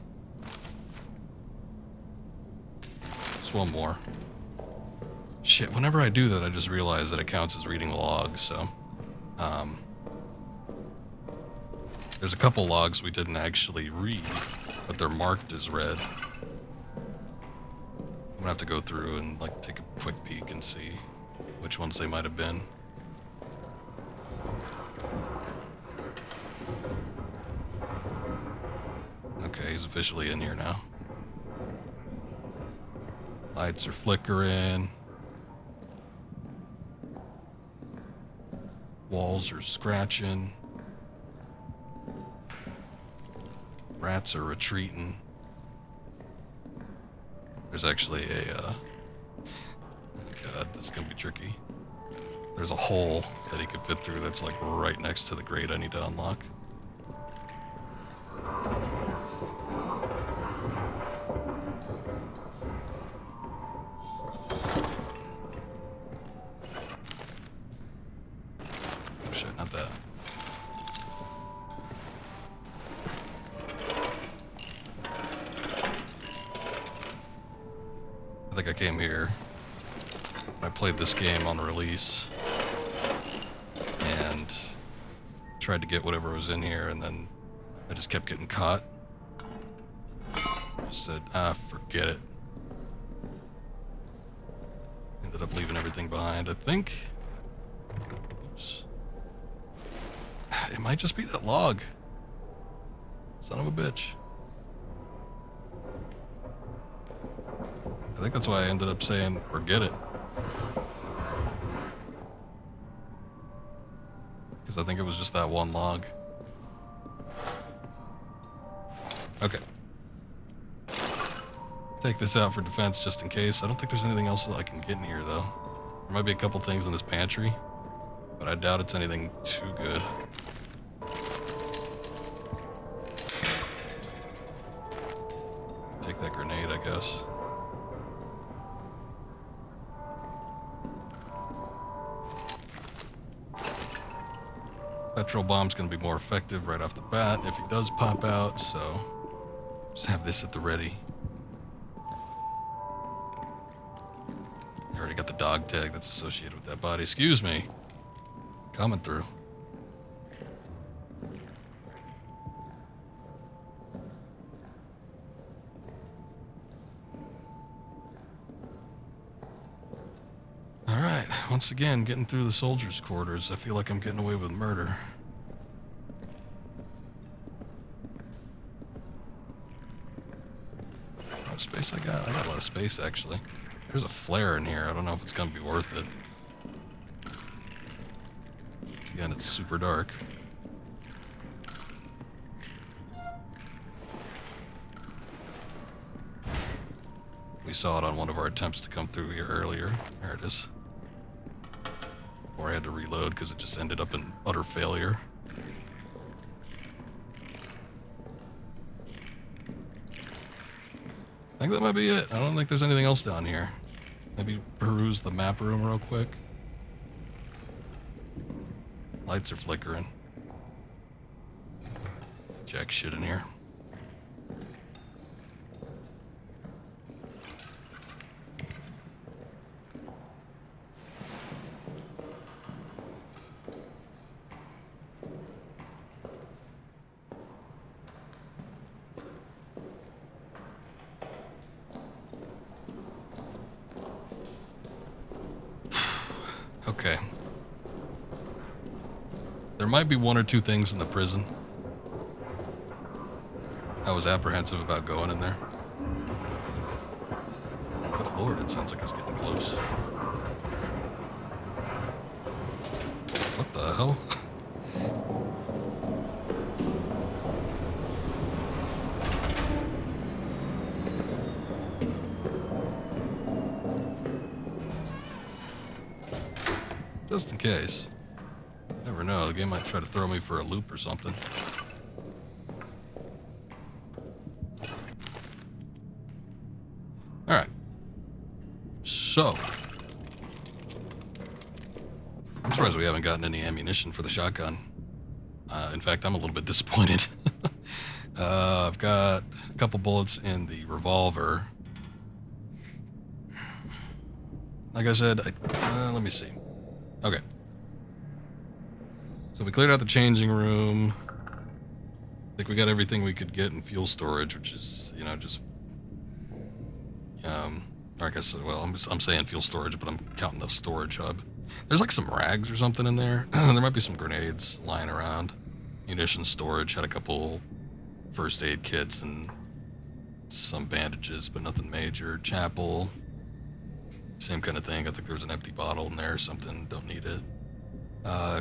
Just one more. Shit, whenever I do that, I just realize that it counts as reading logs, so... there's a couple logs we didn't actually read, but they're marked as read. I'm gonna have to go through and, like, take a quick peek and see which ones they might have been. Okay, he's officially in here now. Lights are flickering. Walls are scratching. Rats are retreating. There's actually a, oh god, this is gonna be tricky. There's a hole that he could fit through that's like right next to the grate I need to unlock. Oh shit, not that. I think I came here. I played this game on release and tried to get whatever was in here, and then I just kept getting caught. Just said, forget it. Ended up leaving everything behind, I think. Oops. It might just be that log. Son of a bitch. I think that's why I ended up saying, forget it. Because I think it was just that one log. Okay. Take this out for defense just in case. I don't think there's anything else that I can get in here, though. There might be a couple things in this pantry, but I doubt it's anything too good. Take that grenade, I guess. Petrol bomb's going to be more effective right off the bat if he does pop out, so just have this at the ready. I already got the dog tag that's associated with that body. Excuse me. Coming through. Alright, once again, getting through the soldiers' quarters. I feel like I'm getting away with murder. How much space I got? I got a lot of space, actually. There's a flare in here. I don't know if it's going to be worth it. Again, it's super dark. We saw it on one of our attempts to come through here earlier. There it is. Or I had to reload because it just ended up in utter failure. I think that might be it. I don't think there's anything else down here. Maybe peruse the map room real quick. Lights are flickering. Jack shit in here. Okay. There might be one or two things in the prison. I was apprehensive about going in there. Good lord, it sounds like it's getting close. What the hell? Just in case. Never know, the game might try to throw me for a loop or something. Alright. So. I'm surprised we haven't gotten any ammunition for the shotgun. In fact, I'm a little bit disappointed. I've got a couple bullets in the revolver. Like I said, let me see. Okay. So we cleared out the changing room. I think we got everything we could get in fuel storage, which is, you know, just... or I guess, well, I'm saying fuel storage, but I'm counting the storage hub. There's like some rags or something in there. There might be some grenades lying around. Munition storage, had a couple first aid kits and some bandages, but nothing major. Chapel, same kind of thing. I think there was an empty bottle in there or something. Don't need it.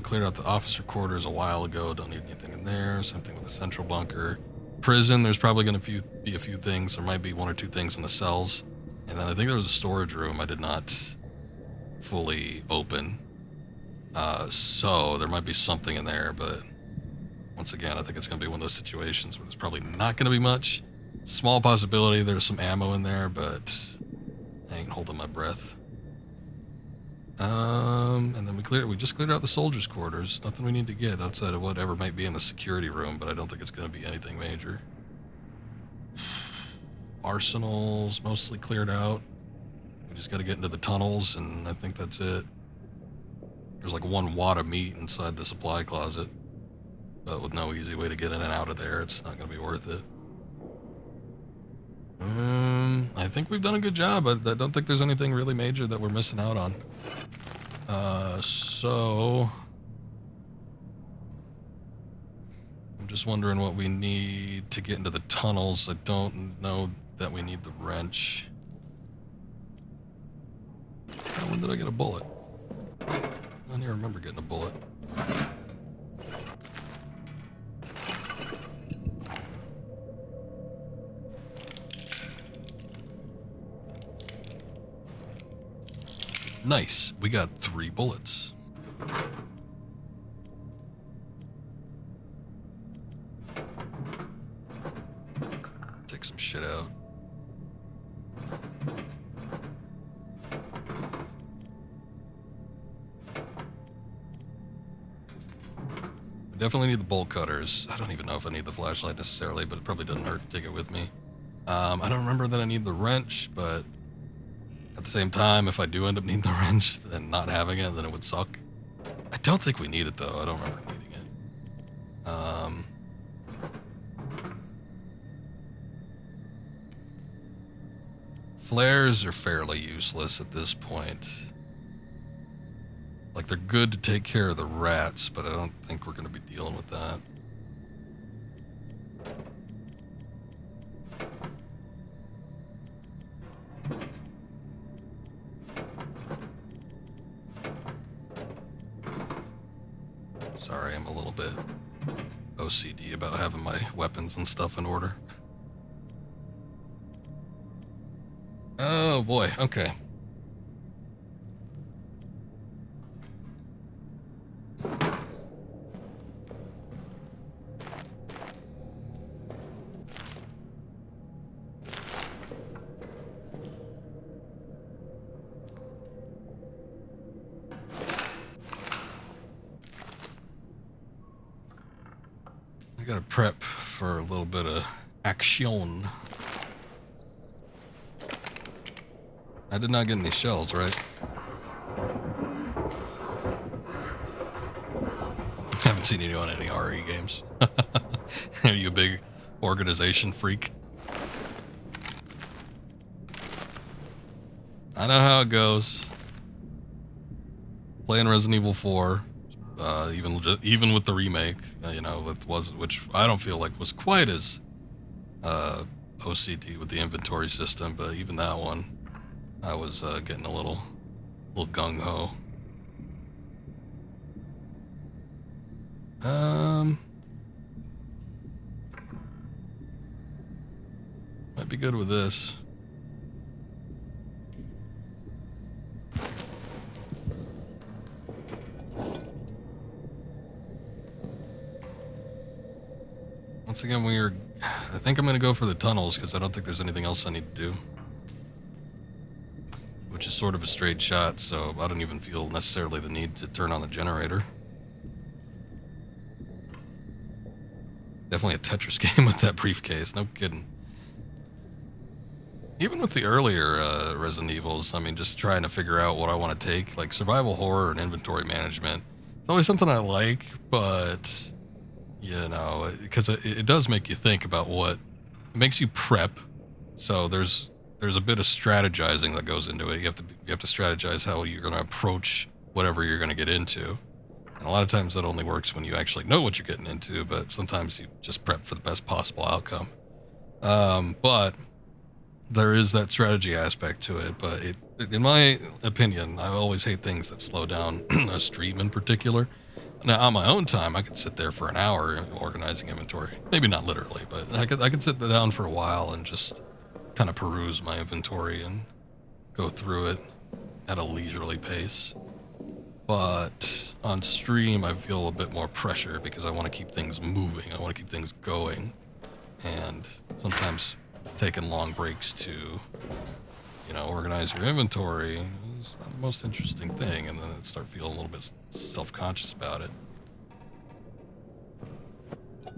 Cleared out the officer quarters a while ago. Don't need anything in there. Same thing with the central bunker. Prison, there's probably going to be a few things. There might be one or two things in the cells. And then I think there was a storage room I did not fully open. So there might be something in there, but once again, I think it's going to be one of those situations where there's probably not going to be much. Small possibility there's some ammo in there, but I ain't holding my breath. And then we just cleared out the soldiers' quarters. Nothing we need to get outside of whatever might be in the security room, but I don't think it's going to be anything major. Arsenal's mostly cleared out. We just got to get into the tunnels, and I think that's it. There's like 1 wad of meat inside the supply closet, but with no easy way to get in and out of there, it's not going to be worth it. I think we've done a good job. I don't think there's anything really major that we're missing out on. So I'm just wondering what we need to get into the tunnels. I don't know that we need the wrench. When did I get a bullet? I don't even remember getting a bullet. Nice. We got 3 bullets. Take some shit out. Definitely need the bolt cutters. I don't even know if I need the flashlight necessarily, but it probably doesn't hurt to take it with me. I don't remember that I need the wrench, but at the same time, if I do end up needing the wrench and not having it, then it would suck. I don't think we need it, though. I don't remember needing it. Flares are fairly useless at this point. Like, they're good to take care of the rats, but I don't think we're going to be dealing with that. Sorry, I'm a little bit OCD about having my weapons and stuff in order. Oh boy, okay. I gotta prep for a little bit of action. I did not get any shells, right? Haven't seen you on any RE games. Are you a big organization freak? I know how it goes. Playing Resident Evil 4, even with the remake, you know, which I don't feel like was quite as OCD with the inventory system, but even that one, I was getting a little gung ho. Might be good with this. Once again, I think I'm going to go for the tunnels because I don't think there's anything else I need to do. Which is sort of a straight shot, so I don't even feel necessarily the need to turn on the generator. Definitely a Tetris game with that briefcase, no kidding. Even with the earlier Resident Evils, I mean, just trying to figure out what I want to take, like survival horror and inventory management. It's always something I like, but, you know, because it does make you think about it makes you prep, so there's a bit of strategizing that goes into it. You have to strategize how you're going to approach whatever you're going to get into. And a lot of times that only works when you actually know what you're getting into, but sometimes you just prep for the best possible outcome. But there is that strategy aspect to it, but in my opinion, I always hate things that slow down a stream in particular. Now, on my own time, I could sit there for an hour organizing inventory. Maybe not literally, but I could sit down for a while and just kind of peruse my inventory and go through it at a leisurely pace. But on stream, I feel a bit more pressure because I want to keep things moving. I want to keep things going. And sometimes taking long breaks to, you know, organize your inventory is not the most interesting thing. And then I start feeling a little bit self-conscious about it.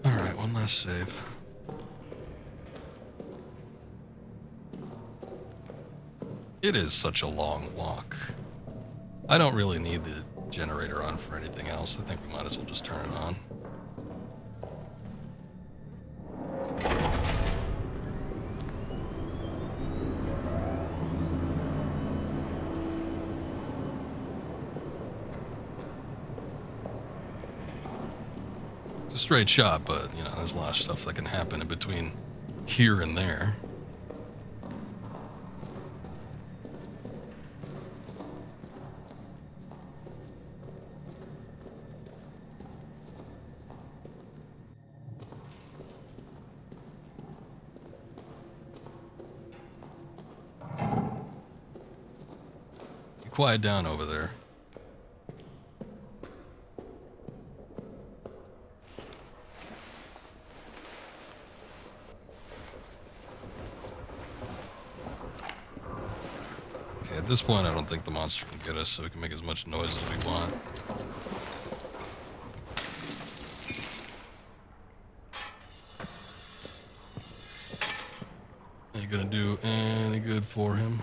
All right, one last save. It is such a long walk. I don't really need the generator on for anything else. I think we might as well just turn it on. It's a straight shot, but, you know, there's a lot of stuff that can happen in between here and there. Quiet down over there. Okay, at this point I don't think the monster can get us, so we can make as much noise as we want. Ain't gonna do any good for him.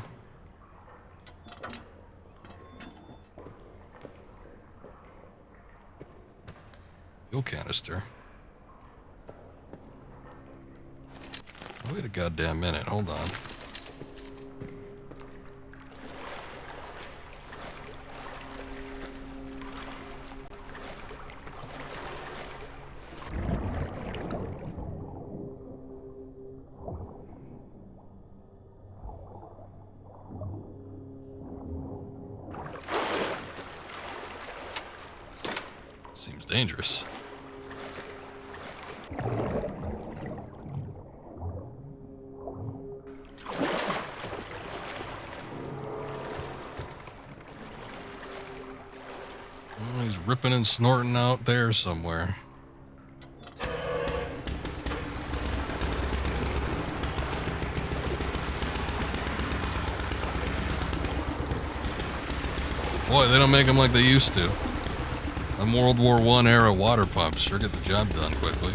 Fuel canister. Wait a goddamn minute. Hold on. Seems dangerous. Well, he's ripping and snorting out there somewhere. Boy, they don't make them like they used to. Them World War I era water pumps sure get the job done quickly.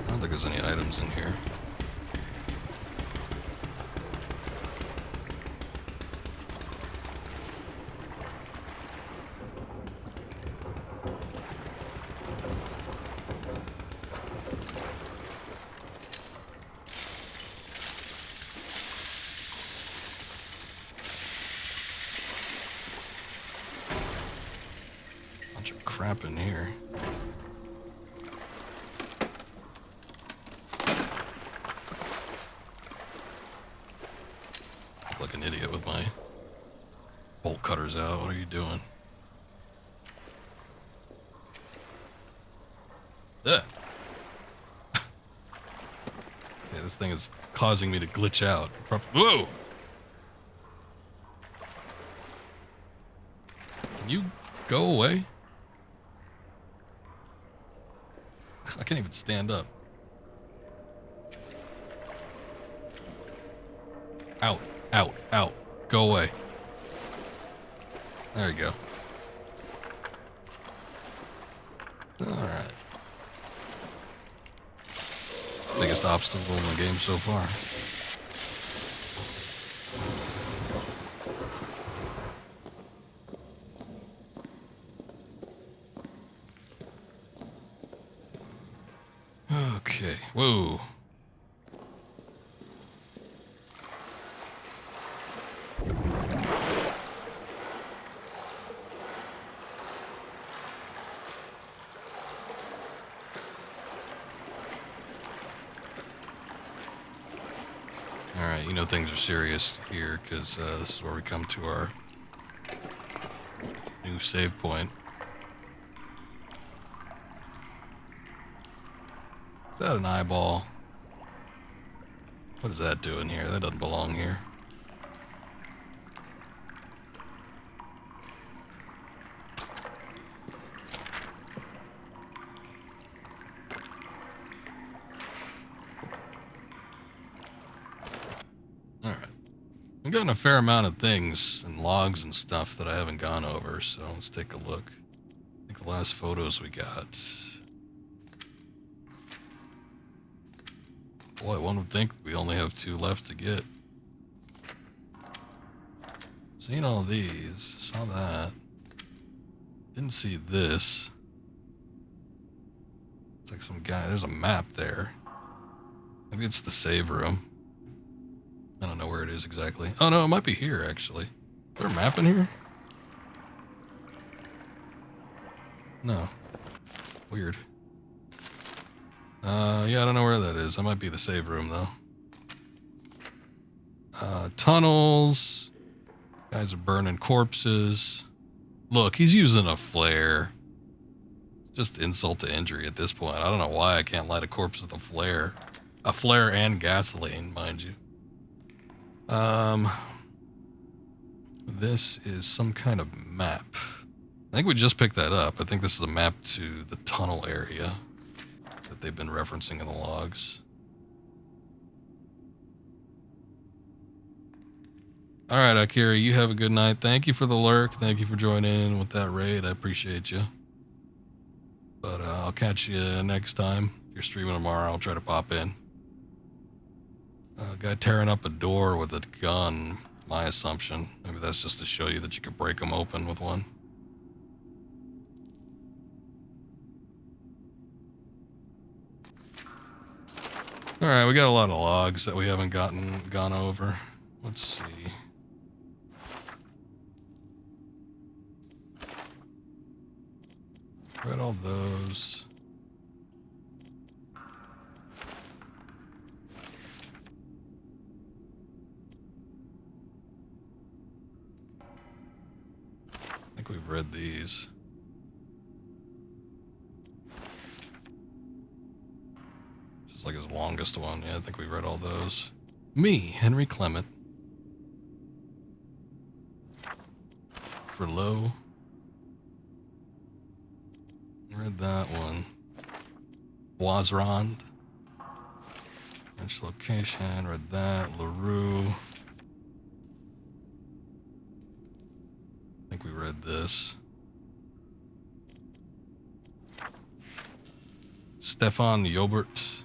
I don't think there's any items in here. Bunch of crap in here. Look like an idiot with my bolt cutters out. What are you doing? Yeah. Yeah, this thing is causing me to glitch out. Whoa! Can you go away? I can't even stand up. Out, out, out. Go away. There you go. Alright. Biggest obstacle in the game so far. Okay. Whoa. Alright, you know things are serious here because this is where we come to our new save point. Is that an eyeball? What is that doing here? That doesn't belong here. Alright. I've gotten a fair amount of things and logs and stuff that I haven't gone over, so let's take a look. I think the last photos we got. Boy, one would think we only have 2 left to get. Seen all these, saw that. Didn't see this. It's like some guy, there's a map there. Maybe it's the save room. I don't know where it is exactly. Oh no, it might be here actually. Is there a map in here? No. Weird. Yeah, I don't know where that is. That might be the save room, though. Tunnels. Guys are burning corpses. Look, he's using a flare. Just insult to injury at this point. I don't know why I can't light a corpse with a flare. A flare and gasoline, mind you. This is some kind of map. I think we just picked that up. I think this is a map to the tunnel area that they've been referencing in the logs. All right, Akira, you have a good night. Thank you for the lurk. Thank you for joining in with that raid. I appreciate you. But I'll catch you next time. If you're streaming tomorrow, I'll try to pop in. Guy tearing up a door with a gun, my assumption. Maybe that's just to show you that you could break them open with one. Alright, we got a lot of logs that we haven't gone over. Let's see. Read all those. I think we've read these. This is like his longest one. Yeah, I think we read all those. Me, Henri Clement. Frelot. Read that one. Boisrand. French location. Read that. LaRue. I think we read this. Stefan Jobert.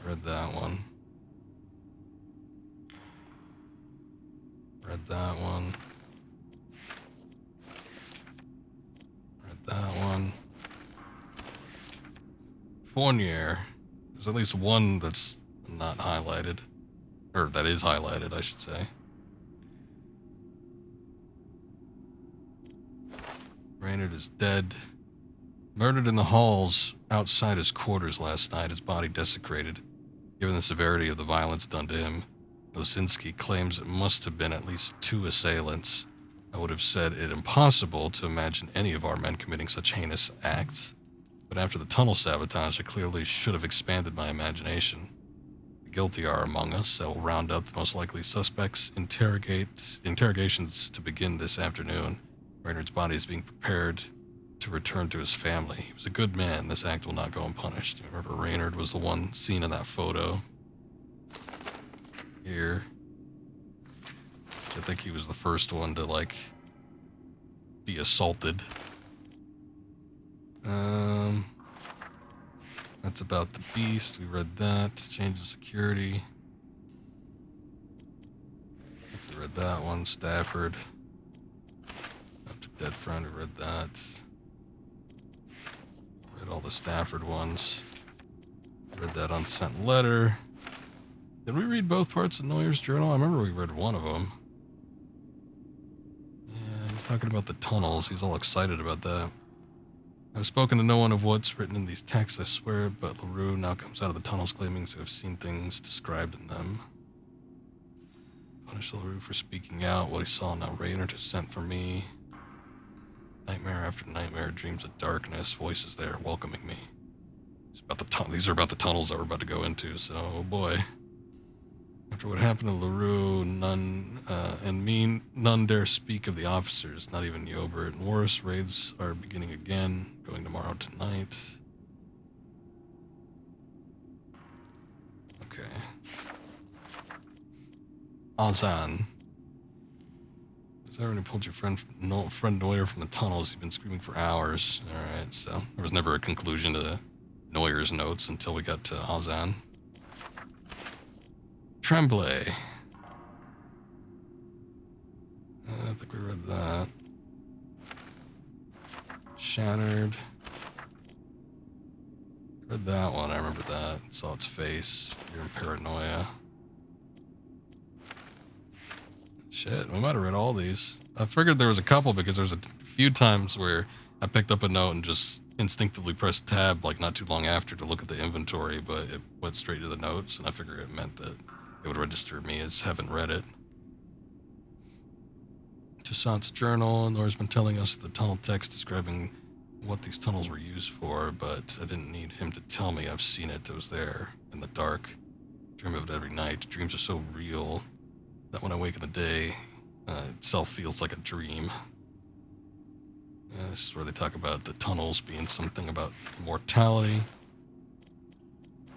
Read that one. Read that one. Read that one. Fournier. There's at least one that's not highlighted. Or that is highlighted, I should say. Raynard is dead. Murdered in the halls outside his quarters last night, his body desecrated. Given the severity of the violence done to him, Losinski claims it must have been at least 2 assailants. I would have said it impossible to imagine any of our men committing such heinous acts. But after the tunnel sabotage, I clearly should have expanded my imagination. The guilty are among us. I will round up the most likely suspects, interrogations to begin this afternoon. Raynard's body is being prepared to return to his family. He was a good man. This act will not go unpunished. Remember, Raynard was the one seen in that photo. Here. I think he was the first one to, like, be assaulted. That's about the beast. We read that. Change of security. We read that one. Stafford. After dead friend, we read that. Read all the Stafford ones. Read that unsent letter. Did we read both parts of Neuer's journal? I remember we read one of them. Yeah, he's talking about the tunnels. He's all excited about that. I've spoken to no one of what's written in these texts, I swear, but LaRue now comes out of the tunnels claiming to have seen things described in them. Punish LaRue for speaking out. What he saw now, Raynard has sent for me. Nightmare after nightmare, dreams of darkness, voices there welcoming me. These are about the tunnels that we're about to go into, so, oh boy. After what happened to LaRue, none dare speak of the officers, not even Jobert. And worse, raids are beginning again, going tomorrow tonight. Okay. Azan. Has everyone pulled your friend Neuer from the tunnels? You've been screaming for hours. Alright, so there was never a conclusion to Neuer's notes until we got to Azan. Tremblay. I think we read that. Shattered. Read that one, I remember that. Saw its face. Fear and paranoia. Shit, we might have read all these. I figured there was a couple because there was a few times where I picked up a note and just instinctively pressed tab like not too long after to look at the inventory, but it went straight to the notes, and I figured it meant that it would register me as haven't read it. Toussaint's journal. Nora's been telling us the tunnel text describing what these tunnels were used for, but I didn't need him to tell me. I've seen it. It was there in the dark. Dream of it every night. Dreams are so real that when I wake in the day, itself feels like a dream. This is where they talk about the tunnels being something about immortality.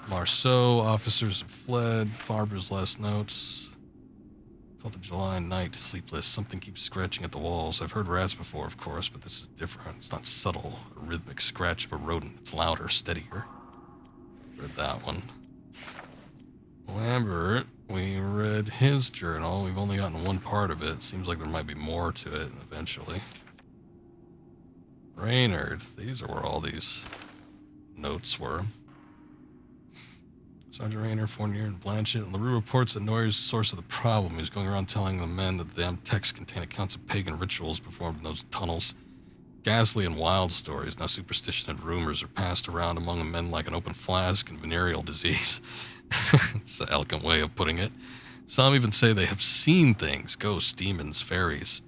Marceau, officers have fled. Farber's last notes. 12th of July, night, sleepless. Something keeps scratching at the walls. I've heard rats before, of course, but this is different. It's not subtle, a rhythmic scratch of a rodent. It's louder, steadier. Read that one. Lambert, we read his journal. We've only gotten one part of it. Seems like there might be more to it eventually. Raynard, these are where all these notes were. Sergeant Rayner, Fournier, and Blanchett. And LaRue reports that Neuer's the source of the problem. He's going around telling the men that the damn texts contain accounts of pagan rituals performed in those tunnels. Ghastly and wild stories. Now superstition and rumors are passed around among the men like an open flask and venereal disease. It's an elegant way of putting it. Some even say they have seen things. Ghosts, demons, fairies.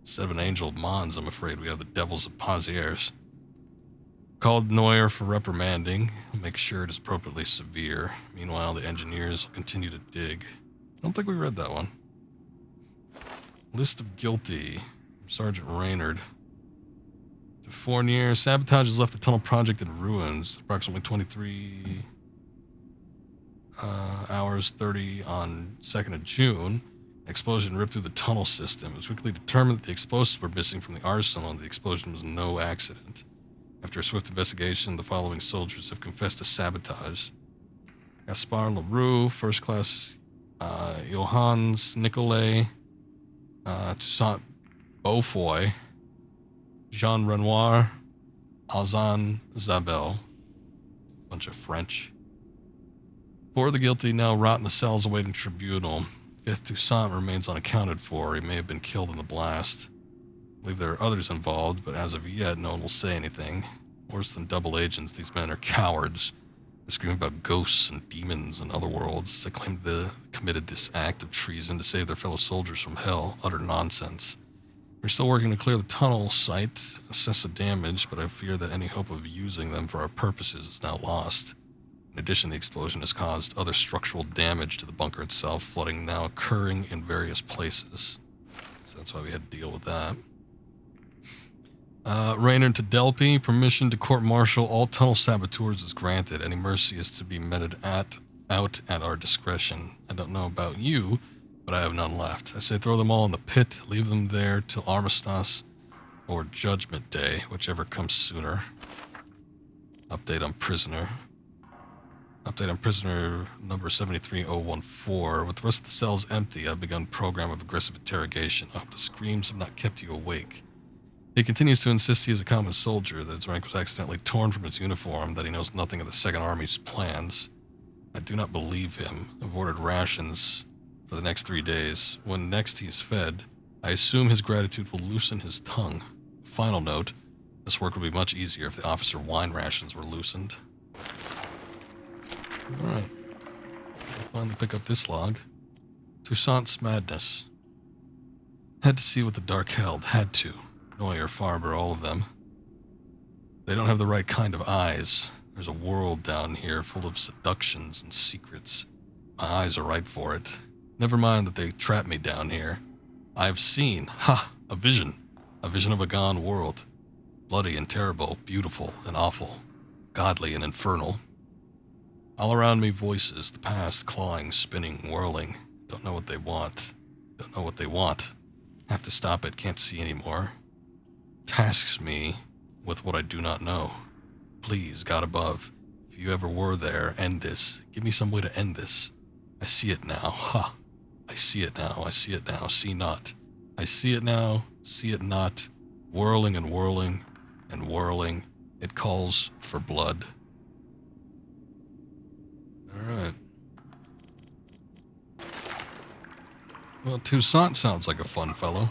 Instead of an angel of Mons, I'm afraid we have the devils of Pozières. Called Neuer for reprimanding. Make sure it is appropriately severe. Meanwhile, the engineers will continue to dig. I don't think we read that one. List of guilty. Sergeant Raynard. To Fournier. Sabotage has left the tunnel project in ruins. Approximately 23 hours 30 on 2nd of June. An explosion ripped through the tunnel system. It was quickly determined that the explosives were missing from the arsenal and the explosion was no accident. After a swift investigation, the following soldiers have confessed to sabotage. Gaspard Leroux, First Class Johannes Nicolet, Toussaint Beaufoy, Jean Renoir, Alzan Zabel. Bunch of French. 4 of the guilty now rot in the cells awaiting tribunal. 5th Toussaint remains unaccounted for. He may have been killed in the blast. I believe there are others involved, but as of yet, no one will say anything. Worse than double agents, these men are cowards. They scream about ghosts and demons and other worlds. They claim they committed this act of treason to save their fellow soldiers from hell. Utter nonsense. We're still working to clear the tunnel site, assess the damage, but I fear that any hope of using them for our purposes is now lost. In addition, the explosion has caused other structural damage to the bunker itself, flooding now occurring in various places. So that's why we had to deal with that. Raynard to Delpy, permission to court-martial all tunnel saboteurs is granted. Any mercy is to be meted out at our discretion. I don't know about you, but I have none left. I say throw them all in the pit, leave them there till Armistice or Judgment Day, whichever comes sooner. Update on prisoner. Update on prisoner number 73014. With the rest of the cells empty, I've begun a program of aggressive interrogation. I hope the screams have not kept you awake. He continues to insist he is a common soldier, that his rank was accidentally torn from his uniform, that he knows nothing of the Second Army's plans. I do not believe him. I've ordered rations for the next 3 days. When next he is fed, I assume his gratitude will loosen his tongue. Final note, this work would be much easier if the officer wine rations were loosened. Alright. I'll finally pick up this log. Toussaint's madness. Had to see what the dark held. Had to. Neuer, Farber, all of them. They don't have the right kind of eyes. There's a world down here full of seductions and secrets. My eyes are right for it. Never mind that they trap me down here. I've seen, a vision. A vision of a gone world. Bloody and terrible, beautiful and awful. Godly and infernal. All around me voices, the past clawing, spinning, whirling. Don't know what they want. Don't know what they want. Have to stop it, can't see anymore. Tasks me with what I do not know. Please, God above, if you ever were there, end this. Give me some way to end this. I see it now. I see it now. I see it now. See not. I see it now. See it not. Whirling and whirling and whirling. It calls for blood. Alright. Well, Toussaint sounds like a fun fellow.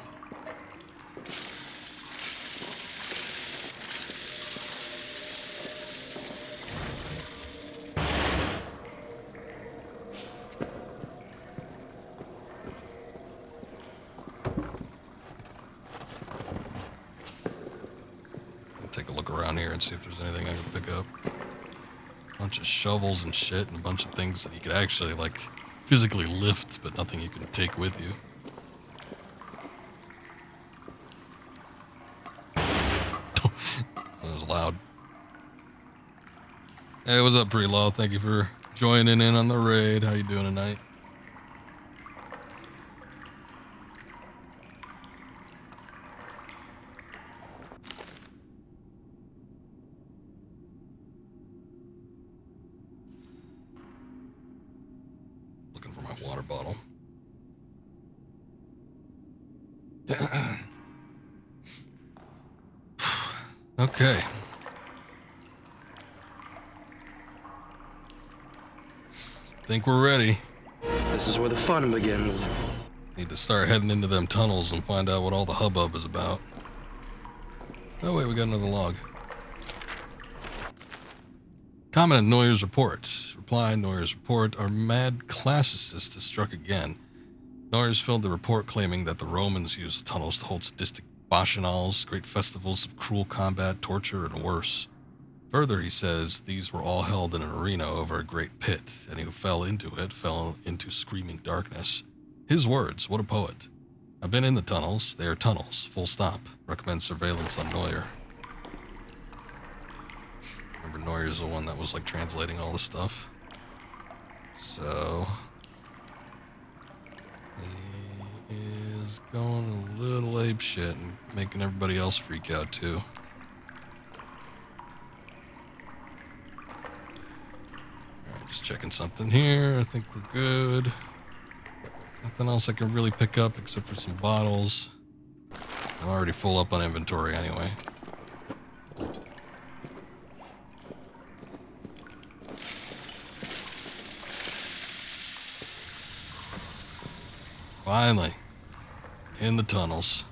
Take a look around here and see if there's anything I can pick up. Bunch of shovels and shit and a bunch of things that you could actually, like, physically lift, but nothing you can take with you. That was loud. Hey, what's up, Pre-Law? Thank you for joining in on the raid. How you doing tonight? Looking for my water bottle. Okay. Think we're ready. This is where the fun begins. Need to start heading into them tunnels and find out what all the hubbub is about. Oh wait, we got another log. Comment on Neuer's report. Reply, Neuer's report. Our mad classicist has struck again. Neuer's filled the report claiming that the Romans used the tunnels to hold sadistic bacchanals, great festivals of cruel combat, torture, and worse. Further, he says these were all held in an arena over a great pit, and who fell into it fell into screaming darkness. His words, what a poet. I've been in the tunnels. They are tunnels. Full stop. Recommend surveillance on Neuer. Remember, Neuer's the one that was like translating all the stuff. So he is going a little ape shit and making everybody else freak out too. Alright, just checking something here. I think we're good. Nothing else I can really pick up except for some bottles. I'm already full up on inventory anyway. Finally, in the tunnels.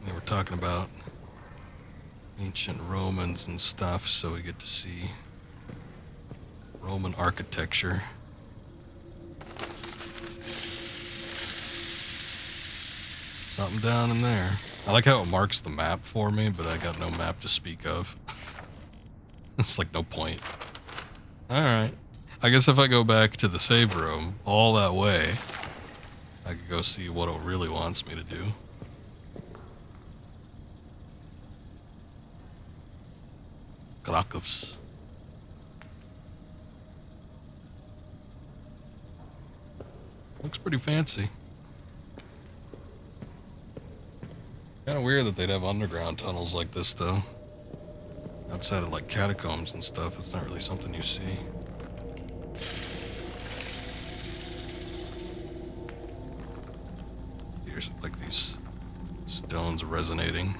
They were talking about ancient Romans and stuff, so we get to see Roman architecture. Something down in there. I like how it marks the map for me, but I got no map to speak of. It's like no point. Alright. I guess if I go back to the save room all that way, I could go see what it really wants me to do. Krakow's. Looks pretty fancy. Kind of weird that they'd have underground tunnels like this, though. Outside of like catacombs and stuff, it's not really something you see. Here's like these stones resonating.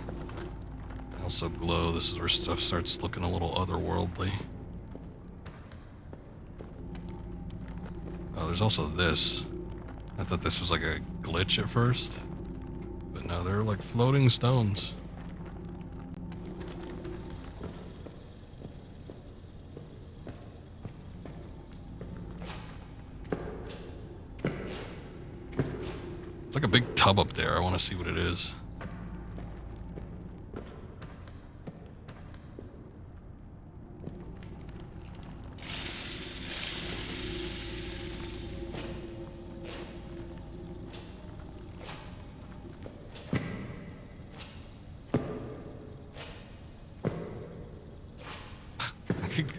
They also glow. This is where stuff starts looking a little otherworldly. Oh, there's also this. I thought this was like a glitch at first, but no, they're like floating stones. Like a big tub up there. I want to see what it is.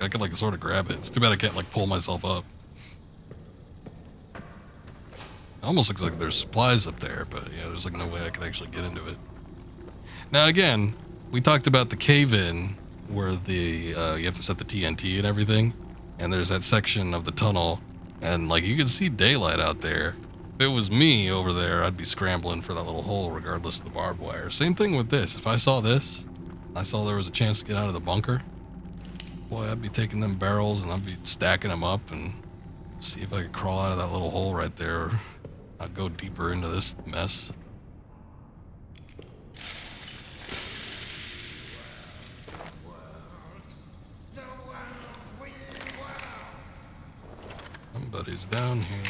I could like sort of grab it. It's too bad I can't like pull myself up. Almost looks like there's supplies up there, but yeah, there's like no way I could actually get into it. Now again, we talked about the cave-in where the you have to set the TNT and everything, and there's that section of the tunnel, and like you can see daylight out there. If it was me over there, I'd be scrambling for that little hole regardless of the barbed wire. Same thing with this. If I saw this, I saw there was a chance to get out of the bunker, boy, I'd be taking them barrels and I'd be stacking them up and see if I could crawl out of that little hole right there. I'll go deeper into this mess. Somebody's down here.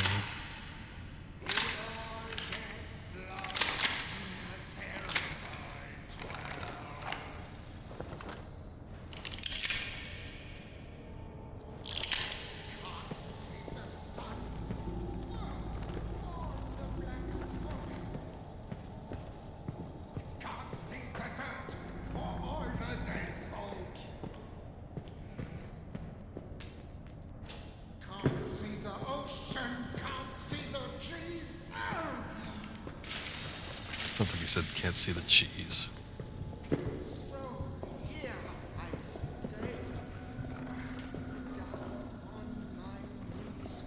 Sounds like he said can't see the cheese. So here I stay, down on my knees.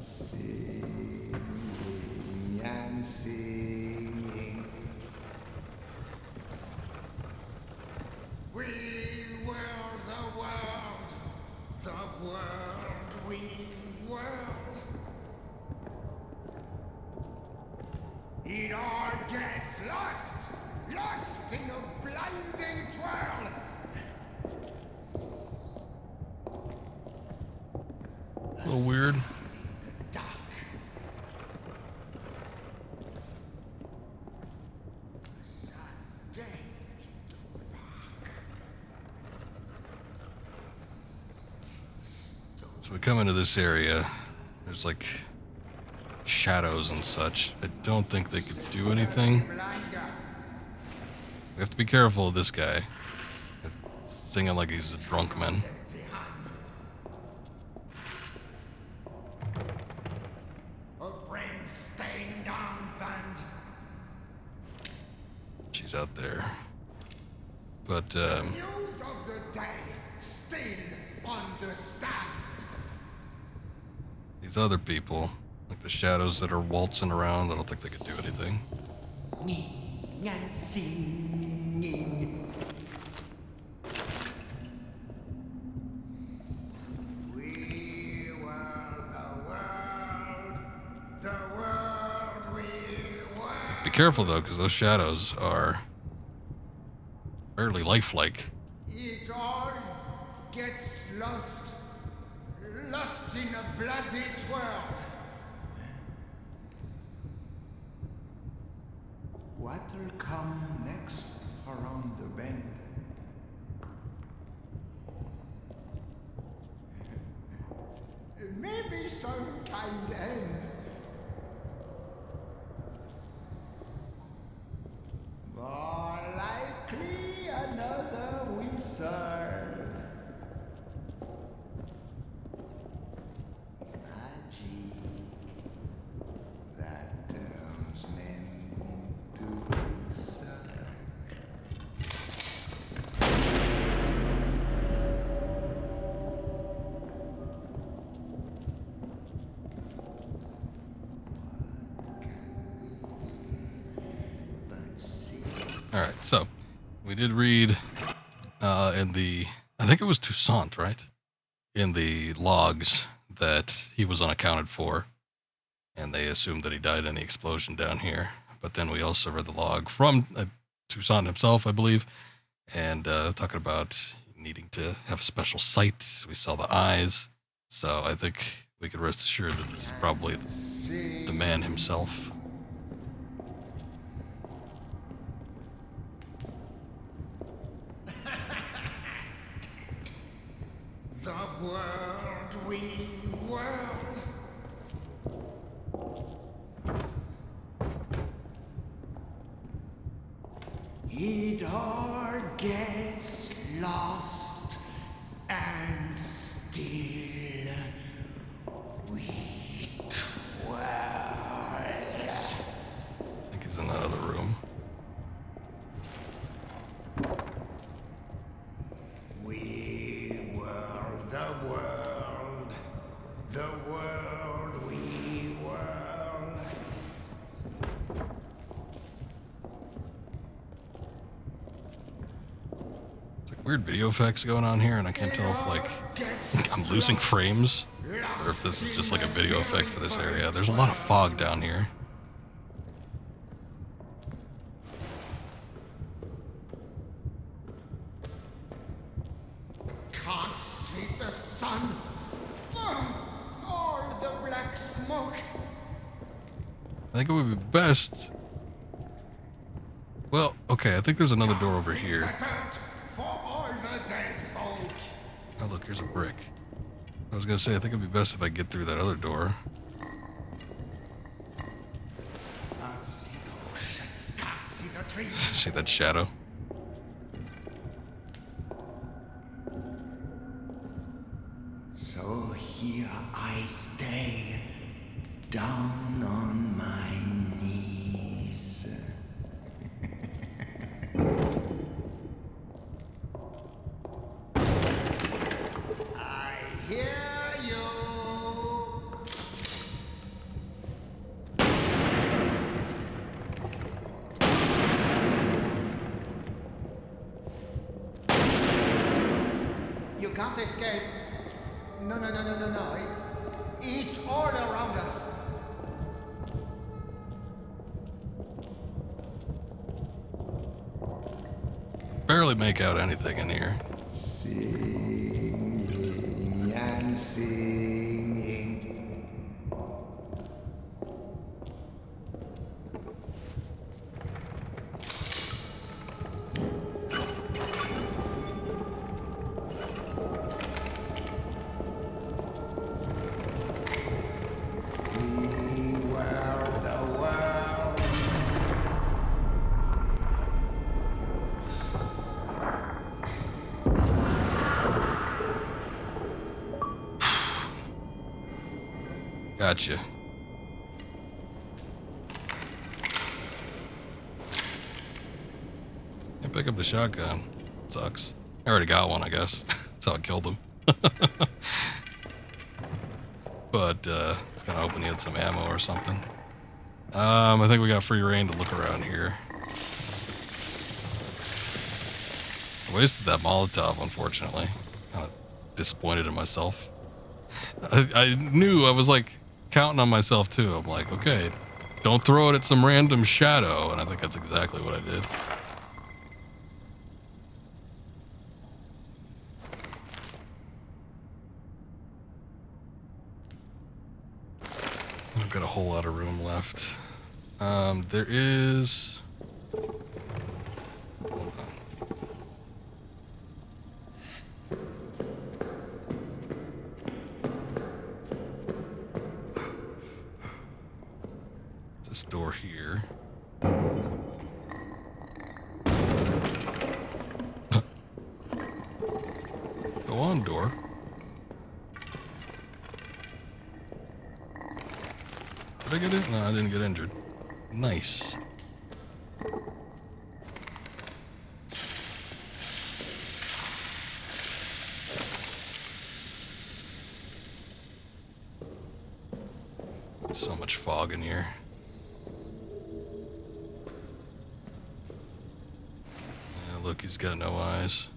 Singing and singing. We will the world we will. It all gets lost in a blinding twirl. A little weird. Dark. A sad day in the park. So we come into this area. There's like shadows and such. I don't think they could do anything. Blinder. We have to be careful of this guy. Singing like he's a drunk man. Empty hand. A friend staying down band. She's out there. But, News of the day still understand. these other people, like the shadows that are waltzing around, I don't think they could do anything. Singing and singing. We were the world we were. Be careful though, because those shadows are fairly lifelike. It all gets lost in a bloody twirl. What'll come next around the bend? Maybe some kind end. More likely another wizard. Magic that turns men into wizards. Alright, so we did read in the, I think it was Toussaint, right? In the logs that he was unaccounted for, and they assumed that he died in the explosion down here. But then we also read the log from Toussaint himself, I believe, and talking about needing to have a special sight. We saw the eyes, so I think we could rest assured that this is probably the man himself. The world we were. It all gets lost and still we twirl. I think he's in that other room. We were the world we were. It's like weird video effects going on here, and I can't tell if like I'm losing frames or if this is just like a video effect for this area. There's a lot of fog down here. Can't see the sun. All the black smoke. I think it would be best. Well, okay, I think there's another door over here. The dirt for all the dead folk. Oh, look, here's a brick. I was gonna say, I think it'd be best if I get through that other door. Can't see the ocean. Can't see the trees. See that shadow? So here I stay, can't escape. No. It's all around us. Barely make out anything in here. Singing and singing. Gotcha. Can't pick up the shotgun. Sucks. I already got one, I guess. That's how I killed him. But it's gonna open you with some ammo or something. I think we got free reign to look around here. I wasted that Molotov, unfortunately. Kind of disappointed in myself. I knew, I was like counting on myself too. I'm like, okay, don't throw it at some random shadow. And I think that's exactly what I did. I've got a whole lot of room left. There is... Hold on. This door here. Go on, door. Did I get it? No, I didn't get injured. Nice. So much fog in here. Yeah, look, he's got no eyes.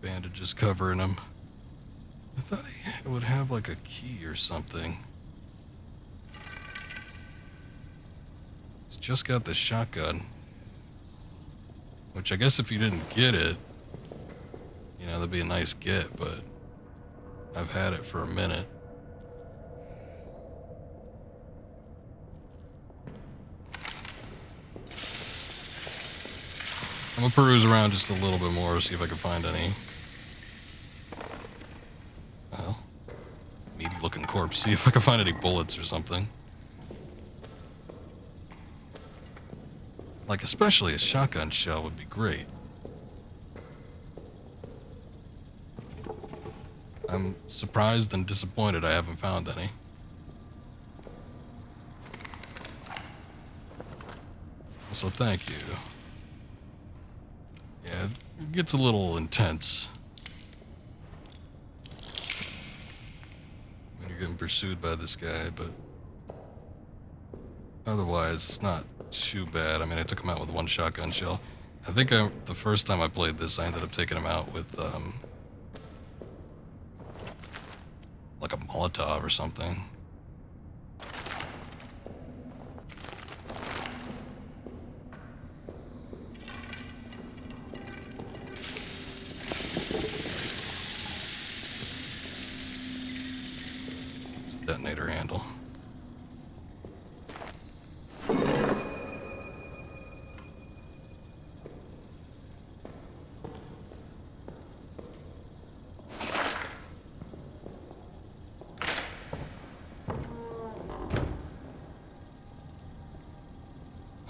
Bandages covering him. I thought he would have like a key or something. He's just got the shotgun. Which I guess if you didn't get it, you know, that'd be a nice get, but I've had it for a minute. I'm gonna peruse around just a little bit more, see if I can find any. Well, meaty looking corpse. See if I can find any bullets or something. Like, especially a shotgun shell would be great. I'm surprised and disappointed I haven't found any. So thank you. Yeah, it gets a little intense when you're getting pursued by this guy, but otherwise it's not too bad. I mean, I took him out with one shotgun shell. I think the first time I played this, I ended up taking him out with like a Molotov or something. Detonator handle.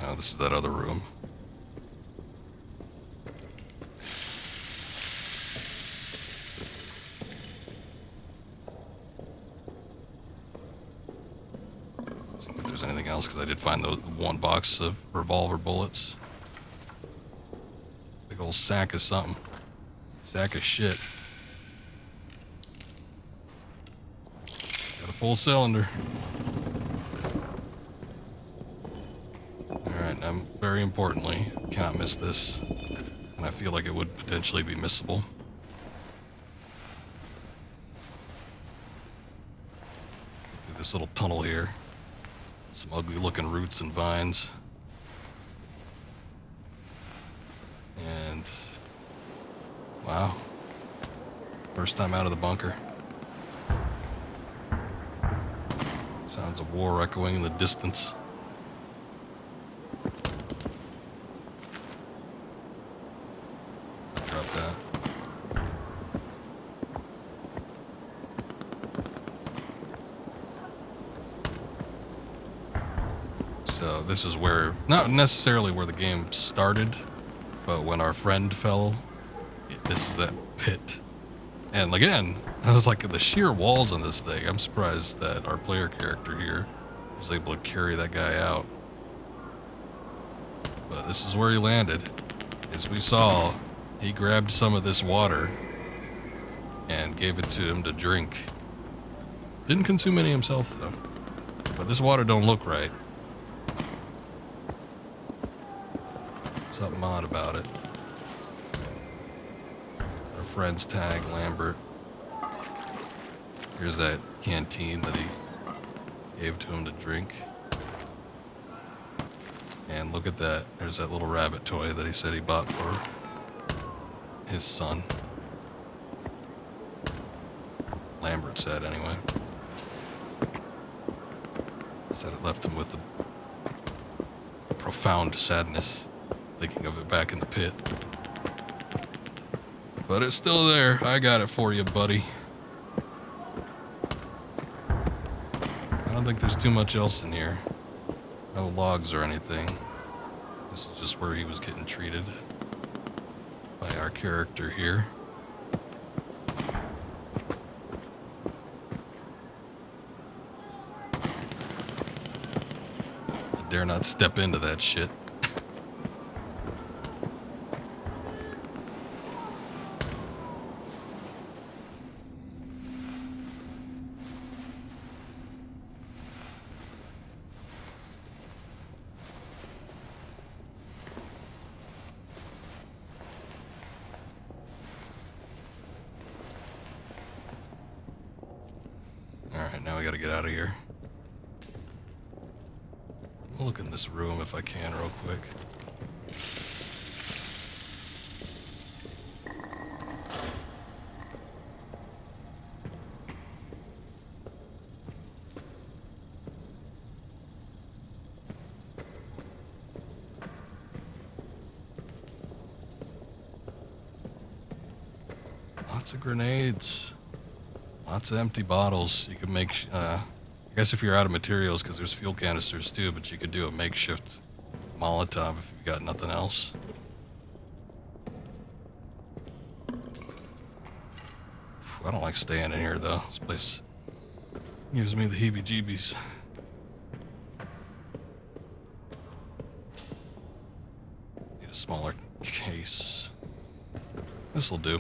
Oh, this is that other room. See if there's anything else, because I did find the one box of revolver bullets. Big old sack of something. Sack of shit. Got a full cylinder. Alright, now very importantly, cannot miss this. And I feel like it would potentially be missable. this little tunnel here. Some ugly looking roots and vines. And wow. First time out of the bunker. Sounds of war echoing in the distance. Drop that. So this is where, not necessarily where the game started, but when our friend fell, this is that pit. And again, I was like, the sheer walls on this thing, I'm surprised that our player character here was able to carry that guy out. But this is where he landed. As we saw, he grabbed some of this water and gave it to him to drink. Didn't consume any himself though. But this water don't look right. Something odd about it. Our friend's tag, Lambert. Here's that canteen that he gave to him to drink. And look at that. There's that little rabbit toy that he said he bought for his son. Lambert said, anyway. Said it left him with a profound sadness, thinking of it back in the pit. But it's still there. I got it for you, buddy. I don't think there's too much else in here. No logs or anything. This is just where he was getting treated by our character here. I dare not step into that shit. Alright, now we gotta get out of here. I'll look in this room if I can real quick. Lots of grenades. Lots of empty bottles. You could make, I guess if you're out of materials, because there's fuel canisters too, but you could do a makeshift Molotov if you've got nothing else. I don't like staying in here though. This place gives me the heebie-jeebies. Need a smaller case. This'll do.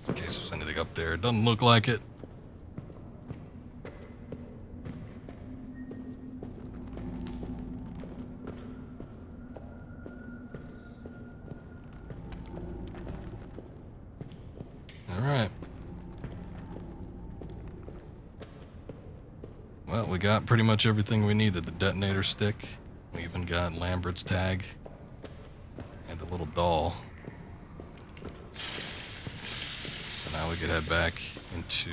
In case there's anything up there. It doesn't look like it. Alright. Well, we got pretty much everything we needed. The detonator stick. We even got Lambert's tag. And a little doll. Now we could head back into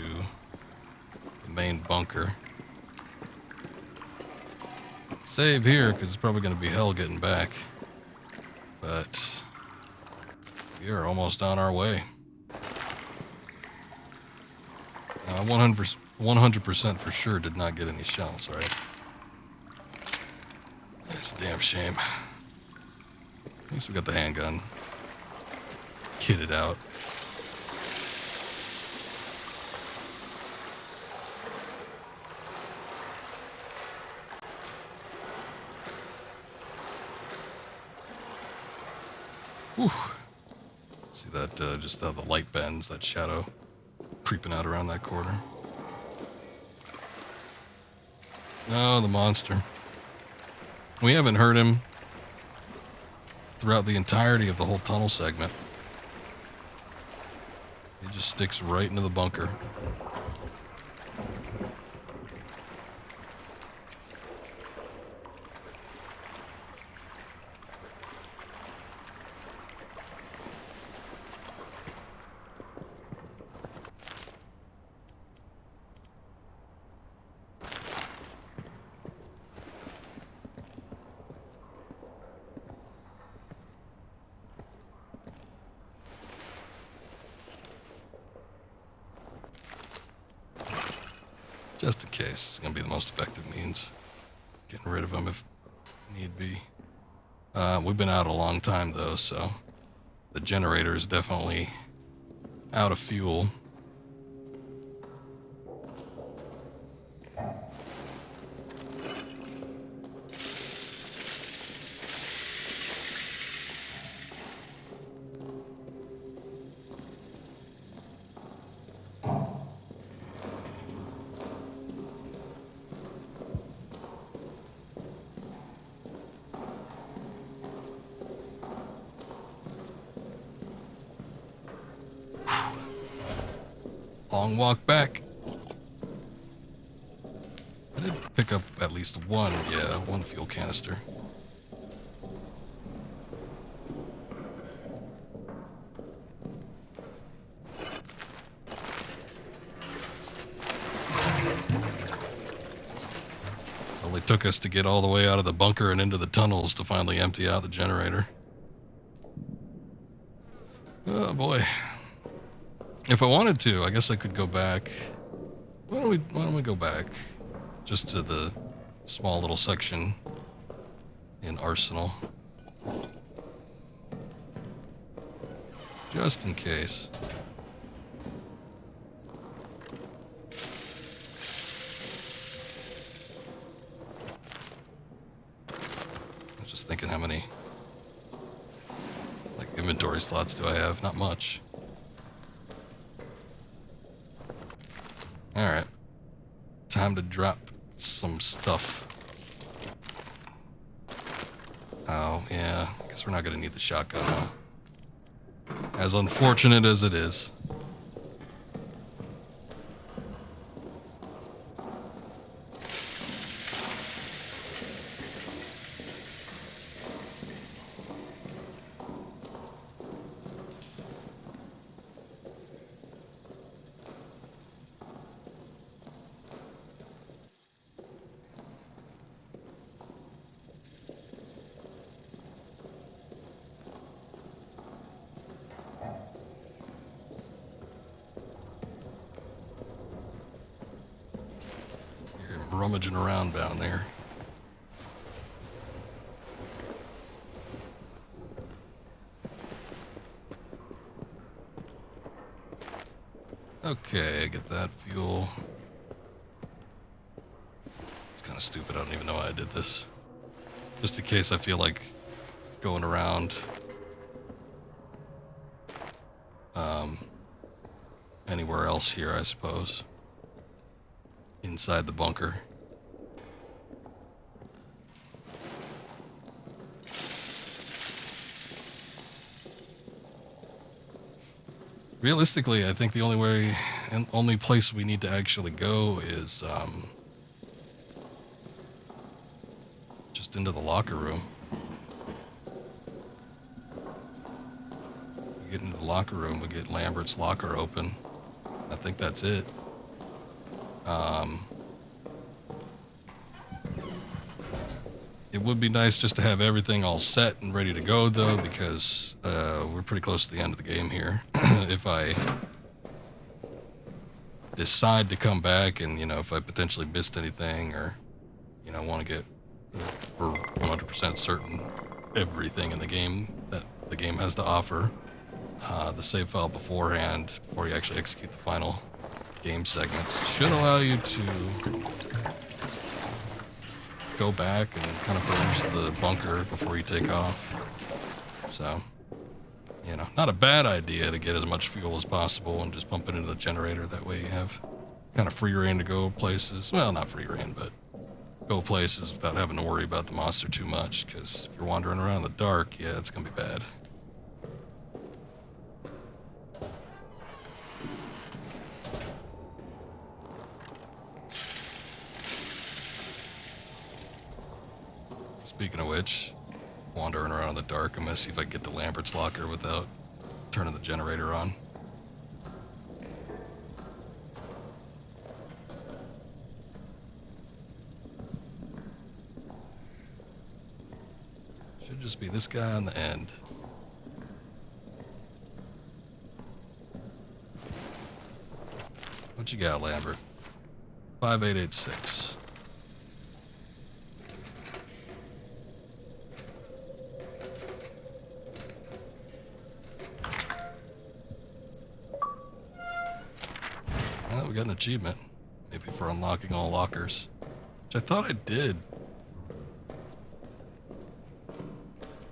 the main bunker. Save here, because it's probably going to be hell getting back. But we are almost on our way. 100% for sure did not get any shells, right? That's a damn shame. At least we got the handgun kitted out. Whew. See that, just how the light bends, that shadow creeping out around that corner. Oh, the monster. We haven't heard him throughout the entirety of the whole tunnel segment. He just sticks right into the bunker. Just in case, it's going to be the most effective means. Getting rid of them if need be. We've been out a long time though, so the generator is definitely out of fuel. Long walk back. I did pick up at least one fuel canister. Only took us to get all the way out of the bunker and into the tunnels to finally empty out the generator. Oh boy. If I wanted to, I guess I could go back. Why don't we go back just to the small little section in Arsenal? Just in case. I was just thinking, how many inventory slots do I have? Not much. Alright. Time to drop some stuff. Oh, yeah. I guess we're not going to need the shotgun, huh? As unfortunate as it is. Rummaging around down there. Okay, I get that fuel. It's kind of stupid. I don't even know why I did this. Just in case I feel like going around anywhere else here, I suppose. Inside the bunker. Realistically, I think the only way and only place we need to actually go is just into the locker room. We get into the locker room, we get Lambert's locker open. I think that's it. It would be nice just to have everything all set and ready to go, though, because we're pretty close to the end of the game here. If I decide to come back and, if I potentially missed anything or, want to get for 100% certain everything in the game that the game has to offer, the save file beforehand, before you actually execute the final game segments, should allow you to go back and kind of peruse the bunker before you take off. So, not a bad idea to get as much fuel as possible and just pump it into the generator. That way you have kind of free reign to go places. Well, not free reign, but go places without having to worry about the monster too much, because if you're wandering around in the dark, yeah, it's gonna be bad. Speaking of which, wandering around in the dark, I'm gonna see if I can get to Lambert's locker without turning the generator on. Should just be this guy on the end. What you got, Lambert? 5886. Well, we got an achievement. Maybe for unlocking all lockers. Which I thought I did.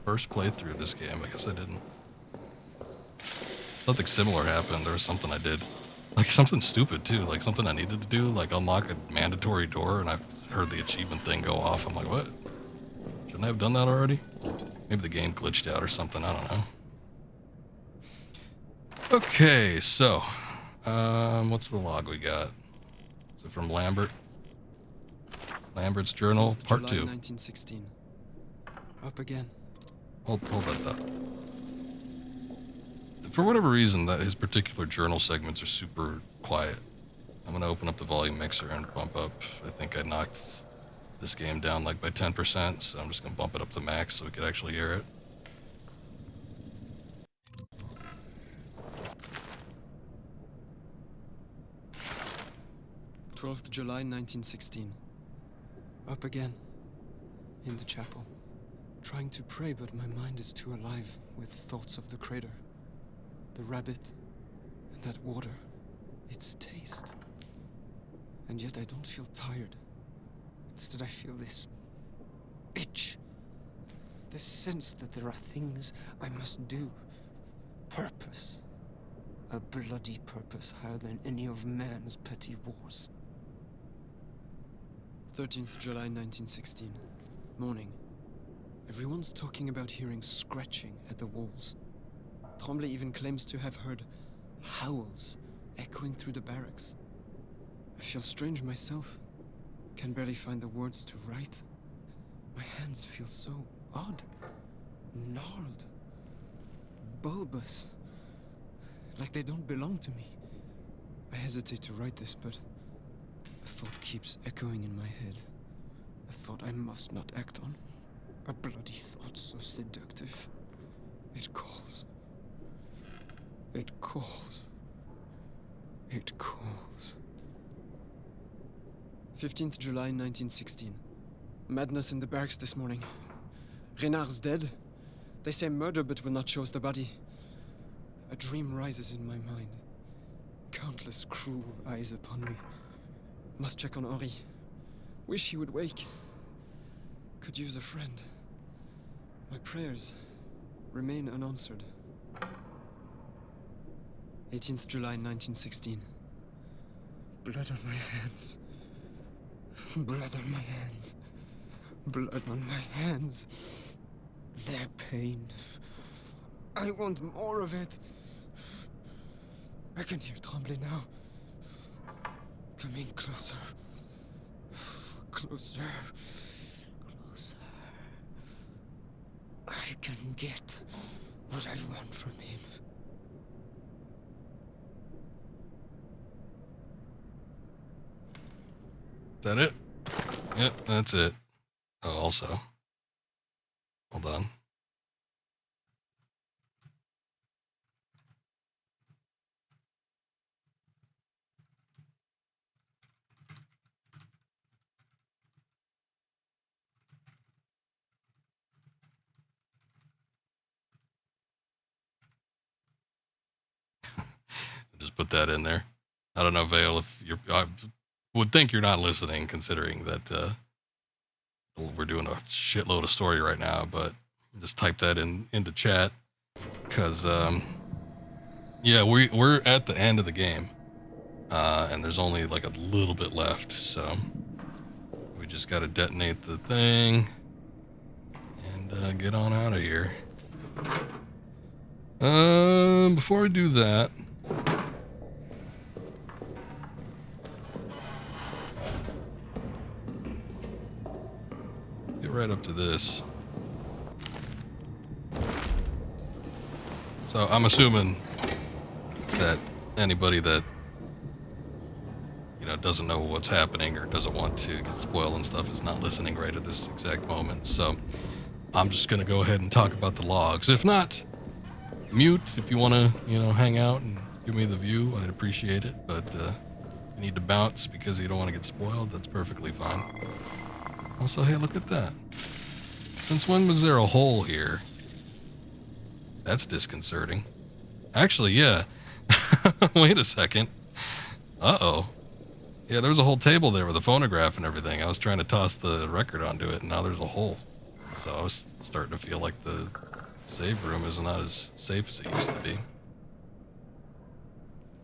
First playthrough of this game, I guess I didn't. Something similar happened. There was something I did. Like something stupid too, like something I needed to do, like unlock a mandatory door, and I heard the achievement thing go off. I'm like, what? Shouldn't I have done that already? Maybe the game glitched out or something, I don't know. Okay, so, what's the log we got? Is it from Lambert? Lambert's journal, part 2. 1916. Up again. Hold that thought. For whatever reason, that his particular journal segments are super quiet. I'm gonna open up the volume mixer and bump up. I think I knocked this game down like by 10%, so I'm just gonna bump it up to max so we could actually hear it. July 1916. Up again. In the chapel. Trying to pray, but my mind is too alive with thoughts of the crater. The rabbit, and that water, its taste. And yet I don't feel tired. Instead I feel this itch. This sense that there are things I must do. Purpose. A bloody purpose higher than any of man's petty wars. 13th July 1916. Morning. Everyone's talking about hearing scratching at the walls. Tremblay even claims to have heard howls echoing through the barracks. I feel strange myself. Can barely find the words to write. My hands feel so odd. Gnarled. Bulbous. Like they don't belong to me. I hesitate to write this, but a thought keeps echoing in my head. A thought I must not act on. A bloody thought so seductive. It calls. It calls. It calls. 15th July 1916. Madness in the barracks this morning. Renard's dead. They say murder but will not show us the body. A dream rises in my mind. Countless cruel eyes upon me. Must check on Henri. Wish he would wake. Could use a friend. My prayers remain unanswered. 18th July 1916. Blood on my hands. Blood on my hands. Blood on my hands. Their pain. I want more of it. I can hear Tremblay now. Coming closer. Closer. Closer. I can get what I want from him. Is that it? Yep, that's it. Oh, also. Hold on. Just put that in there. I don't know, Vale, if you're... I would think you're not listening, considering that we're doing a shitload of story right now, but just type that into chat, because yeah, we're at the end of the game, and there's only like a little bit left, so we just gotta detonate the thing and get on out of here. Before we do that, get right up to this. So I'm assuming that anybody that, you know, doesn't know what's happening or doesn't want to get spoiled and stuff is not listening right at this exact moment. So I'm just going to go ahead and talk about the logs. If not, mute if you want to, you know, hang out and give me the view. I'd appreciate it. But if you need to bounce because you don't want to get spoiled, that's perfectly fine. Also, hey, look at that. Since when was there a hole here? That's disconcerting. Actually, yeah. Wait a second. Uh-oh. Yeah, there was a whole table there with a phonograph and everything. I was trying to toss the record onto it, and now there's a hole. So I was starting to feel like the save room is not as safe as it used to be.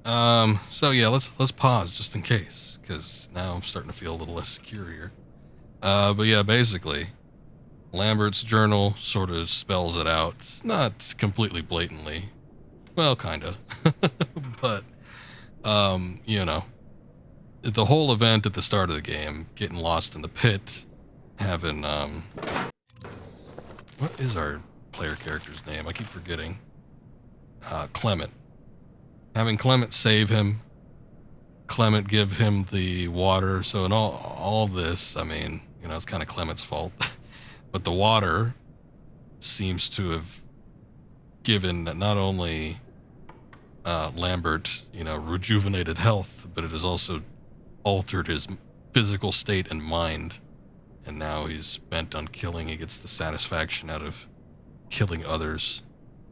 So yeah, let's pause just in case, because now I'm starting to feel a little less secure here. But yeah, basically, Lambert's journal sort of spells it out. Not completely blatantly. Well, kinda. But, you know, the whole event at the start of the game, getting lost in the pit, having, what is our player character's name? I keep forgetting. Clement. Having Clement save him, Clement give him the water. So in all this, I mean, you know, it's kind of Clement's fault. But the water seems to have given not only Lambert, you know, rejuvenated health, but it has also altered his physical state and mind. And now he's bent on killing. He gets the satisfaction out of killing others.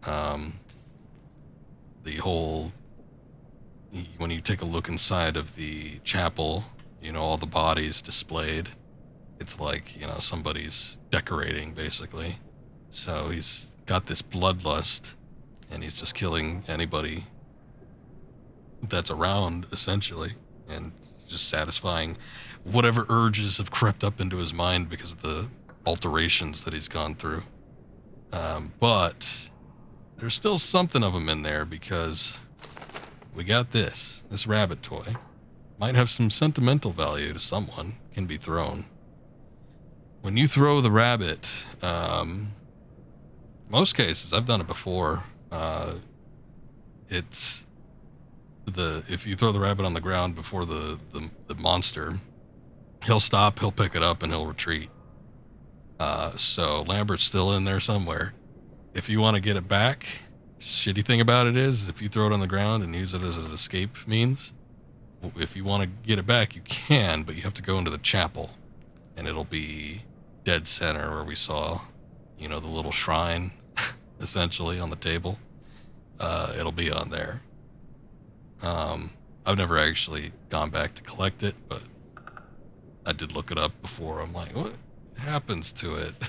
The whole, when you take a look inside of the chapel, you know, all the bodies displayed, it's like, you know, somebody's decorating, basically. So he's got this bloodlust, and he's just killing anybody that's around, essentially, and just satisfying whatever urges have crept up into his mind because of the alterations that he's gone through. But there's still something of him in there, because we got this rabbit toy. Might have some sentimental value to someone, can be thrown. When you throw the rabbit, most cases, I've done it before, it's if you throw the rabbit on the ground before the monster, he'll stop, he'll pick it up, and he'll retreat. So Lambert's still in there somewhere. If you want to get it back, shitty thing about it is, if you throw it on the ground and use it as an escape means, if you want to get it back, you can, but you have to go into the chapel, and it'll be dead center where we saw, you know, the little shrine, essentially, on the table. It'll be on there. I've never actually gone back to collect it, but I did look it up before. I'm like, what happens to it?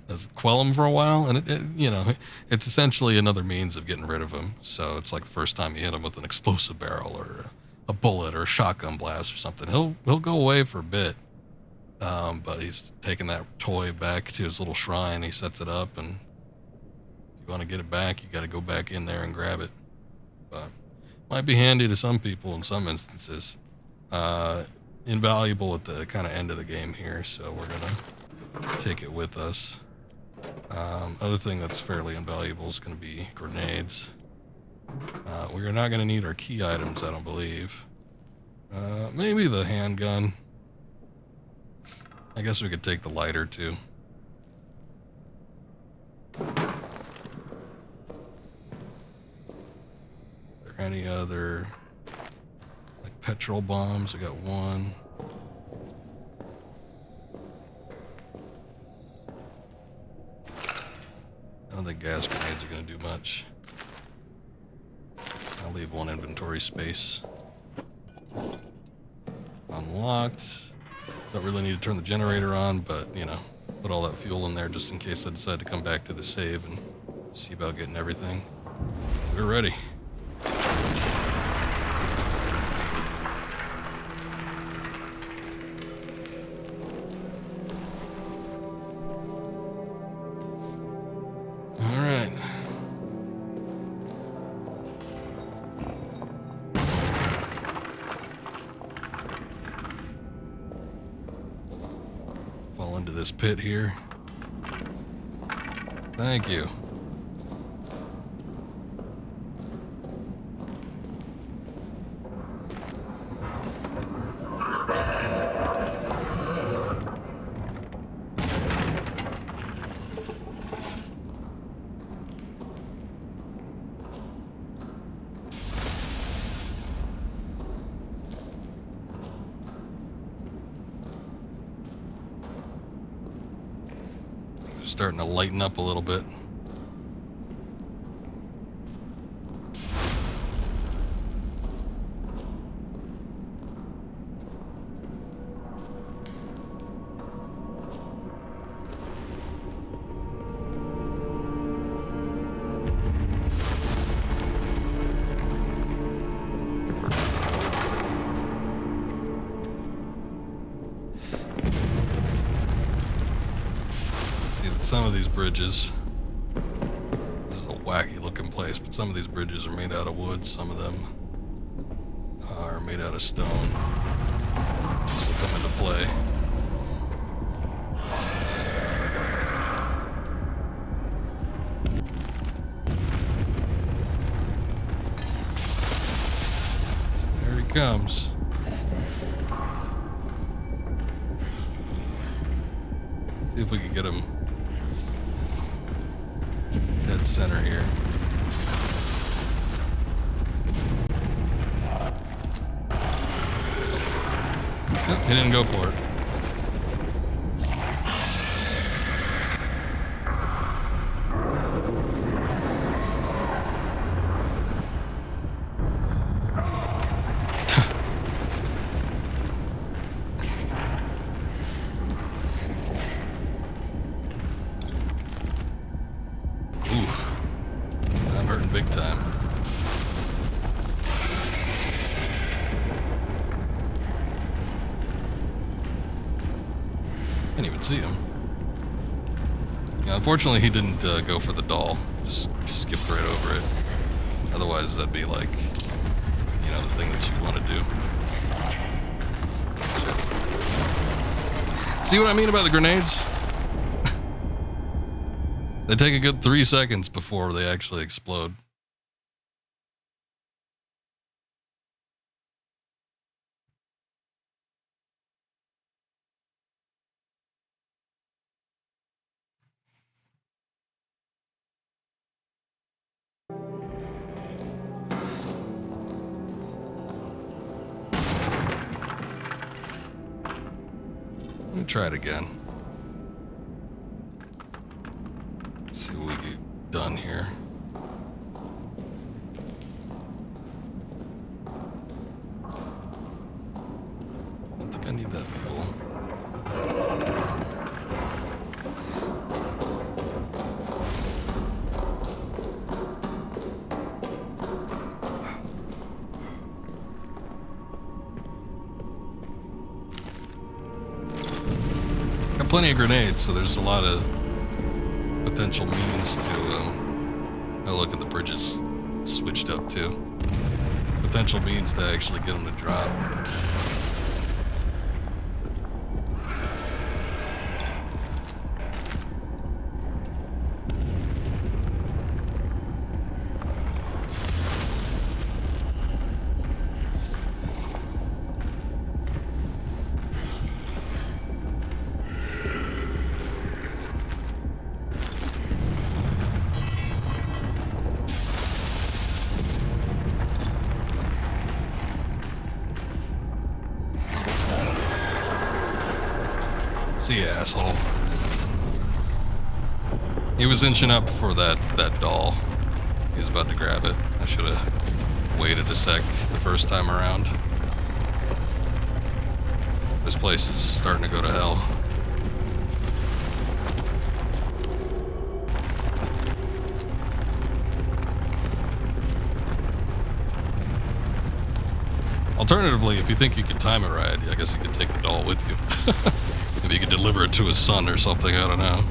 Does it quell him for a while? And it, you know, it's essentially another means of getting rid of him. So it's like the first time you hit him with an explosive barrel or a bullet or a shotgun blast or something, he'll go away for a bit. But he's taking that toy back to his little shrine. He sets it up, and if you want to get it back, you got to go back in there and grab it. But might be handy to some people in some instances. Invaluable at the kind of end of the game here, so we're gonna take it with us. Other thing that's fairly invaluable is going to be grenades. We are not going to need our key items, I don't believe. Maybe the handgun. I guess we could take the lighter too. Is there any other, like, petrol bombs? I got one. I don't think gas grenades are going to do much. I'll leave one inventory space unlocked. Don't really need to turn the generator on, but, you know, put all that fuel in there just in case I decide to come back to the save and see about getting everything. We're ready. this pit here. Thank you. Starting to lighten up a little bit. Some of these bridges, this is a wacky looking place, but some of these bridges are made out of wood, some of them are made out of stone. This will come into play. So there he comes. See if we can get him dead center here. Nope, he didn't go for it. I'm hurting big time. Can't even see him. Yeah, unfortunately, he didn't go for the doll. He just skipped right over it. Otherwise, that'd be like, you know, the thing that you want to do. Shit. See what I mean about the grenades? They take a good 3 seconds before they actually explode. Let me try it again. See what we get done here. I don't think I need that fuel. Got plenty of grenades, so there's a lot of potential means to, oh look, and the bridge is switched up too. Potential means to actually get them to drop. See ya, asshole. He was inching up for that doll. He was about to grab it. I should have waited a sec the first time around. This place is starting to go to hell. Alternatively, if you think you could time it right, I guess you could take the doll with you. Maybe you could deliver it to his son or something, I don't know.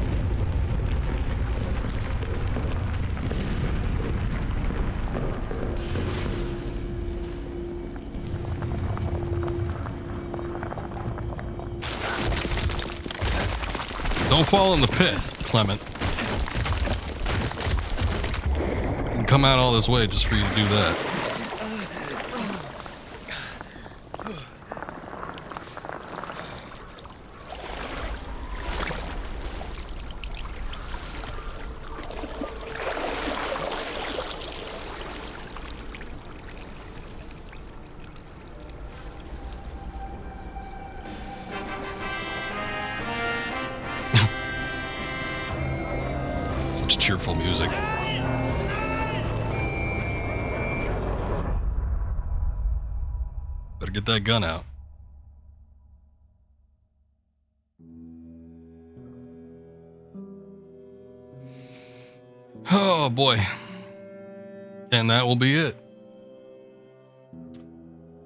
Don't fall in the pit, Clement. And come out all this way just for you to do that. Such cheerful music. Better get that gun out. Oh boy. And that will be it.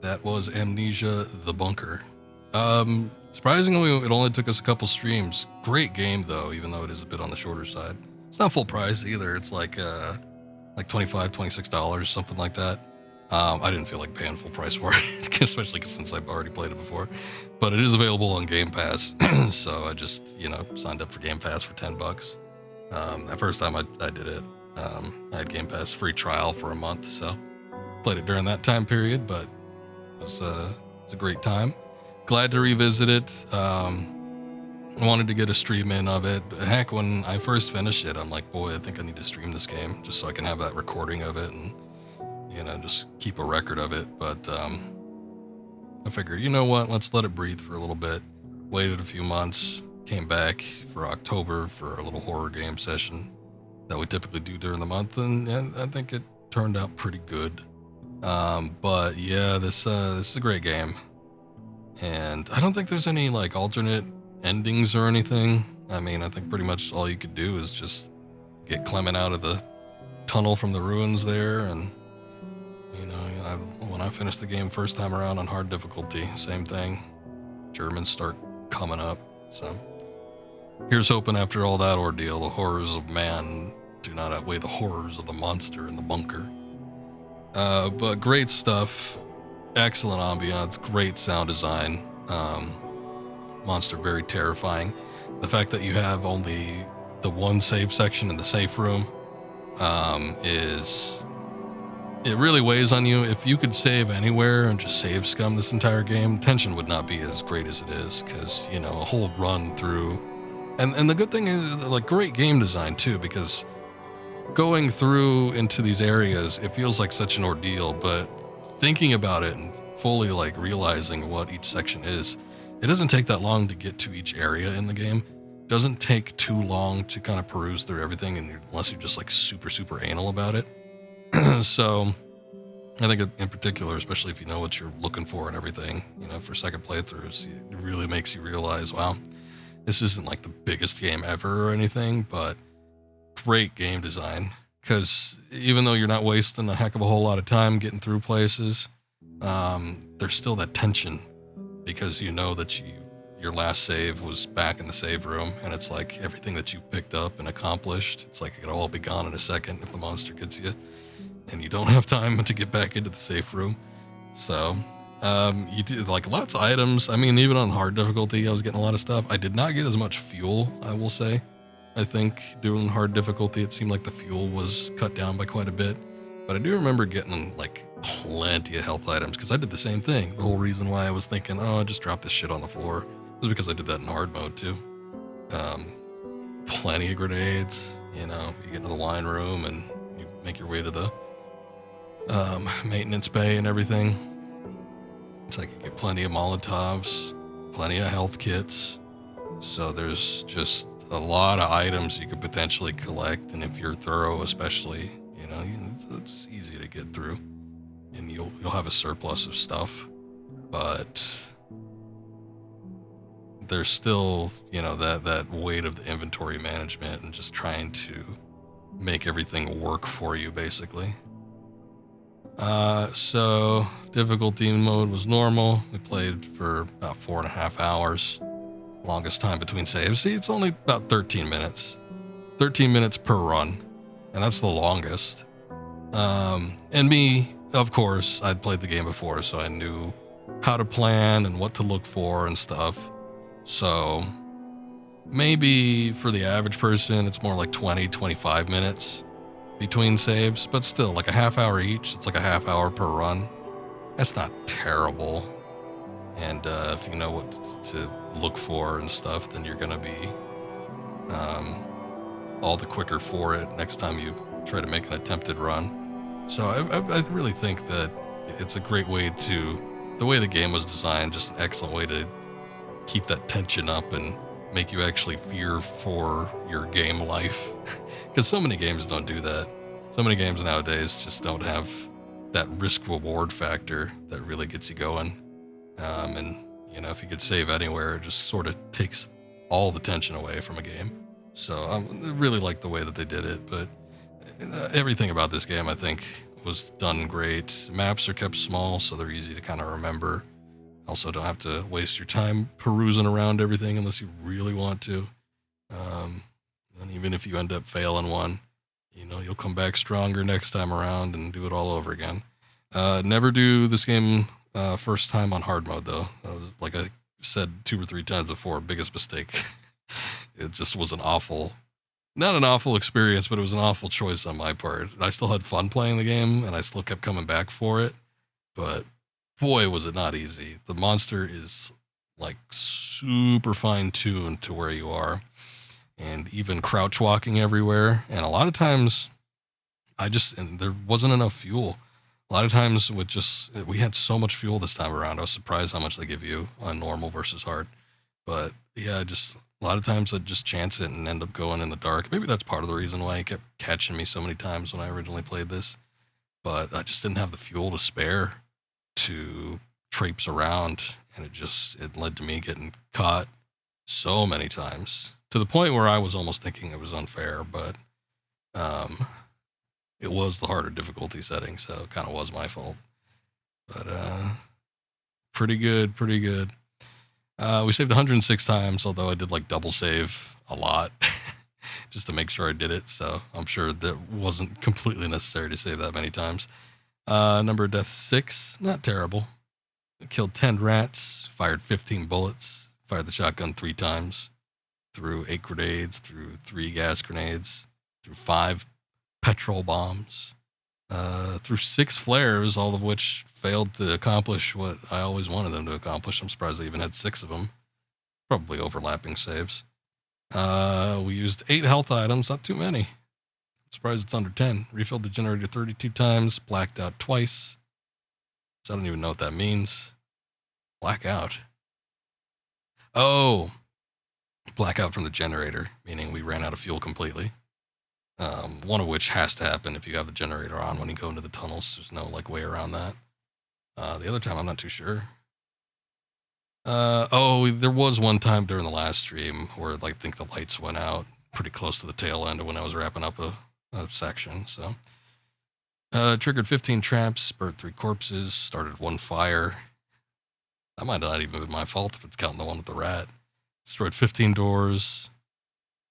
That was Amnesia the Bunker. Surprisingly, it only took us a couple streams. Great game though, even though it is a bit on the shorter side. It's not full price either. It's like $25, $26, something like that. I didn't feel like paying full price for it, especially since I've already played it before. But it is available on Game Pass, so I just, signed up for Game Pass for $10. The first time I did it, I had Game Pass free trial for a month, so played it during that time period, but it was a great time. Glad to revisit it. I wanted to get a stream in of it. Heck, when I first finished it, I'm like, boy, I think I need to stream this game just so I can have that recording of it and, just keep a record of it. But I figured, you know what, let's let it breathe for a little bit. Waited a few months, came back for October for a little horror game session that we typically do during the month, and I think it turned out pretty good. But yeah, this is a great game. And I don't think there's any like alternate endings or anything. I mean, I think pretty much all you could do is just get Clement out of the tunnel from the ruins there, and when I finished the game first time around on hard difficulty, same thing. Germans start coming up. So here's hoping after all that ordeal, the horrors of man do not outweigh the horrors of the monster in the bunker. But great stuff. Excellent ambiance, great sound design. Monster very terrifying. The fact that you have only the one save section in the safe room it really weighs on you. If you could save anywhere and just save scum this entire game, tension would not be as great as it is, because a whole run through, and the good thing is like great game design too, because going through into these areas, it feels like such an ordeal, but thinking about it and fully like realizing what each section is, it doesn't take that long to get to each area in the game. It doesn't take too long to kind of peruse through everything, and unless you're just like super anal about it. So I think in particular, especially if you know what you're looking for and everything, for second playthroughs, it really makes you realize, wow, this isn't like the biggest game ever or anything, but great game design. Because even though you're not wasting a heck of a whole lot of time getting through places, there's still that tension, because you know that your last save was back in the save room, and it's like everything that you've picked up and accomplished, it's like it could all be gone in a second if the monster gets you, and you don't have time to get back into the safe room. So you do like lots of items. I mean, even on hard difficulty, I was getting a lot of stuff. I did not get as much fuel, I will say. I think doing hard difficulty, it seemed like the fuel was cut down by quite a bit. But I do remember getting like plenty of health items, because I did the same thing. The whole reason why I was thinking, oh, just drop this shit on the floor, was because I did that in hard mode too. Plenty of grenades, you get into the wine room and you make your way to the maintenance bay and everything. It's like you get plenty of Molotovs, plenty of health kits. So there's just a lot of items you could potentially collect, and if you're thorough, especially, it's easy to get through, and you'll have a surplus of stuff. But there's still, that weight of the inventory management and just trying to make everything work for you, basically. So difficulty mode was normal. We played for about 4.5 hours. Longest time between saves. See, it's only about 13 minutes. 13 minutes per run, and that's the longest. And me, of course, I'd played the game before, so I knew how to plan and what to look for and stuff. So Maybe for the average person, it's more like 20, 25 minutes between saves, but still, like a half hour each. It's like a half hour per run. That's not terrible. And if you know what to look for and stuff, then you're going to be all the quicker for it next time you try to make an attempted run. So I really think that it's a great way to, the way the game was designed, just an excellent way to keep that tension up and make you actually fear for your game life. Because so many games don't do that. So many games nowadays just don't have that risk reward factor that really gets you going. And you know, if you could save anywhere, it just sort of takes all the tension away from a game. So I really like the way that they did it, but everything about this game I think was done great. Maps are kept small, so they're easy to kind of remember. Also, don't have to waste your time perusing around everything unless you really want to. And even if you end up failing one, you know, you'll come back stronger next time around and do it all over again. Never do this game first time on hard mode, though. Like I said 2 or 3 times before, biggest mistake. It just was not an awful experience, but it was an awful choice on my part. I still had fun playing the game, and I still kept coming back for it. But boy, was it not easy. The monster is like super fine-tuned to where you are, and even crouch walking everywhere. And a lot of times, and there wasn't enough fuel. A lot of times we had so much fuel this time around. I was surprised how much they give you on normal versus hard. But yeah, just a lot of times I'd just chance it and end up going in the dark. Maybe that's part of the reason why it kept catching me so many times when I originally played this. But I just didn't have the fuel to spare to traipse around, and it led to me getting caught so many times, to the point where I was almost thinking it was unfair, but it was the harder difficulty setting, so it kind of was my fault. But pretty good. We saved 106 times, although I did like double save a lot just to make sure I did it, so I'm sure that wasn't completely necessary to save that many times. Number of deaths 6, not terrible. I killed 10 rats, fired 15 bullets, fired the shotgun 3 times, threw 8 grenades, threw 3 gas grenades, threw 5 petrol bombs, threw 6 flares, all of which failed to accomplish what I always wanted them to accomplish. I'm surprised they even had 6 of them. Probably overlapping saves. We used 8 health items, not too many. I'm surprised it's under 10. Refilled the generator 32 times, blacked out twice. So I don't even know what that means. Blackout. Oh, blackout from the generator, meaning we ran out of fuel completely. One of which has to happen if you have the generator on when you go into the tunnels. There's no way around that. The other time, I'm not too sure. There was one time during the last stream where I think the lights went out pretty close to the tail end of when I was wrapping up a section. So, triggered 15 traps, burnt 3 corpses, started 1 fire. That might not even be my fault if it's counting the one with the rat. Destroyed 15 doors.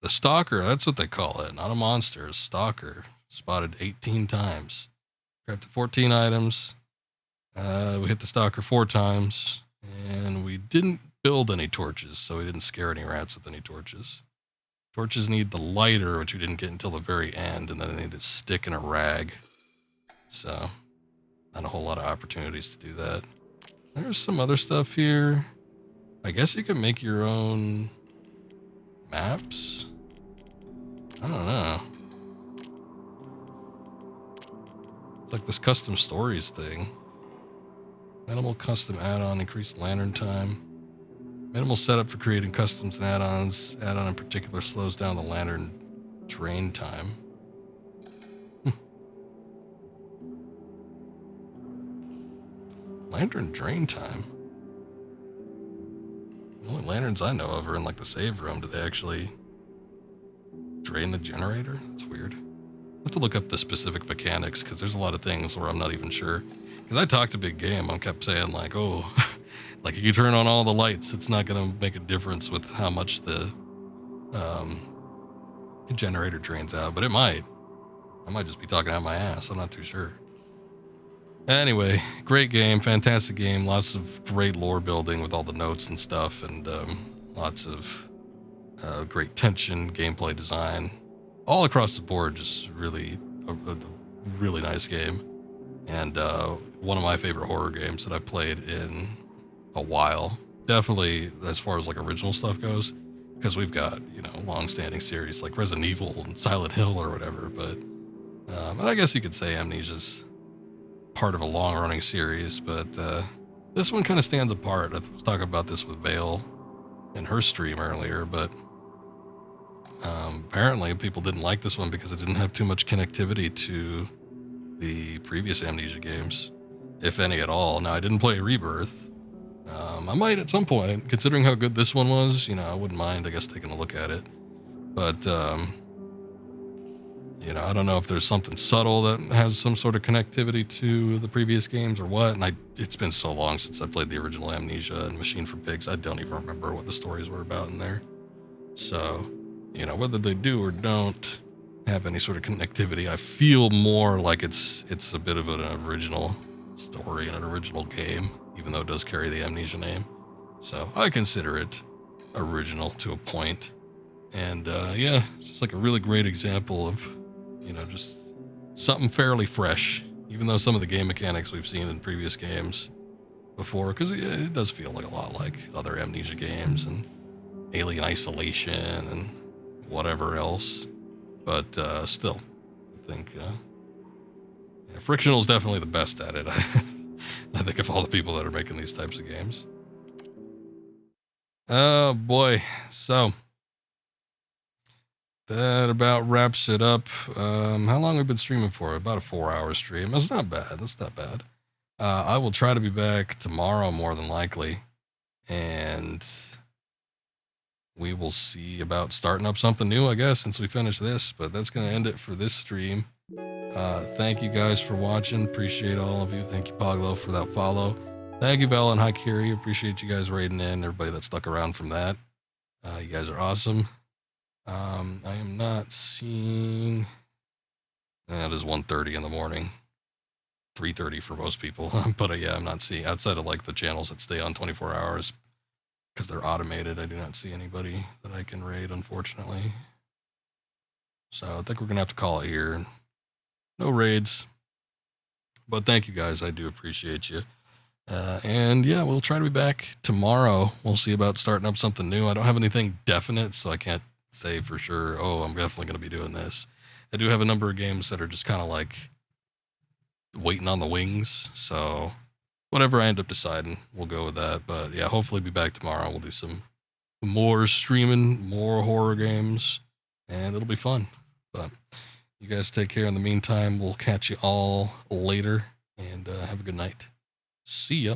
The Stalker, that's what they call it. Not a monster, a Stalker. Spotted 18 times. Crafted 14 items. We hit the Stalker 4 times. And we didn't build any torches, so we didn't scare any rats with any torches. Torches need the lighter, which we didn't get until the very end, and then they need a stick and a rag. So, not a whole lot of opportunities to do that. There's some other stuff here. I guess you could make your own maps? I don't know. It's like this custom stories thing. Minimal custom add-on, increased lantern time. Minimal setup for creating customs and add-ons. Add-on in particular slows down the lantern drain time. Lantern drain time? The only lanterns I know of are in the save room. Do they actually drain the generator? That's weird. I have to look up the specific mechanics because there's a lot of things where I'm not even sure. Because I talked a big game. I kept saying if you turn on all the lights, it's not going to make a difference with how much the generator drains out. But it might. I might just be talking out my ass. I'm not too sure. Anyway, great game, fantastic game. Lots of great lore building with all the notes and stuff, and lots of great tension, gameplay design, all across the board. Just really a really nice game, and one of my favorite horror games that I've played in a while. Definitely as far as like original stuff goes, because we've got, you know, long-standing series like Resident Evil and Silent Hill or whatever. But and I guess you could say Amnesia's part of a long-running series, but this one kind of stands apart. I was talking about this with Vale in her stream earlier, but apparently people didn't like this one because it didn't have too much connectivity to the previous Amnesia games, if any at all. Now, I didn't play Rebirth. I might at some point, considering how good this one was. You know, I wouldn't mind, I guess, taking a look at it. But, you know, I don't know if there's something subtle that has some sort of connectivity to the previous games or what. And it's been so long since I played the original Amnesia and Machine for Pigs, I don't even remember what the stories were about in there. So, you know, whether they do or don't have any sort of connectivity, I feel more like it's a bit of an original story and an original game, even though it does carry the Amnesia name. So I consider it original to a point. And yeah, it's just like a really great example of, you know, just something fairly fresh, even though some of the game mechanics we've seen in previous games before, because it does feel like a lot like other Amnesia games and Alien Isolation and whatever else. But still, I think Frictional is definitely the best at it. I think of all the people that are making these types of games. Oh boy. So that about wraps it up. How long have we been streaming for? About a 4-hour stream. That's not bad. That's not bad. I will try to be back tomorrow more than likely. And we will see about starting up something new, I guess, since we finished this. But that's going to end it for this stream. Thank you guys for watching. Appreciate all of you. Thank you, Poglo, for that follow. Thank you, Val and Haikiri. Appreciate you guys raiding in. Everybody that stuck around from that. You guys are awesome. I am not seeing... It is 1:30 in the morning. 3:30 for most people. But yeah, I'm not seeing... Outside of like the channels that stay on 24 hours, because they're automated, I do not see anybody that I can raid, unfortunately. So I think we're going to have to call it here. No raids. But thank you guys. I do appreciate you. And yeah, we'll try to be back tomorrow. We'll see about starting up something new. I don't have anything definite, so I can't say for sure, oh, I'm definitely going to be doing this. I do have a number of games that are just kind of like waiting on the wings. So whatever I end up deciding, we'll go with that. But yeah, hopefully be back tomorrow. We'll do some more streaming, more horror games, and it'll be fun. But you guys take care. In the meantime, we'll catch you all later, and have a good night. See ya.